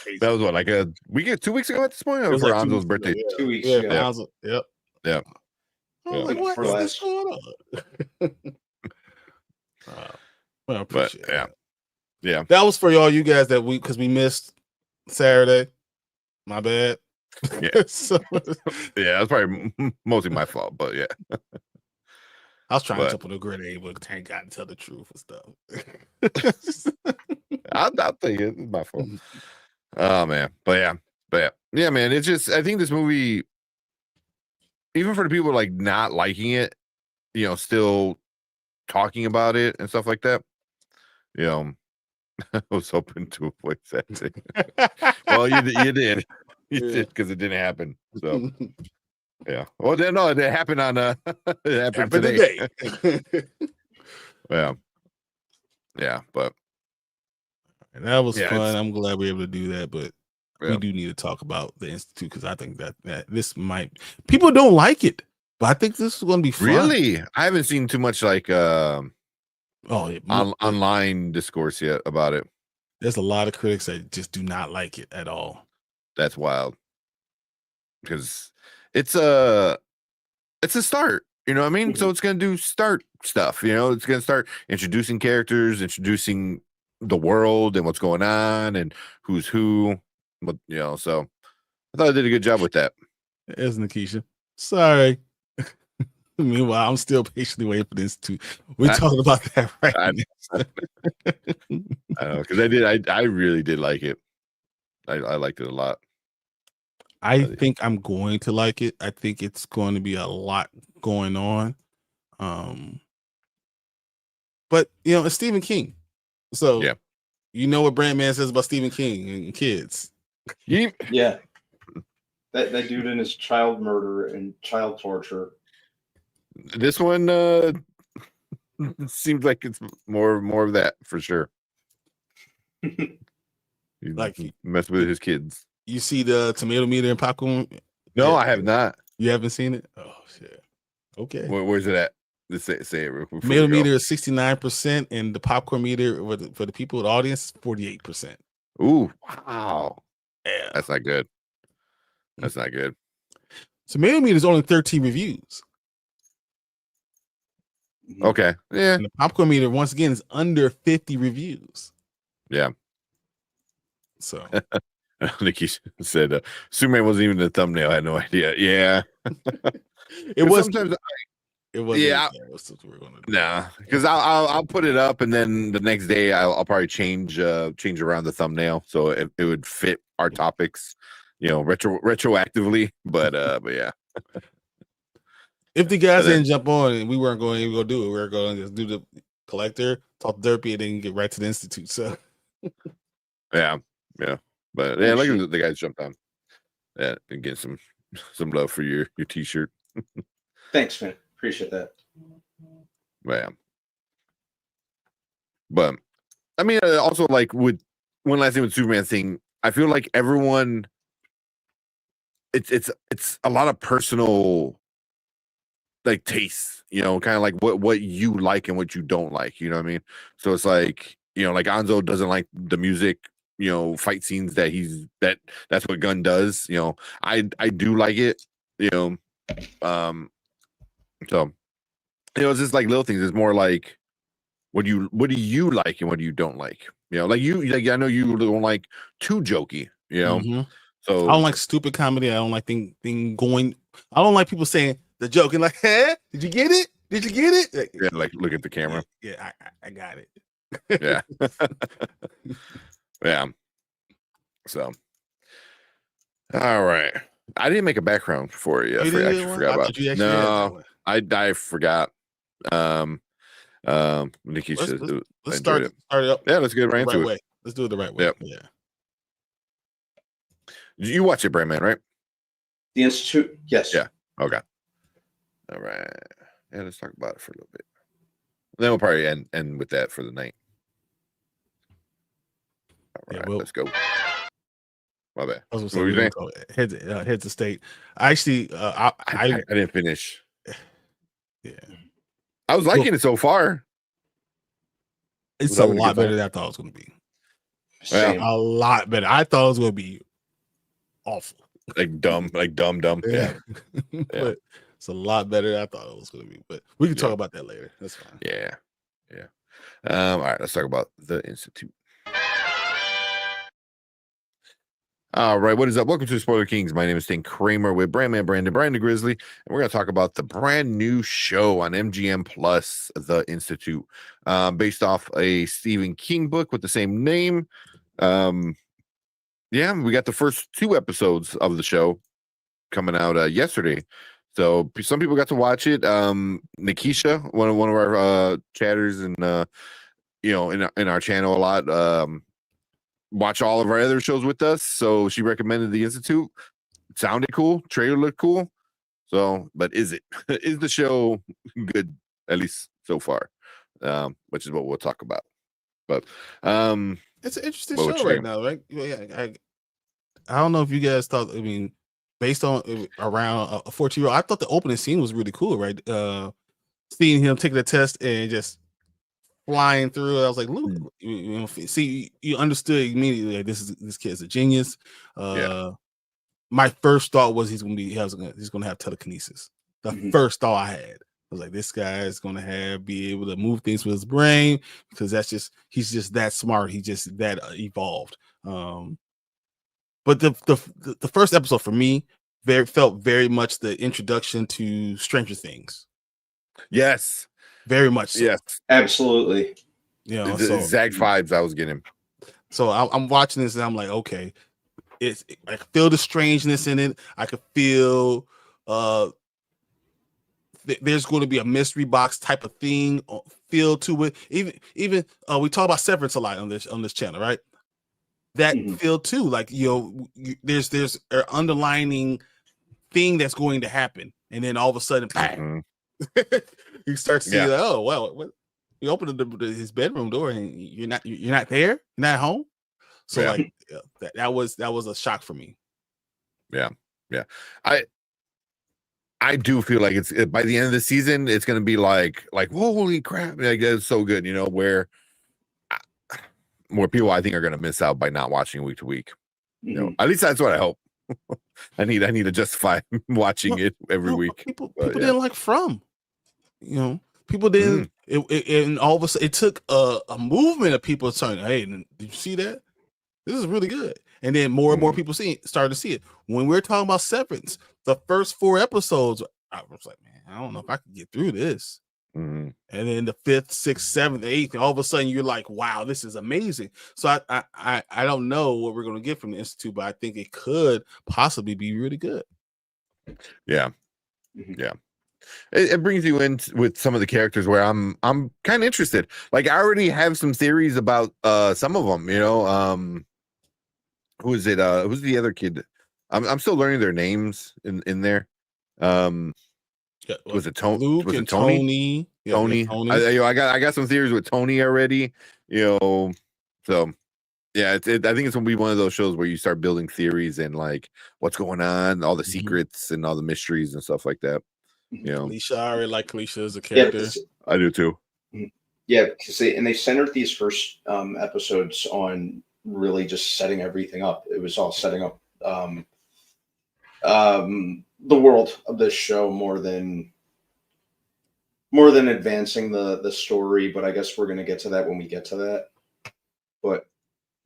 crazy. That was what, like a week, 2 weeks ago at this point? Or for Anzo's birthday? 2 weeks Yeah, ago. Yep. Yeah. I was like, what is going on? Well, I appreciate it. Yeah. That was for all you guys that because we missed Saturday. My bad. Yeah. So, That's probably mostly my fault, but yeah. I was trying to jump on the grenade, but thank God to tell the truth and stuff. I'll tell you, it's my fault. Oh man, but yeah, man. It's just I think this movie, even for the people like not liking it, still talking about it and stuff like that. I was hoping to avoid that thing. Well, you did because it didn't happen. So yeah. Well, no, it happened on it happened today. Yeah, but and that was fun. I'm glad we were able to do that, but we do need to talk about the Institute because I think that this might people don't like it, but I think this is going to be fun. Really, I haven't seen too much like online discourse yet about it. There's a lot of critics that just do not like it at all. That's wild because it's a start. You know what I mean? So it's going to do start stuff. It's going to start introducing characters, introducing the world and what's going on and who's who. But so I thought I did a good job with that. There's Nikisha. Sorry. Meanwhile, I'm still patiently waiting for this too. We're talking about that right now. I know because I really did like it. I liked it a lot. I think I'm going to like it. I think it's going to be a lot going on. But it's Stephen King. So yeah. You know what Brandman says about Stephen King and kids. Yeah. That dude and his child murder and child torture. This one seems like it's more of that for sure. Like mess with his kids. You see the tomato meter and popcorn? No, I have not. You haven't seen it? Oh shit. Okay. Where's it at? Let's say it. Tomato meter is 69%, and the popcorn meter for the people in the audience is 48%. Ooh, wow. Yeah. That's not good. That's not good. Tomato meter is only 13 reviews. Okay. Yeah. And the popcorn meter, once again, is under 50 reviews. Yeah. So Nikki said Superman wasn't even in the thumbnail. I had no idea. Yeah. It was. Sometimes it was. Yeah. Nah, because I'll put it up, and then the next day I'll probably change around the thumbnail so it would fit our topics, retroactively. But yeah. If the guys didn't jump on and we weren't going to go do it, we were going to just do the collector, talk derpy, and then get right to the institute. So yeah. But yeah, look at the guys jumped on. Yeah, and get some love for your t-shirt. Thanks, man. Appreciate that. Yeah. But I mean, also like with one last thing with Superman thing, I feel like everyone, it's a lot of personal like tastes, kind of like what you like and what you don't like, you know what I mean? So it's like, like Anzo doesn't like the music, fight scenes that's what Gunn does, I do like it, so it's just like little things. It's more like what do you like and what do you don't like, like I know you don't like too jokey, Mm-hmm. So I don't like stupid comedy. I don't like thing going. I don't like people saying the joke and like, hey, did you get it? Did you get it? Yeah, like look at the camera. Yeah, I got it. Yeah. Yeah. So, all right. I didn't make a background for you. I forgot about it. No, I forgot. Nikki says let's start it up. Yeah, let's get right into it. Way. Let's do it the right way. Yep. Yeah. You watch it, Brandman, right? The Institute, yes. Yeah. Okay. All right. Yeah, let's talk about it for a little bit. Then we'll probably end with that for the night. All right, let's go. My bad. I was going to say heads of state. I actually, I didn't finish. Yeah, I was liking it so far. It's a lot better than I thought it was going to be. A lot better. I thought it was going to be awful, like dumb. Yeah. But it's a lot better than I thought it was going to be. But we can talk about that later. That's fine. Yeah. All right, let's talk about the Institute. All right, what is up? Welcome to Spoiler Kings. My name is Stan Kramer with Brandman Brandon Grizzly, and we're going to talk about the brand new show on MGM Plus, The Institute, based off a Stephen King book with the same name. Yeah, we got the first 2 episodes of the show coming out yesterday, so some people got to watch it. Nikisha, one of our chatters, and in our channel a lot. Watch all of our other shows with us, so she recommended The Institute. It sounded cool, trailer looked cool. So, but is the show good, at least so far? Which is what we'll talk about. But it's an interesting show right now, right? I don't know if you guys thought. I mean, based on around a 14-year-old, I thought the opening scene was really cool, right? Seeing him take the test and just flying through, I was like, look, see, you understood immediately. Like, this kid's a genius. My first thought was he's gonna have telekinesis. The first thought I had, I was like, this guy is gonna be able to move things with his brain, because he's just that smart. He's just that evolved. But the first episode for me felt very much the introduction to Stranger Things. Yes. Very much so. Yes, absolutely. The exact vibes I was getting. So I'm watching this and I'm like, okay, I could feel the strangeness in it. I could feel there's going to be a mystery box type of thing feel to it. Even we talk about Severance a lot on this channel, right? That feel too, like there's an underlining thing that's going to happen, and then all of a sudden, bang, you start seeing, oh well, you open his bedroom door and you're not there, you're not at home. So like that was a shock for me. Yeah. I do feel like it's by the end of the season, it's going to be like holy crap, like it's so good, where more people I think are going to miss out by not watching week to week. At least that's what I hope. I need to justify watching it every week. People didn't like From, people didn't. And all of a sudden, it took a movement of people saying, "Hey, did you see that? This is really good." And then more and more people started to see it. When we're talking about Severance, the first 4 episodes, I was like, man, I don't know if I can get through this. And then the 5th, 6th, 7th, 8th, all of a sudden you're like, wow, this is amazing. So I don't know what we're going to get from the Institute, but I think it could possibly be really good. Yeah. It brings you in with some of the characters where I'm kind of interested. Like I already have some theories about some of them. Who is it? Who's the other kid? I'm still learning their names in there. Was it Tony? Luke was it and Tony? Tony. I got some theories with Tony already. So yeah, I think it's gonna be one of those shows where you start building theories and like what's going on, all the secrets and all the mysteries and stuff like that. Kalisha, I already like Kalisha as a character. I do too. Yeah, because they centered these first episodes on really just setting everything up. It was all setting up the world of this show more than advancing the story. But I guess we're gonna get to that when we get to that. But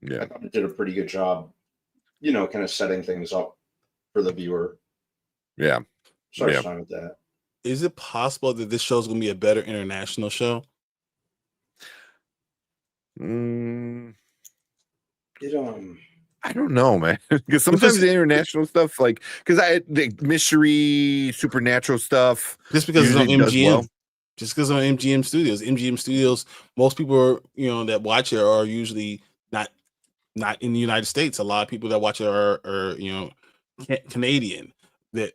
yeah, I thought it did a pretty good job, kind of setting things up for the viewer. Yeah. So I was fine with that. Is it possible that this show is going to be a better international show? I don't know, man. Because sometimes the international stuff, like, because the mystery, supernatural stuff, just because it's on MGM, just because on MGM Studios, most people are, that watch it are usually not in the United States. A lot of people that watch it are Canadian. That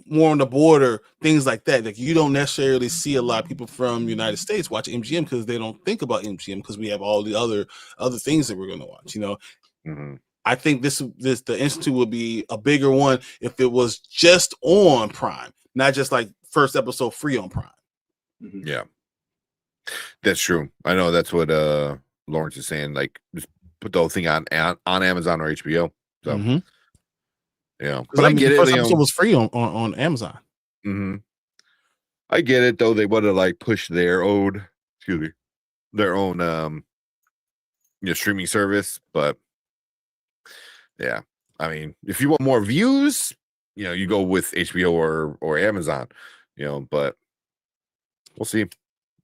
more on the border, things like that. Like you don't necessarily see a lot of people from the United States watch MGM because they don't think about MGM because we have all the other things that we're going to watch. I think the Institute would be a bigger one if it was just on Prime, not just like first episode free on Prime. Yeah, that's true. I know that's what Lawrence is saying. Like, just put the whole thing on Amazon or HBO. So. Yeah, but I get it. The first episode was free on Amazon. I get it though. They would have like pushed their own streaming service, but yeah, I mean, if you want more views, you go with HBO or Amazon, but we'll see.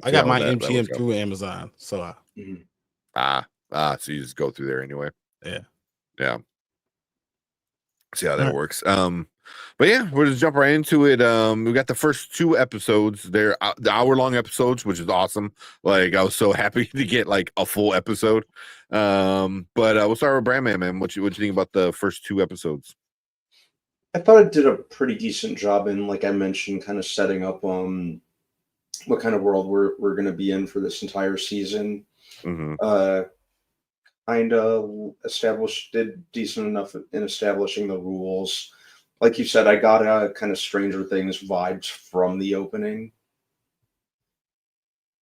I got my MGM through Amazon, so so you just go through there anyway. Yeah. See how that works. But yeah, we'll just jump right into it. We got the first 2 episodes. They're the hour-long episodes, which is awesome. Like I was so happy to get like a full episode. But we'll start with Brandman, man. What you think about the first 2 episodes? I thought it did a pretty decent job in, like I mentioned, kind of setting up what kind of world we're going to be in for this entire season. Kind of did decent enough in establishing the rules. Like you said, I got kind of Stranger Things vibes from the opening.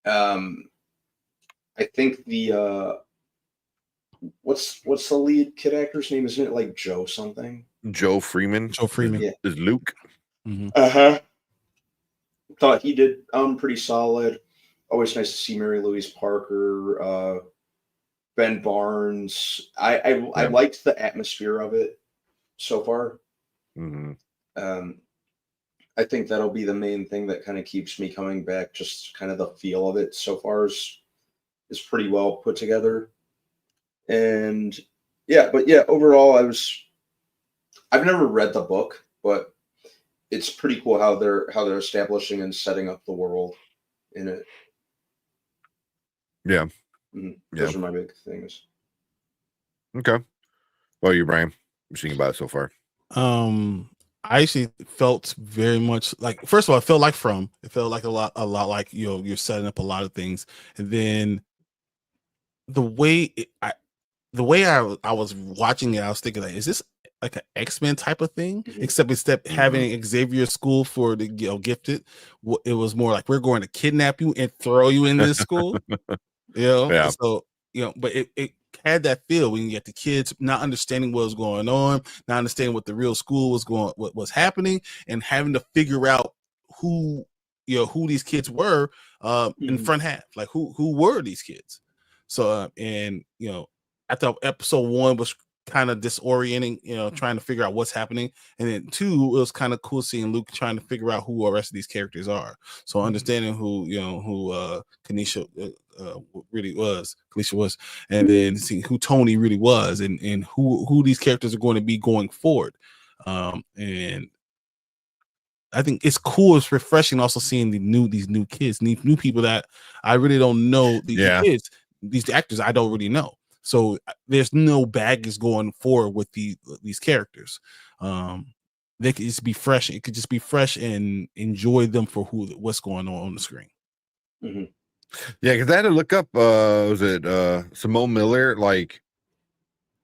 I think the what's the lead kid actor's name? Isn't it like Joe something? Joe Freeman. Yeah. Is Luke. Thought he did pretty solid. Always nice to see Mary Louise Parker. Ben Barnes. I liked the atmosphere of it so far. I think that'll be the main thing that kind of keeps me coming back. Just kind of the feel of it so far is pretty well put together. And Yeah, but yeah, overall, I've never read the book, but it's pretty cool how they're establishing and setting up the world in it. Yeah. Those are my big things. Okay. Well, you, Brian, I'm thinking about it so far. I actually felt very much like, first of all, it felt like it felt like a lot like, you know, you're setting up a lot of things, and then the way I was watching it, I was thinking, like, is this like an X-Men type of thing? Except instead having Xavier school for the, you know, gifted, it was more like, we're going to kidnap you and throw you in this school. You know, Yeah. so, you know, but it had that feel when you get the kids not understanding what was going on, not understanding what the real school was what was happening, and having to figure out who these kids were in front half, like who were these kids. So and you know, I thought episode 1 was kind of disorienting, you know, trying to figure out what's happening, and then 2, it was kind of cool seeing Luke trying to figure out who the rest of these characters are. So understanding who Kanisha really was, and then seeing who Tony really was, and who these characters are going to be going forward. And I think it's cool, it's refreshing also seeing these new kids, new people that I really don't know. These kids, these actors I don't really know. So there's no baggage going forward with these characters. They could just be fresh. It could just be fresh and enjoy them for what's going on the screen. Yeah, because I had to look up. Was it Simone Miller? Like,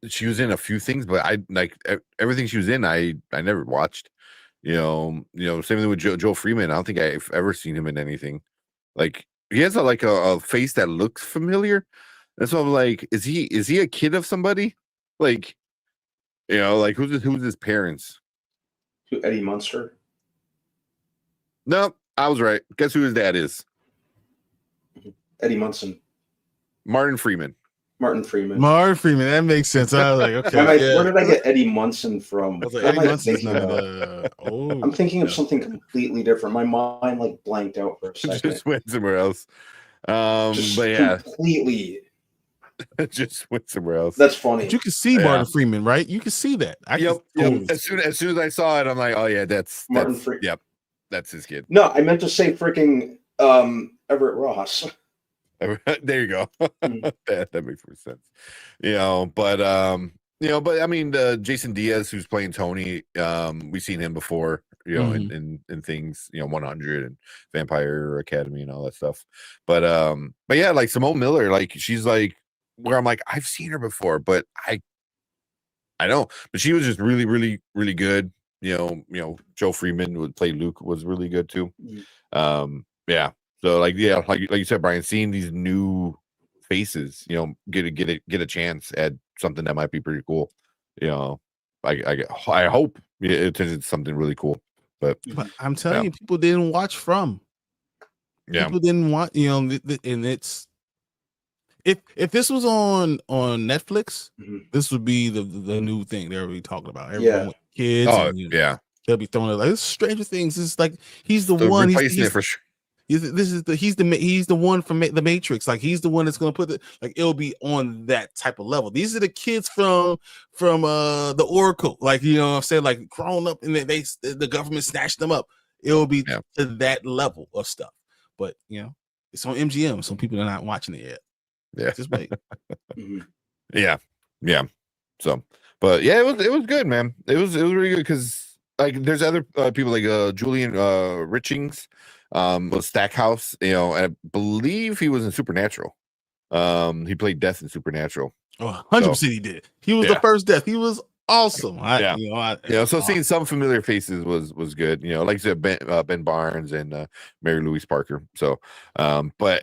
she was in a few things, but I like everything she was in. I never watched. You know, same thing with Joe Freeman. I don't think I've ever seen him in anything. Like, he has a face that looks familiar. And so I'm like, is he a kid of somebody? Like, you know, like who's his parents? Eddie Munster? No, I was right. Guess who his dad is? Eddie Munson. Martin Freeman. That makes sense. I was like, okay. Where did I get Eddie Munson from? I was like, Eddie Munson's not. I'm thinking of something completely different. My mind like blanked out for a second. Just went somewhere else. Just but yeah, completely. Just went somewhere else. That's funny. But you can see Martin Freeman, right? You can see that. Yep. As soon as I saw it, I'm like, oh yeah, that's Martin Freeman. Yep, that's his kid. No, I meant to say freaking Everett Ross. There you go. that makes more sense. You know, but I mean, Jason Diaz, who's playing Tony, we've seen him before, you know, in things, you know, 100 and Vampire Academy and all that stuff. But yeah, like Simone Miller, like she's like where I'm like, I've seen her before, but I know, but she was just really, really, really good. You know, Joe Freeman would play Luke, was really good too. Yeah. So like you said, Brian, seeing these new faces, you know, get a chance at something that might be pretty cool. You know, I hope it's something really cool. But I'm telling you, people didn't watch From. Yeah, people didn't want, you know, and it's if this was on Netflix, this would be the new thing they're already talking about. Everyone with kids. Oh, and, you know, they'll be throwing it like, this is Stranger Things. It's like he's the They're one. Replacing it for sure. He's the one from the Matrix. Like he's the one that's gonna put it'll be on that type of level. These are the kids from the Oracle. Like, you know what I'm saying, like grown up and the government snatched them up. It'll be to that level of stuff. But you know, it's on MGM. Some people are not watching it yet. Yeah, just wait. Yeah. So, but yeah, it was good, man. It was really good because like there's other people like Julian Richings. Was Stackhouse, you know, I believe he was in Supernatural. He played Death in Supernatural. Oh, 100% he did. He was the first Death. He was awesome. So seeing some familiar faces was good. You know, like you said, Ben Barnes and Mary Louise Parker. So, but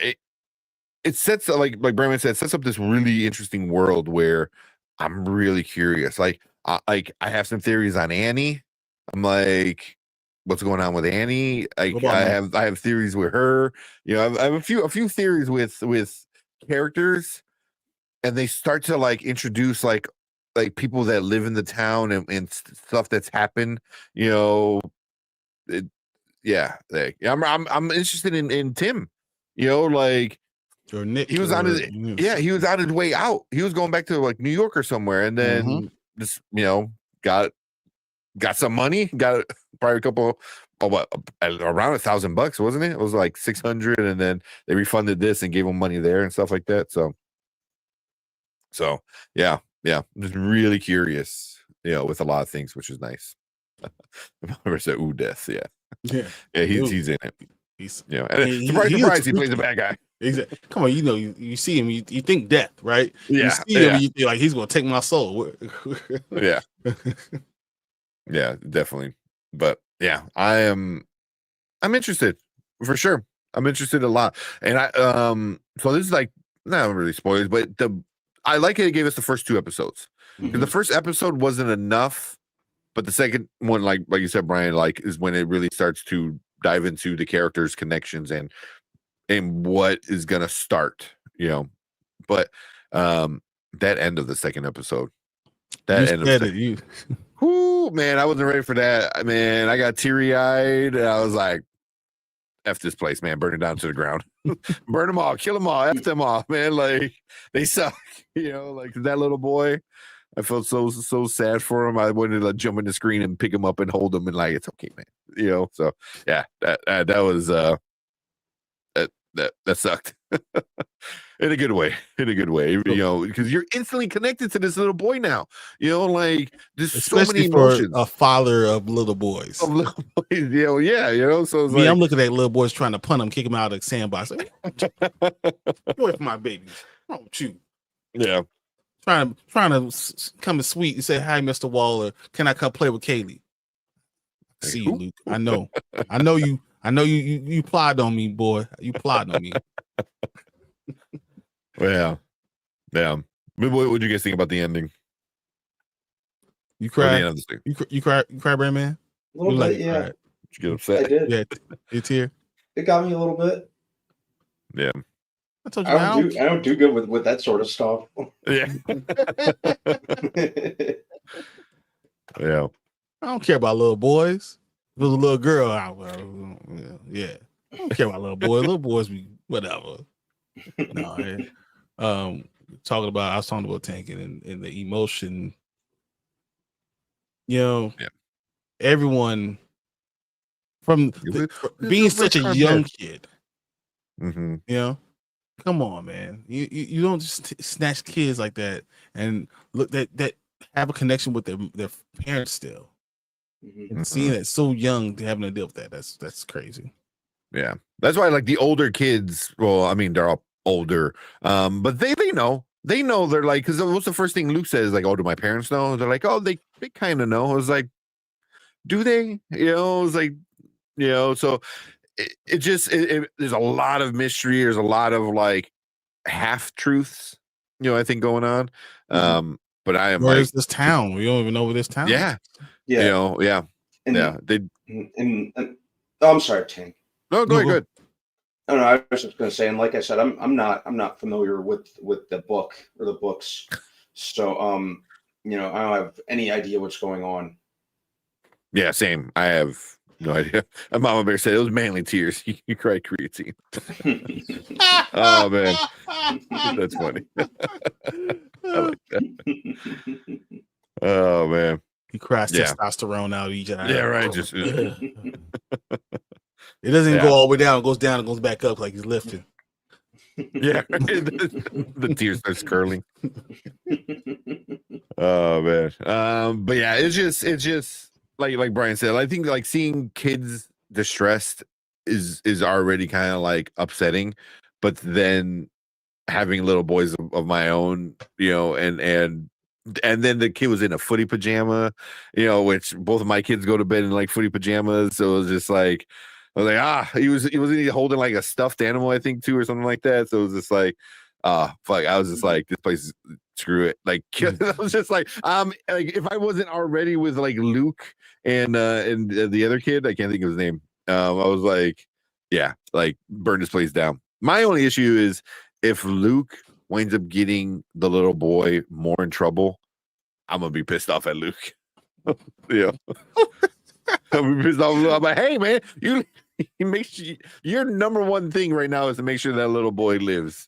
it sets like Brandon said, sets up this really interesting world where I'm really curious. Like I have some theories on Annie. I'm like, what's going on with Annie? I have theories with her. You know, I have a few theories with characters, and they start to like introduce like people that live in the town and stuff that's happened. You know, I'm interested in Tim. You know, like or Nick. He was on his he was on his way out. He was going back to like New York or somewhere, and then this got some money, got probably a couple around $1,000, wasn't it? It was like 600, and then they refunded this and gave him money there and stuff like that. So yeah, I'm just really curious, with a lot of things, which is nice. Ooh, death, yeah, he's in it. He's surprise, he plays a bad guy. Exactly. Come on, you see him, you think death, right? Yeah, you see him, you think like he's gonna take my soul. Yeah, yeah, definitely. But yeah, I'm interested for sure. I'm interested a lot, and so this is like not really spoilers, but I like it. It gave us the first 2 episodes because the first episode wasn't enough, but the second one, like you said, Brian, like is when it really starts to dive into the characters' connections and what is gonna start, But that end of the second episode, whoo, man, I wasn't ready for that. Man, I got teary-eyed, and I was like, F this place, man, burn it down to the ground. Burn them all, kill them all, F them all, man. Like, they suck, like that little boy. I felt so sad for him. I wanted to jump in the screen and pick him up and hold him and like, it's okay, man. So yeah, that was that sucked. In a good way, because you're instantly connected to this little boy now. Like there's especially so many emotions. For a father of little boys. So it's so like, I'm looking at little boys trying to punt him, kick him out of the sandbox. Like, go away from my babies. What's wrong with you? Yeah. Trying to come and sweet and say, hi, Mr. Waller. Can I come play with Kaylee? See you, Luke. I know you plotted on me, boy. You plotted on me. Yeah. What you guys think about the ending? You cried? You cried, Brand Man? A little bit, yeah. Did you get upset? I did. Yeah, it's here. It got me a little bit. Yeah. I told you I don't do good with that sort of stuff. Yeah. Yeah. I don't care about little boys. If there's a little girl out there, yeah. I don't care about little boys. Little boys be whatever. No, I was talking about Tanking and the emotion. Everyone from being such a young kid. Come on, man. You don't just snatch kids like that and look that have a connection with their parents still. And seeing that so young to having to deal with that, that's crazy. Yeah. That's why like the older kids, well, I mean, they're all older. But they know. They know. They're like, because what's the first thing Luke says? Like, oh, do my parents know? They're like, oh, they kind of know. I was like, do they? It was like, so it just there's a lot of mystery. There's a lot of like half truths, I think going on. But I am where's this town? We don't even know where this town is. Yeah. I'm sorry, Tank. No, go ahead. Good. No, I was just going to say, and like I said, I'm not familiar with the book or the books, so I don't have any idea what's going on. Yeah, same. I have no idea. My mama bear said it was mainly tears. You cried creatine. Oh man, that's funny. I like that. Oh man, he cries testosterone out of each eye. Yeah, right. Just it doesn't even go all the way down. It goes down and goes back up like he's lifting. Yeah, the tears starts curling. Oh man, but yeah, it's just like Brian said. I think like seeing kids distressed is already kind of like upsetting, but then having little boys of my own, and then the kid was in a footy pajama, which both of my kids go to bed in like footy pajamas, so it was just like. I was like, he was holding like a stuffed animal, I think, too, or something like that. So it was just like, fuck. I was just like, this place, screw it. Like, I was just like if I wasn't already with like Luke and the other kid, I can't think of his name. I was like, yeah, like burn this place down. My only issue is if Luke winds up getting the little boy more in trouble, I'm gonna be pissed off at Luke. I'm like, hey man, you make sure your number one thing right now is to make sure that little boy lives.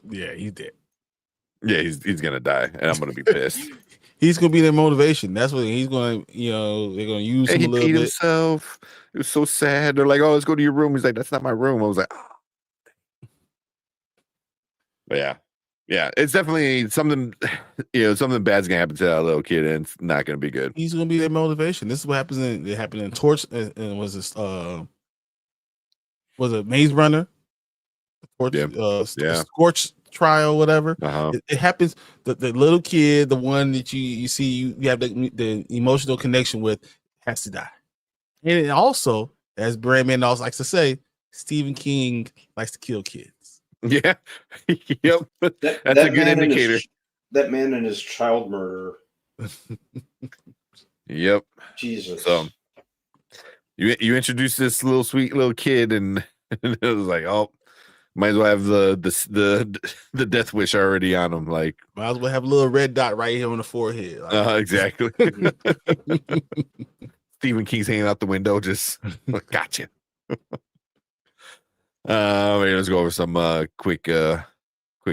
Yeah, he's dead. Yeah, he's gonna die, and I'm gonna be pissed. He's gonna be their motivation. That's what he's gonna, they're gonna use him He a little peed bit. himself. It was so sad. They're like, "Oh, let's go to your room." He's like, "That's not my room." I was like, "Oh." But yeah, it's definitely something. Something bad's gonna happen to that little kid, and it's not gonna be good. He's gonna be their motivation. This is what happens it happened in Torch. And was this was it Maze Runner? Scorch trial, whatever. It happens. The little kid, the one that you see, you have the emotional connection with, has to die. And it also, as Brandman also likes to say, Stephen King likes to kill kids. Yeah, yep. That's a good indicator. That man and his child murderer. Yep. Jesus. So you introduced this little sweet little kid, and it was like, oh, might as well have the death wish already on him. Like, might as well have a little red dot right here on the forehead. Like, exactly. Stephen King's hanging out the window, just gotcha. Let's go over some quick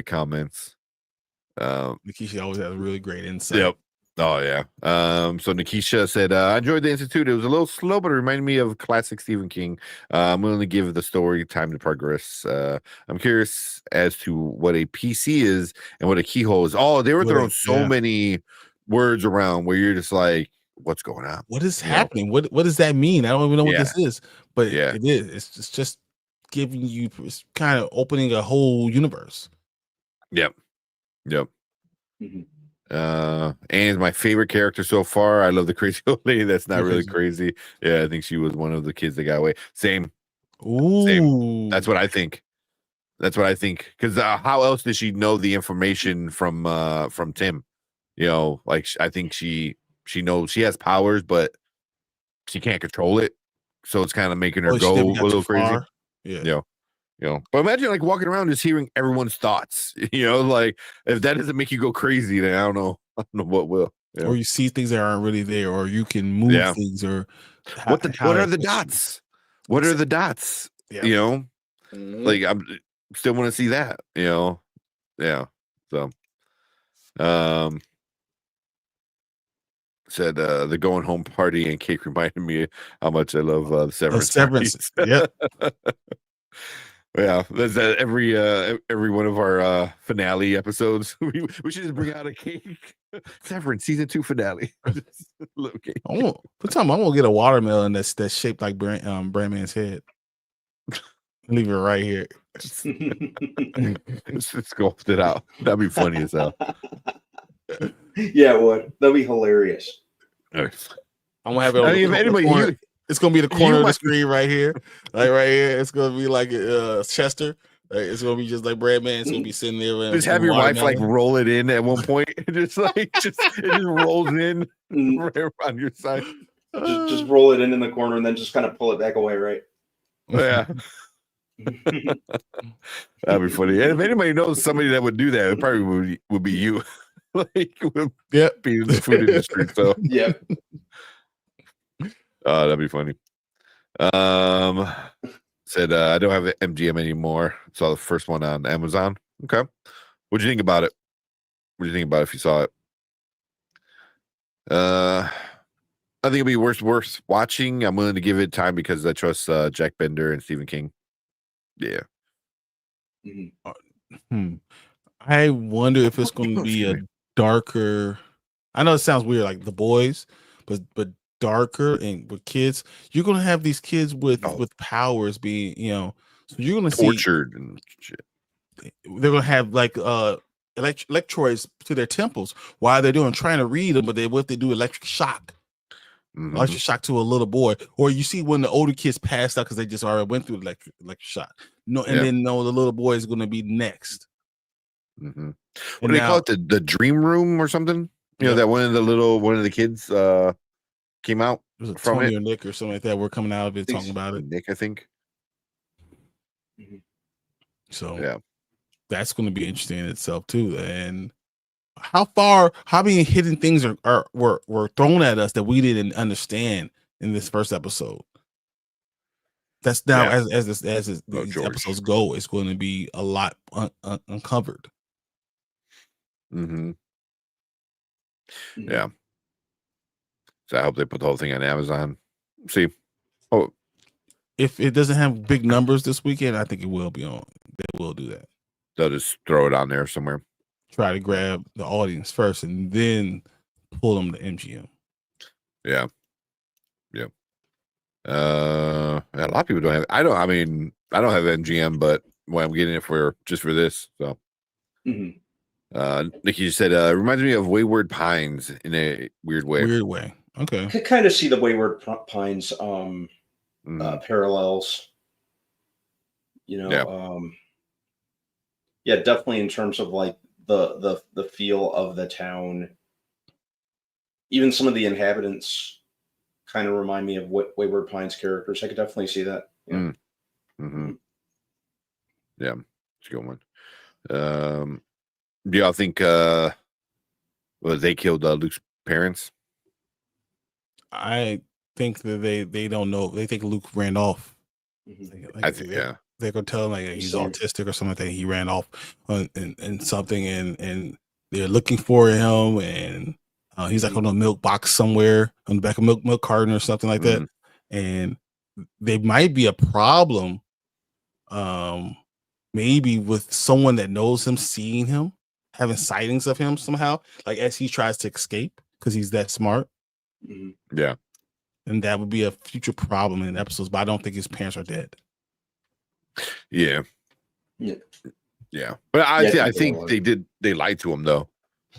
comments. Nikisha always has really great insight. Yep. Oh yeah. So Nikisha said, I enjoyed the Institute. It was a little slow, but it reminded me of classic Stephen King. I'm willing to give the story time to progress. I'm curious as to what a PC is and what a keyhole is. Oh, they were throwing so many words around where you're just like, what's going on? What is happening? What does that mean? I don't even know what this is. But it is. It's just giving you, it's kind of opening a whole universe. Yep. Mm-hmm. And my favorite character so far. I love the crazy old lady that's not really crazy. Yeah, I think she was one of the kids that got away. Same. That's what I think. Because how else did she know the information from Tim? Like, I think she knows she has powers, but she can't control it. So it's kind of making her go a little crazy. Yeah. But imagine like walking around just hearing everyone's thoughts. Like if that doesn't make you go crazy, then I don't know what will. Or you see things that aren't really there, or you can move things, or what are the dots? What are the dots? Yeah. Like I'm still want to see that. Yeah. So, said the going home party and cake reminded me how much I love the Severance. Yeah. Yeah, that's every one of our finale episodes. We should just bring out a cake. Severance season 2 finale. Little cake. I'm gonna get a watermelon that's shaped like Brandman's head. Leave it right here. Just sculpt it out. That'd be funny as hell. Yeah, it would. That'd be hilarious. I'm gonna have it. It's gonna be the corner of the screen right here, like right here. It's gonna be like Chester. It's gonna be just like Brandman. It's gonna be sitting there. Just have your wife like roll it in at one point. It just rolls in right on your side. Just roll it in the corner and then just kind of pull it back away, right? Yeah. That'd be funny. And if anybody knows somebody that would do that, it probably would be you. Like, be in the food industry. So yeah. That'd be funny. Said I don't have MGM anymore. Saw the first one on Amazon. Okay. What'd you think about it? What do you think about it if you saw it? I think it'd be worth watching. I'm willing to give it time because I trust Jack Bender and Stephen King. Yeah. I wonder if it's going to be a darker. I know it sounds weird, like The Boys, but darker and with kids. You're going to have these kids with powers being, so you're going to see tortured and shit. They're going to have like electrodes to their temples while they're trying to read them, but what if they do electric shock? Electric shock to a little boy, or you see when the older kids passed out because they just already went through electric shock. Then the little boy is going to be next. What do they call it? The dream room or something? That one of the kids came out from Tony it. Or Nick or something like that. We're coming out of it talking about it. Nick, I think. So that's going to be interesting in itself too. And how many hidden things were thrown at us that we didn't understand in this first episode? That's now Yeah. as these episodes go, it's going to be a lot uncovered. Mm-hmm. Yeah. So I hope they put the whole thing on Amazon. See, if it doesn't have big numbers this weekend, I think it will be on. They will do that. They'll just throw it on there somewhere. Try to grab the audience first, and then pull them to MGM. Yeah. Yeah. A lot of people don't have. I don't have MGM, but when I'm getting it for this. So, Nikki just said, reminds me of Wayward Pines in a weird way. Okay. I could kind of see the Wayward Pines parallels. Yeah, definitely in terms of like the feel of the town. Even some of the inhabitants kind of remind me of what Wayward Pines characters. I could definitely see that. Yeah. Yeah, it's a good one. Do y'all think they killed Luke's parents? I think that they don't know. They think Luke ran off. I think they're gonna tell him like he's autistic or something like that. He ran off and something, and they're looking for him, and he's like on a milk box somewhere on the back of milk carton or something like that. And there might be a problem, maybe with someone that knows him, seeing him, having sightings of him somehow, like as he tries to escape because he's that smart. Yeah. And that would be a future problem in episodes, but I don't think his parents are dead. Yeah. But I think they lied to him though.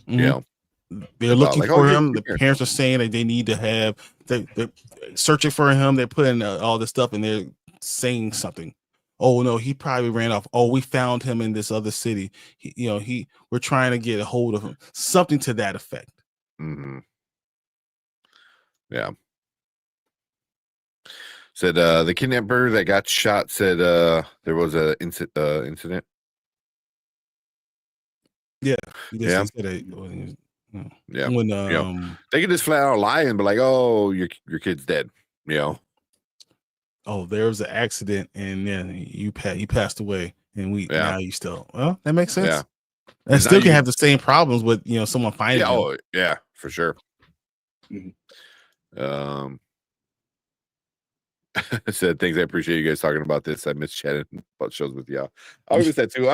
They're looking for him. The parents are saying that they need to have, they're searching for him. They're putting all this stuff, and they're saying something. Oh no, he probably ran off. Oh, we found him in this other city. We're trying to get a hold of him. Something to that effect. Yeah. Said the kidnapper that got shot said there was a incident. Yeah. Yeah. When they could just flat out lie and be like, "Oh, your kid's dead." Oh, there was an accident, and he passed away, and now you still. Well, that makes sense. Yeah. And still can have the same problems with someone finding. Yeah. him. Oh, yeah, for sure. I said thanks. I appreciate you guys talking about this. I miss chatting about shows with y'all. I miss that too.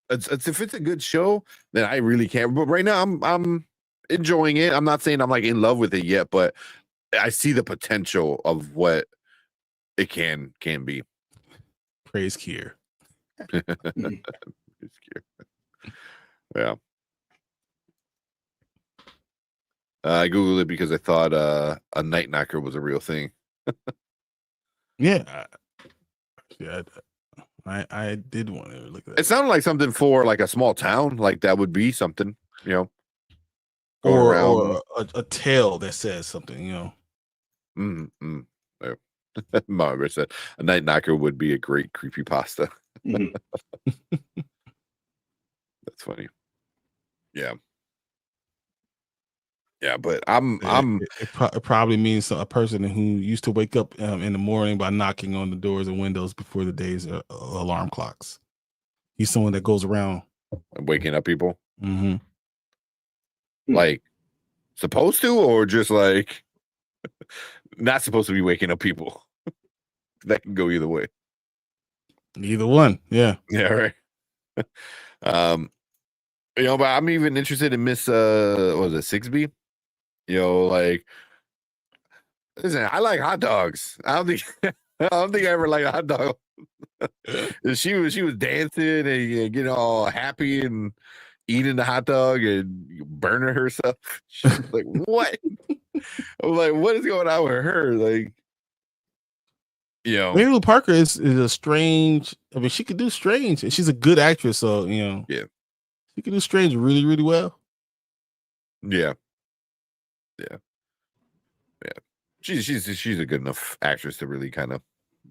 If it's a good show, then I really can't. But right now, I'm enjoying it. I'm not saying I'm like in love with it yet, but I see the potential of what it can be. Praise Kier. Yeah. I googled it because I thought a night knocker was a real thing. Yeah. I did want to look at that. It sounded like something for like a small town, like that would be something, or a tale that says something, Margaret said a night knocker would be a great creepypasta. That's funny. Yeah. Yeah, but it probably means a person who used to wake up in the morning by knocking on the doors and windows before the day's alarm clocks. He's someone that goes around waking up people. Like supposed to, or just like not supposed to be waking up people. That can go either way. Either one, yeah. Yeah, right. But I'm even interested in Miss what was it, Sixby? Like, listen, I like hot dogs. I don't think I ever liked a hot dog. she was dancing and getting all happy and eating the hot dog and burning herself. She was like, what? I was like, what is going on with her? Like, Mary Lou Parker is a strange. I mean, she could do strange, and she's a good actress. So yeah, she could do strange really, really well. Yeah. She's a good enough actress to really kind of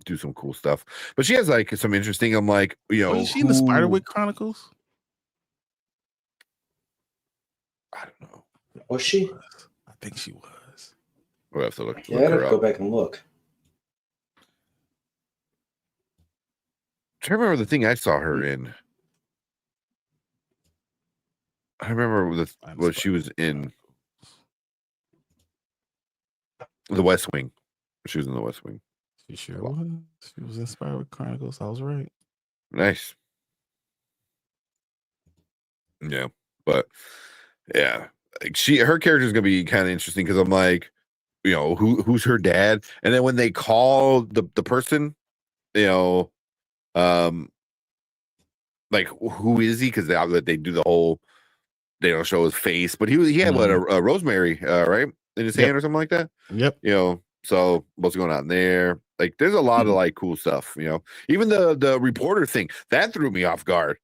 do some cool stuff. But she has like some interesting. I'm like, was she in the Spiderwick Chronicles? I don't know. Was she? I think she was. We'll have to look. Yeah, I'd have to go back and look. trying to remember the thing I saw her in. I remember what she was in The West Wing. She was in The West Wing. She sure was. She was inspired with Chronicles. I was right. Nice. Yeah, but yeah, like her character is gonna be kind of interesting because I'm like, who's her dad? And then when they call the person, like who is he? Because they do the whole, they don't show his face, but he had what a rosemary, right, in his hand or something like that. Yep. So what's going on there? Like, there's a lot of like cool stuff. Even the reporter thing that threw me off guard.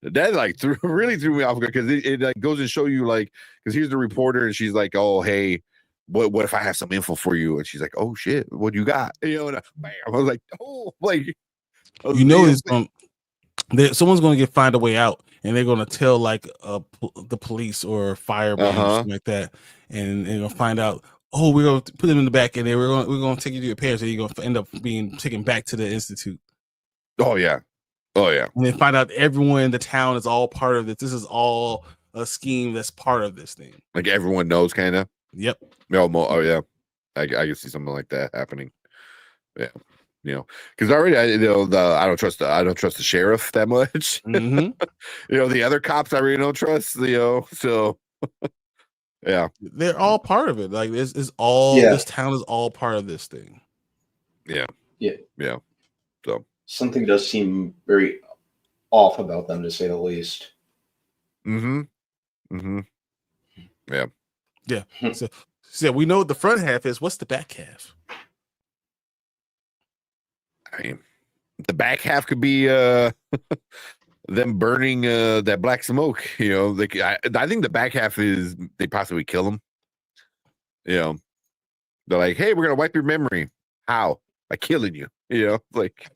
That like really threw me off guard because it like goes and show you like, because here's the reporter and she's like, oh hey, what if I have some info for you? And she's like, oh shit, what you got? And bam, I was like, oh, like, it's someone's going to find a way out, and they're going to tell like the police or fire or something like that, and they're going to find out. Oh, we're going to put them in the back, and then we're going to take you to your parents, and you're going to end up being taken back to the institute. Oh yeah. And then find out everyone in the town is all part of this. This is all a scheme that's part of this thing. Like everyone knows, kind of. Yep. Oh yeah. I can see something like that happening. Yeah. Because already I don't trust the sheriff that much. Mm-hmm. The other cops I really don't trust. So yeah, they're all part of it. Like this is all. Yeah. This town is all part of this thing. Yeah. So something does seem very off about them, to say the least. Yeah. So we know what the front half is. What's the back half? I mean, the back half could be them burning that black smoke. I think the back half is they possibly kill him. They're like, hey, we're gonna wipe your memory. How? By killing you. Like,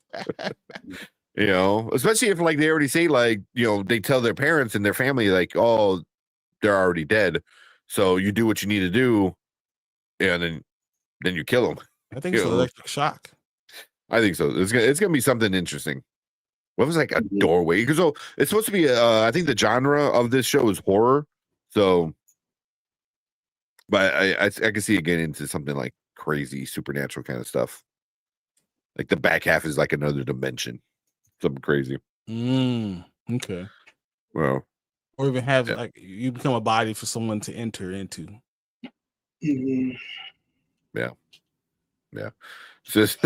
especially if like they already say like, they tell their parents and their family like, oh, they're already dead, so you do what you need to do, and then you kill them. I think it's electric shock. I think so. It's gonna be something interesting. What was like a doorway? Because it's supposed to be. I think the genre of this show is horror. So, but I can see it getting into something like crazy supernatural kind of stuff. Like the back half is like another dimension, something crazy. Okay. Well, or even have like you become a body for someone to enter into. Yeah. Just,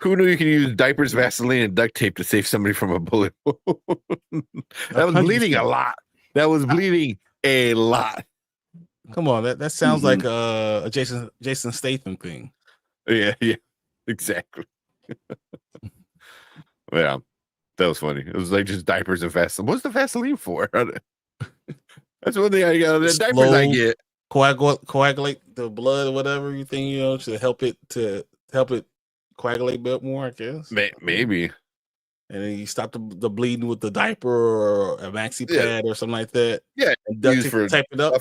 who knew you can use diapers, Vaseline, and duct tape to save somebody from a bullet? That was bleeding a lot. Come on, that sounds like a Jason Statham thing. Yeah, exactly. Yeah, that was funny. It was like just diapers and Vaseline. What's the Vaseline for? That's one thing I got. The diapers I get coagulate the blood or whatever you think, to help it coagulate a bit more, I guess. Maybe. And then you stop the bleeding with the diaper or a maxi pad or something like that. Yeah, and duct tape to type it up.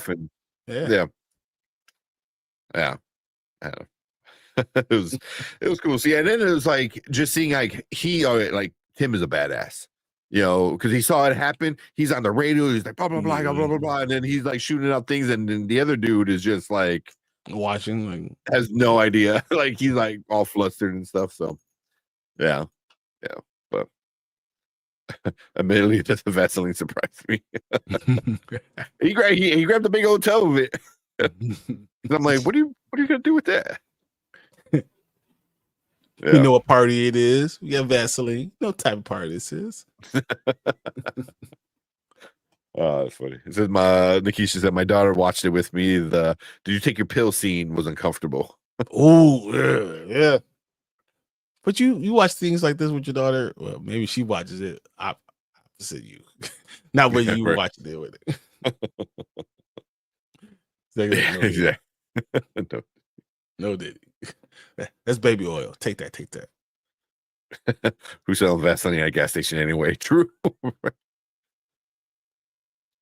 Yeah. It was cool. See, and then it was like just seeing like Tim is a badass. Because he saw it happen. He's on the radio. He's like blah blah blah blah blah blah, and then he's like shooting out things, and then the other dude is just like watching, like has no idea. Like he's like all flustered and stuff. So yeah. But admittedly, the Vaseline surprised me. he grabbed the big old tub of it. And I'm like, what are you gonna do with that? Yeah. You know what party it is. We got Vaseline. No type of party this is. Oh, that's funny. It says Nikisha said my daughter watched it with me. The did you take your pill scene was uncomfortable. Oh yeah. But you watch things like this with your daughter. Well, maybe she watches it opposite you. Not when you watch it with it. Exactly. No Diddy. That's baby oil. Take that. Who's selling Vaseline at a gas station anyway? True.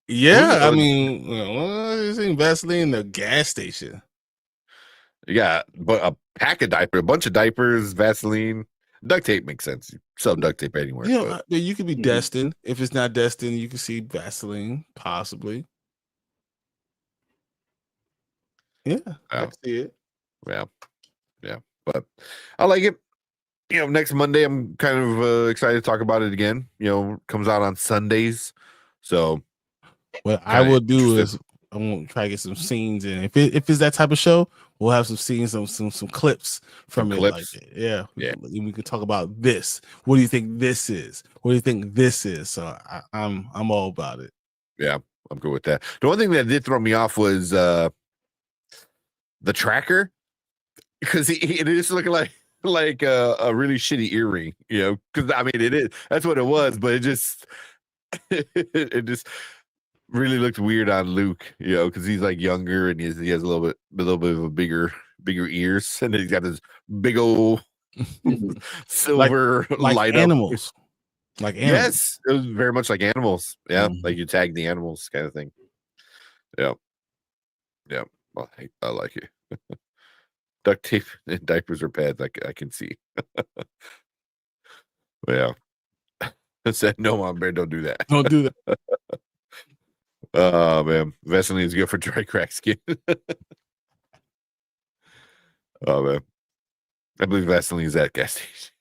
Yeah, I mean, you seen Vaseline at a gas station? Yeah, but a pack of diapers, a bunch of diapers, Vaseline. Duct tape makes sense. You sell duct tape anywhere. You know, you could be destined. If it's not destined, you can see Vaseline, possibly. Yeah, I can see it. Yeah, but I like it. You know, next Monday, I'm kind of excited to talk about it again. You know, comes out on Sundays. So, what I will do is I'm gonna try to get some scenes in. If it's that type of show, we'll have some scenes, some clips from it. Like, yeah. We could talk about this. What do you think this is? What do you think this is? So I'm all about it. Yeah, I'm good with that. The one thing that did throw me off was the tracker, because it is looking like a really shitty earring, you know, because I mean that's what it was, but it just it just really looked weird on Luke, you know, because he's like younger and he has a little bit of a bigger ears, and then he's got this big old silver like light animals. Up. Like animals. Yes, it was very much like animals. Yeah, like you tag the animals kind of thing. Yeah. Well, I like it. Duct tape and diapers or pads, I can see. Yeah. I said, no, Mom Bear, don't do that. Don't do that. Oh, man. Vaseline is good for dry, cracked skin. Oh, man. I believe Vaseline is at gas station.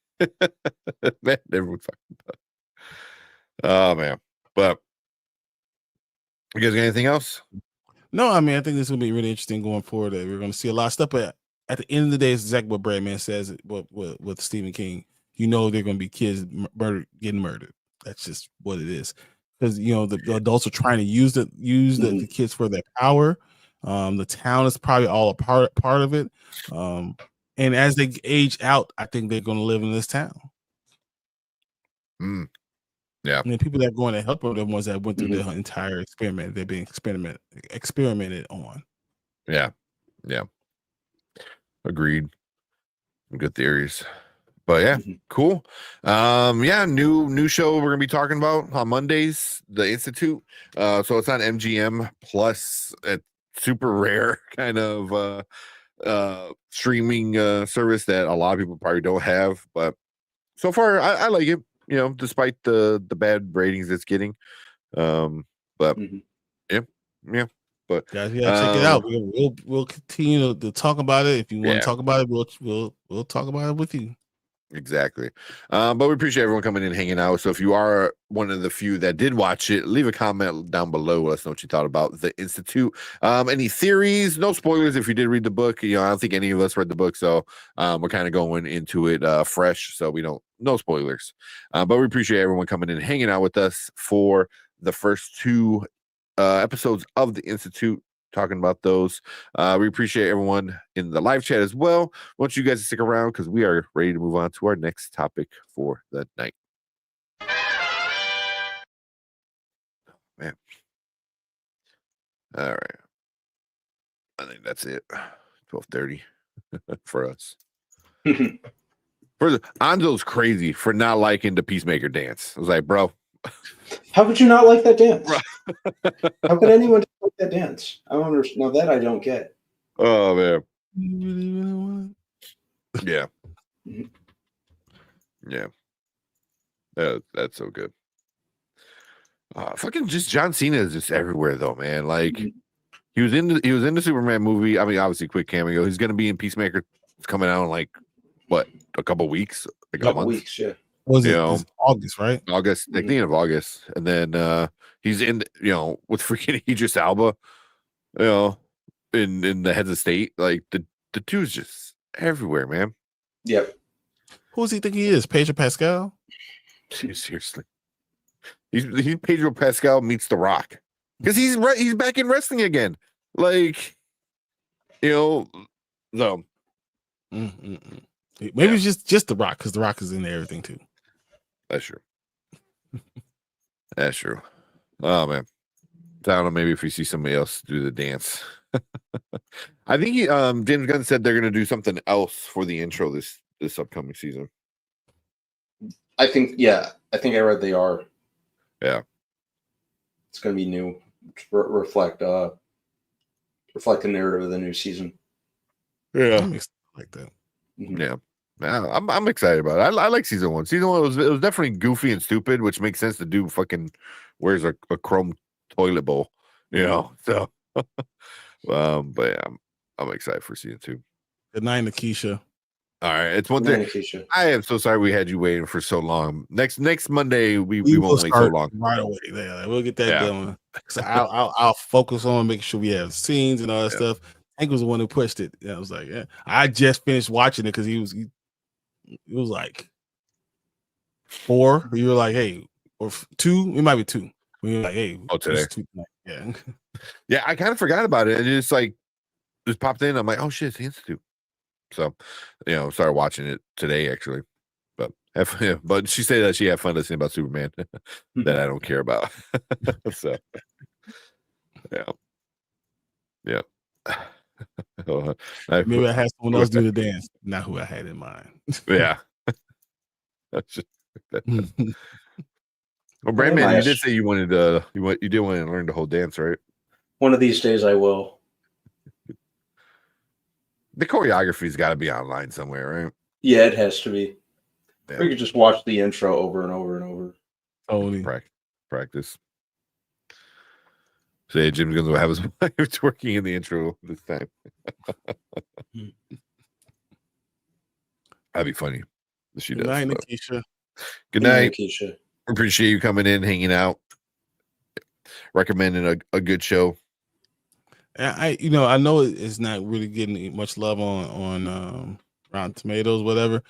Man, everyone fucking does. Oh, man. But you guys got anything else? No, I mean, I think this will be really interesting going forward. We're going to see a lot of stuff, but at the end of the day, it's exactly what Bradman says with Stephen King. You know, they're going to be kids getting murdered. That's just what it is. Because, you know, the adults are trying to use the kids for their power. The town is probably all a part of it. And as they age out, I think they're going to live in this town. Yeah. I mean, people that are going to help them are the ones that went through the entire experiment. They're being experimented on. Yeah. Agreed. Good theories. But yeah, cool. New show we're gonna be talking about on Mondays, The Institute. So it's on MGM Plus, a super rare kind of streaming service that a lot of people probably don't have. But so far I like it, you know, despite the bad ratings it's getting. But yeah. But guys, you gotta check it out. We'll continue to talk about it. If you want to talk about it, we'll talk about it with you. Exactly. But we appreciate everyone coming in and hanging out. So if you are one of the few that did watch it, leave a comment down below. Let us know what you thought about The Institute. Any theories? No spoilers if you did read the book. You know, I don't think any of us read the book, so we're kind of going into it fresh. So no spoilers. But we appreciate everyone coming in and hanging out with us for the first two episodes of The Institute, talking about those. We appreciate everyone in the live chat as well. I want you guys to stick around because we are ready to move on to our next topic for the night. Man. All right. I think that's it. 12:30 for us. Anzo's crazy for not liking the Peacemaker dance. I was like, bro. How could you not like that dance? How could anyone like that dance? I don't understand. Now that I don't get. Oh, man. Yeah. Yeah. That's so good. Fucking just John Cena is just everywhere though, man. Like he was in the Superman movie. I mean, obviously quick cameo. He's gonna be in Peacemaker. It's coming out in like what, a couple weeks? Like a couple weeks, yeah. Was it August, right? August, like the end of August. And then he's in, you know, with freaking Idris Elba, you know, in the Heads of State. Like the dude's just everywhere, man. Yep. Who does he think he is? Pedro Pascal? Seriously. He's Pedro Pascal meets The Rock. Because he's back in wrestling again. Like, you know, so maybe it's just The Rock, because The Rock is in everything too. That's true. That's true. Oh man, I don't know. Maybe if we see somebody else do the dance, I think James Gunn said they're going to do something else for the intro this upcoming season. I think I read they are. Yeah, it's going to be new. Reflect the narrative of the new season. Yeah, like that. Yeah. I'm excited about it. I like season 1. Season 1 it was definitely goofy and stupid, which makes sense to do. Fucking where's a chrome toilet bowl, So, but yeah, I'm excited for season 2. Good night, Nikisha. All right, it's one thing. I am so sorry we had you waiting for so long. Next Monday we won't wait so long. Right away. Yeah, we'll get that done. So I'll focus on making sure we have scenes and all that stuff. Hank was the one who pushed it. I was like, I just finished watching it because he was like 4. You were like, hey, or 2. It might be 2. We were like, hey, today. 2 tonight. Yeah, I kind of forgot about it. And it just popped in. I'm like, oh shit, it's the Institute. So, started watching it today actually. But she said that she had fun listening about Superman that I don't care about. So, yeah. Maybe I had someone else do the dance, not who I had in mind. Yeah. Well, Brandman, you did say you wanted you did want to learn the whole dance, right? One of these days I will. The choreography's got to be online somewhere, right? Yeah, it has to be. Yeah. We could just watch the intro over and over and over. Totally. Practice. So yeah, Jim's gonna have his wife working in the intro this time. That'd be funny. She does. Good night, Nikisha. Good night, Nikisha. Appreciate you coming in, hanging out, recommending a good show. I know it's not really getting much love on Rotten Tomatoes, whatever.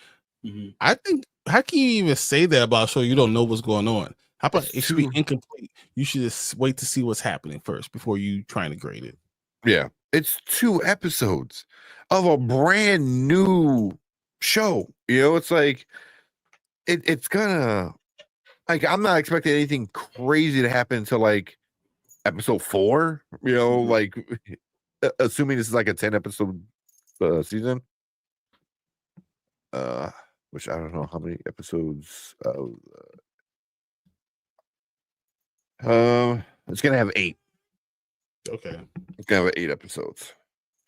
Mm-hmm. I think, how can you even say that about a show you don't know what's going on? How about it should be incomplete? You should just wait to see what's happening first before you trying to grade it. Yeah, it's 2 episodes of a brand new show. It's like it's gonna I'm not expecting anything crazy to happen until like episode 4. Like assuming this is like a 10 episode season. Which I don't know how many episodes. It's gonna have 8. Okay, it's gonna have 8 episodes.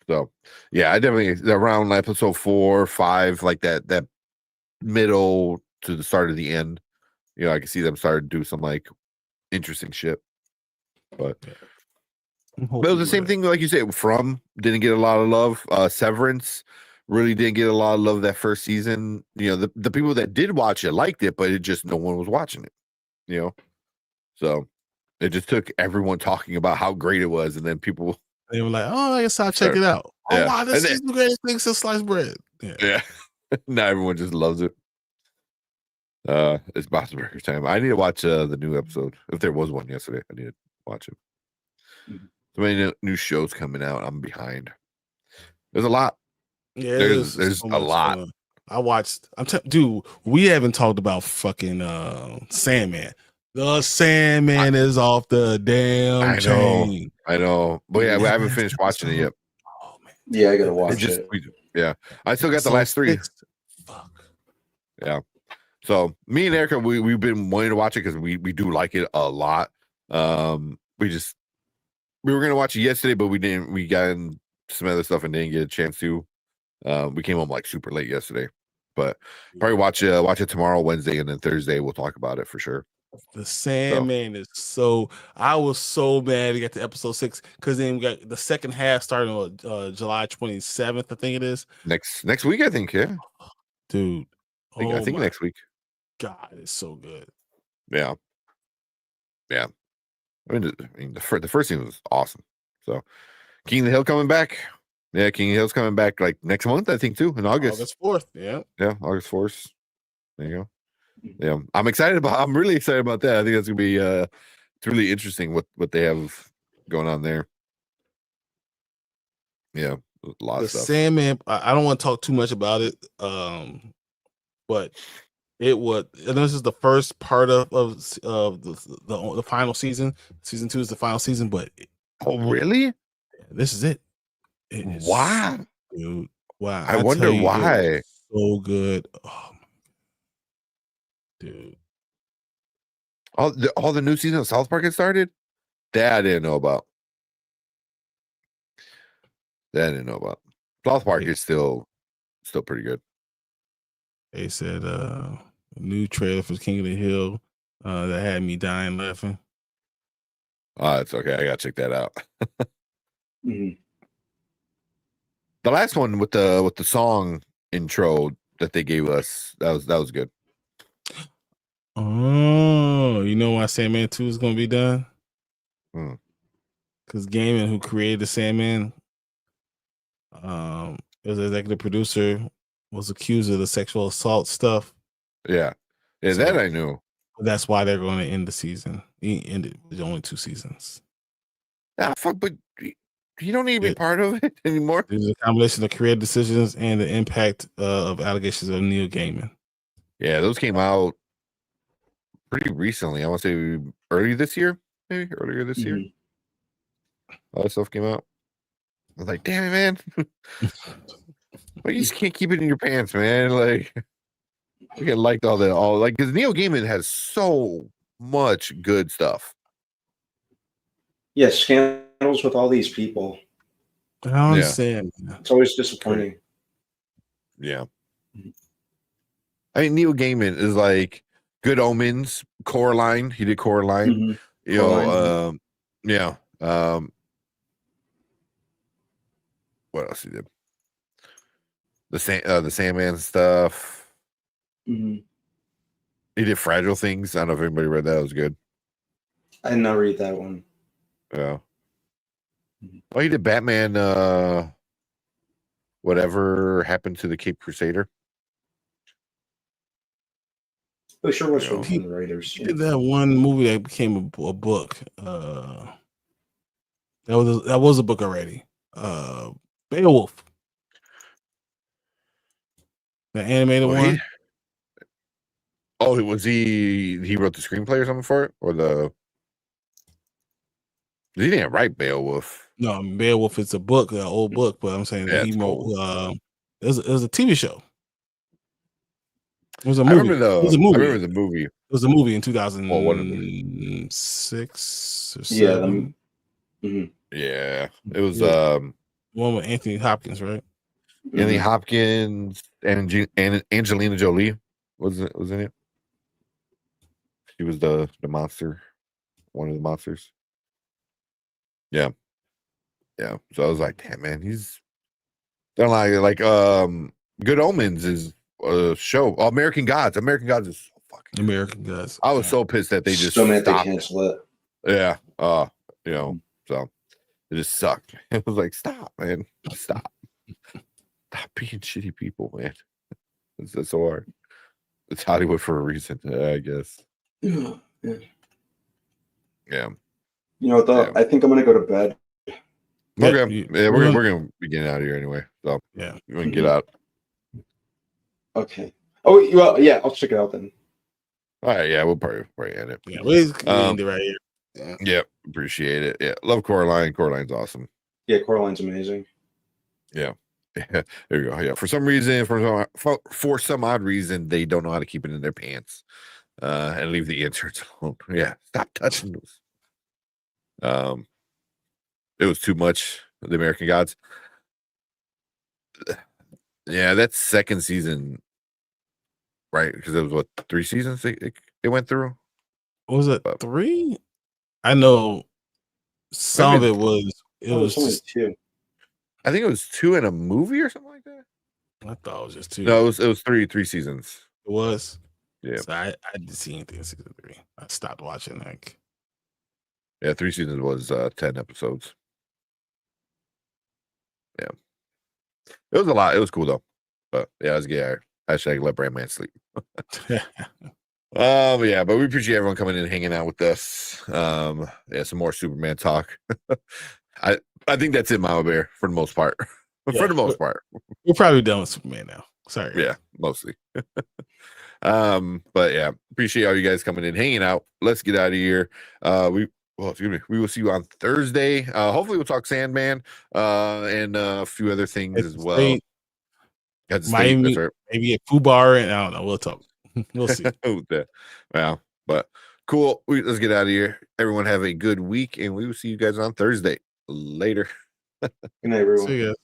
So yeah, I definitely around episode 4, 5, like that middle to the start of the end. I can see them start to do some like interesting shit. But it was the same thing, like you said. From didn't get a lot of love. Severance really didn't get a lot of love that first season. The people that did watch it liked it, but it just no one was watching it. So it just took everyone talking about how great it was, and then people they were like, "Oh, I guess I'll check it out." Oh wow, this is the greatest thing since sliced bread. Yeah. Now everyone just loves it. It's Bob's Burger time. I need to watch the new episode. If there was one yesterday, I need to watch it. So many new shows coming out. I'm behind. There's a lot. Yeah, there's a lot. Fun. I watched. Dude, we haven't talked about fucking Sandman. The Sandman is off the damn chain. I know, but yeah, I haven't finished watching it yet. Oh man, yeah, I gotta watch it. Yeah, I still got the last 3. Fuck. Yeah. So me and Erica, we've been wanting to watch it because we do like it a lot. We were gonna watch it yesterday, but we didn't. We got in some other stuff and didn't get a chance to. We came home like super late yesterday, but probably watch it tomorrow, Wednesday, and then Thursday we'll talk about it for sure. The Sandman is so. I was so mad we got to episode 6 because then we got the second half starting on July 27th. I think it is next week. I think, yeah, dude. I think next week. God, it's so good. Yeah. I mean, the first scene was awesome. So, King of the Hill coming back. Yeah, King of the Hill's coming back like next month, I think, too, in August. August 4th. Yeah. Yeah, August 4th. There you go. Yeah, I'm really excited about that. I think that's gonna be it's really interesting what they have going on there. Yeah, a lot of stuff. Sandman. I don't want to talk too much about it. But it was. And this is the first part of the final season. Season 2 is the final season. But really, this is it. Wow, dude. Wow. I wonder why. So good. Oh, dude. All the new season of South Park had started? That I didn't know about. South Park is still pretty good. They said a new trailer for King of the Hill that had me dying laughing. Oh, it's okay. I gotta check that out. Mhm. The last one with the song intro that they gave us, that was good. Oh, you know why Sandman 2 is gonna be done? Hmm. Because Gaiman, who created the Sandman, as executive producer, was accused of the sexual assault stuff. Yeah, So- that I knew. That's why they're going to end the season. He ended with only 2 seasons. Ah, fuck, but you don't need to be It- part of it anymore. There's a combination of creative decisions and the impact of allegations of Neil Gaiman. Yeah, those came out pretty recently. I want to say early this year, maybe earlier this year. Mhm. All that stuff came out. I was like, damn it, man. But you just can't keep it in your pants, man. Like, we get liked all like, because Neil Gaiman has so much good stuff. Yeah, scandals with all these people. I don't understand. It's always disappointing. Yeah. I mean, Neil Gaiman is like Good Omens, Coraline. He did Coraline. Mhm. You know, yeah. What else he did? The Sandman stuff. Mhm. He did Fragile Things. I don't know if anybody read that. It was good. I did not read that one. Yeah. Oh, he did Batman. Whatever happened to the Cape Crusader? Oh, sure was You know, one of the writers. He did that one movie that became a book. That was a book already. Beowulf. The animated one. Was he wrote the screenplay or something for it? Or he didn't write Beowulf. No, Beowulf is a book, an old book, but I'm saying that he wrote it was a TV show. It was a movie. I remember the movie. It was a movie in Well, one of them. 2006 or Yeah, 7. Yeah. It was one with Anthony Hopkins, right? Anthony Hopkins and Angelina Jolie was in it. She was the monster, one of the monsters. Yeah. Yeah. So I was like, damn, man, he's done like Good Omens is a show. American Gods. American Gods is so fucking American Gods. I was so pissed that they just so mad they stopped. cancel it. Yeah. You know, so it just sucked. It was like, stop, man. Stop. Stop being shitty people, man. It's so hard. It's Hollywood for a reason, I guess. Yeah. Yeah. You know what though? Yeah. I think I'm gonna go to bed. Okay. Yeah, we're gonna be getting out of here anyway. So yeah, we're gonna get out. Okay. Oh well, yeah, I'll check it out then. All right, yeah, we'll probably end it. Yeah, we'll end it right here. Yeah, appreciate it. Yeah, love Coraline. Coraline's awesome. Yeah, Coraline's amazing. Yeah. There you go. Yeah, for some odd reason, they don't know how to keep it in their pants and leave the inserts alone. Yeah, stop touching those. It was too much. The American Gods. Yeah, that's second season, right? Because it was what 3 seasons it went through. What was it 3? I know some of it was. It was only just 2. I think it was 2 in a movie or something like that. I thought it was just 2. No, it was 3 seasons. It was. Yeah. So I didn't see anything in season 3. I stopped watching. Yeah, 3 seasons was 10 episodes. Yeah. It was a lot. It was cool though. But yeah, it was good. Hashtag let Brand Man sleep. Yeah, but we appreciate everyone coming in and hanging out with us. Yeah, some more Superman talk. I think that's it, Mama Bear, for the most part. For the most part. We're probably done with Superman now. Sorry. Yeah, mostly. But yeah, appreciate all you guys coming in, hanging out. Let's get out of here. Excuse me. We will see you on Thursday. Hopefully we'll talk Sandman and a few other things as well. Miami, right. maybe a Fubar, and I don't know. We'll talk. We'll see. Yeah, but cool. Let's get out of here. Everyone have a good week, and we will see you guys on Thursday. Later. Good night, everyone. See you guys.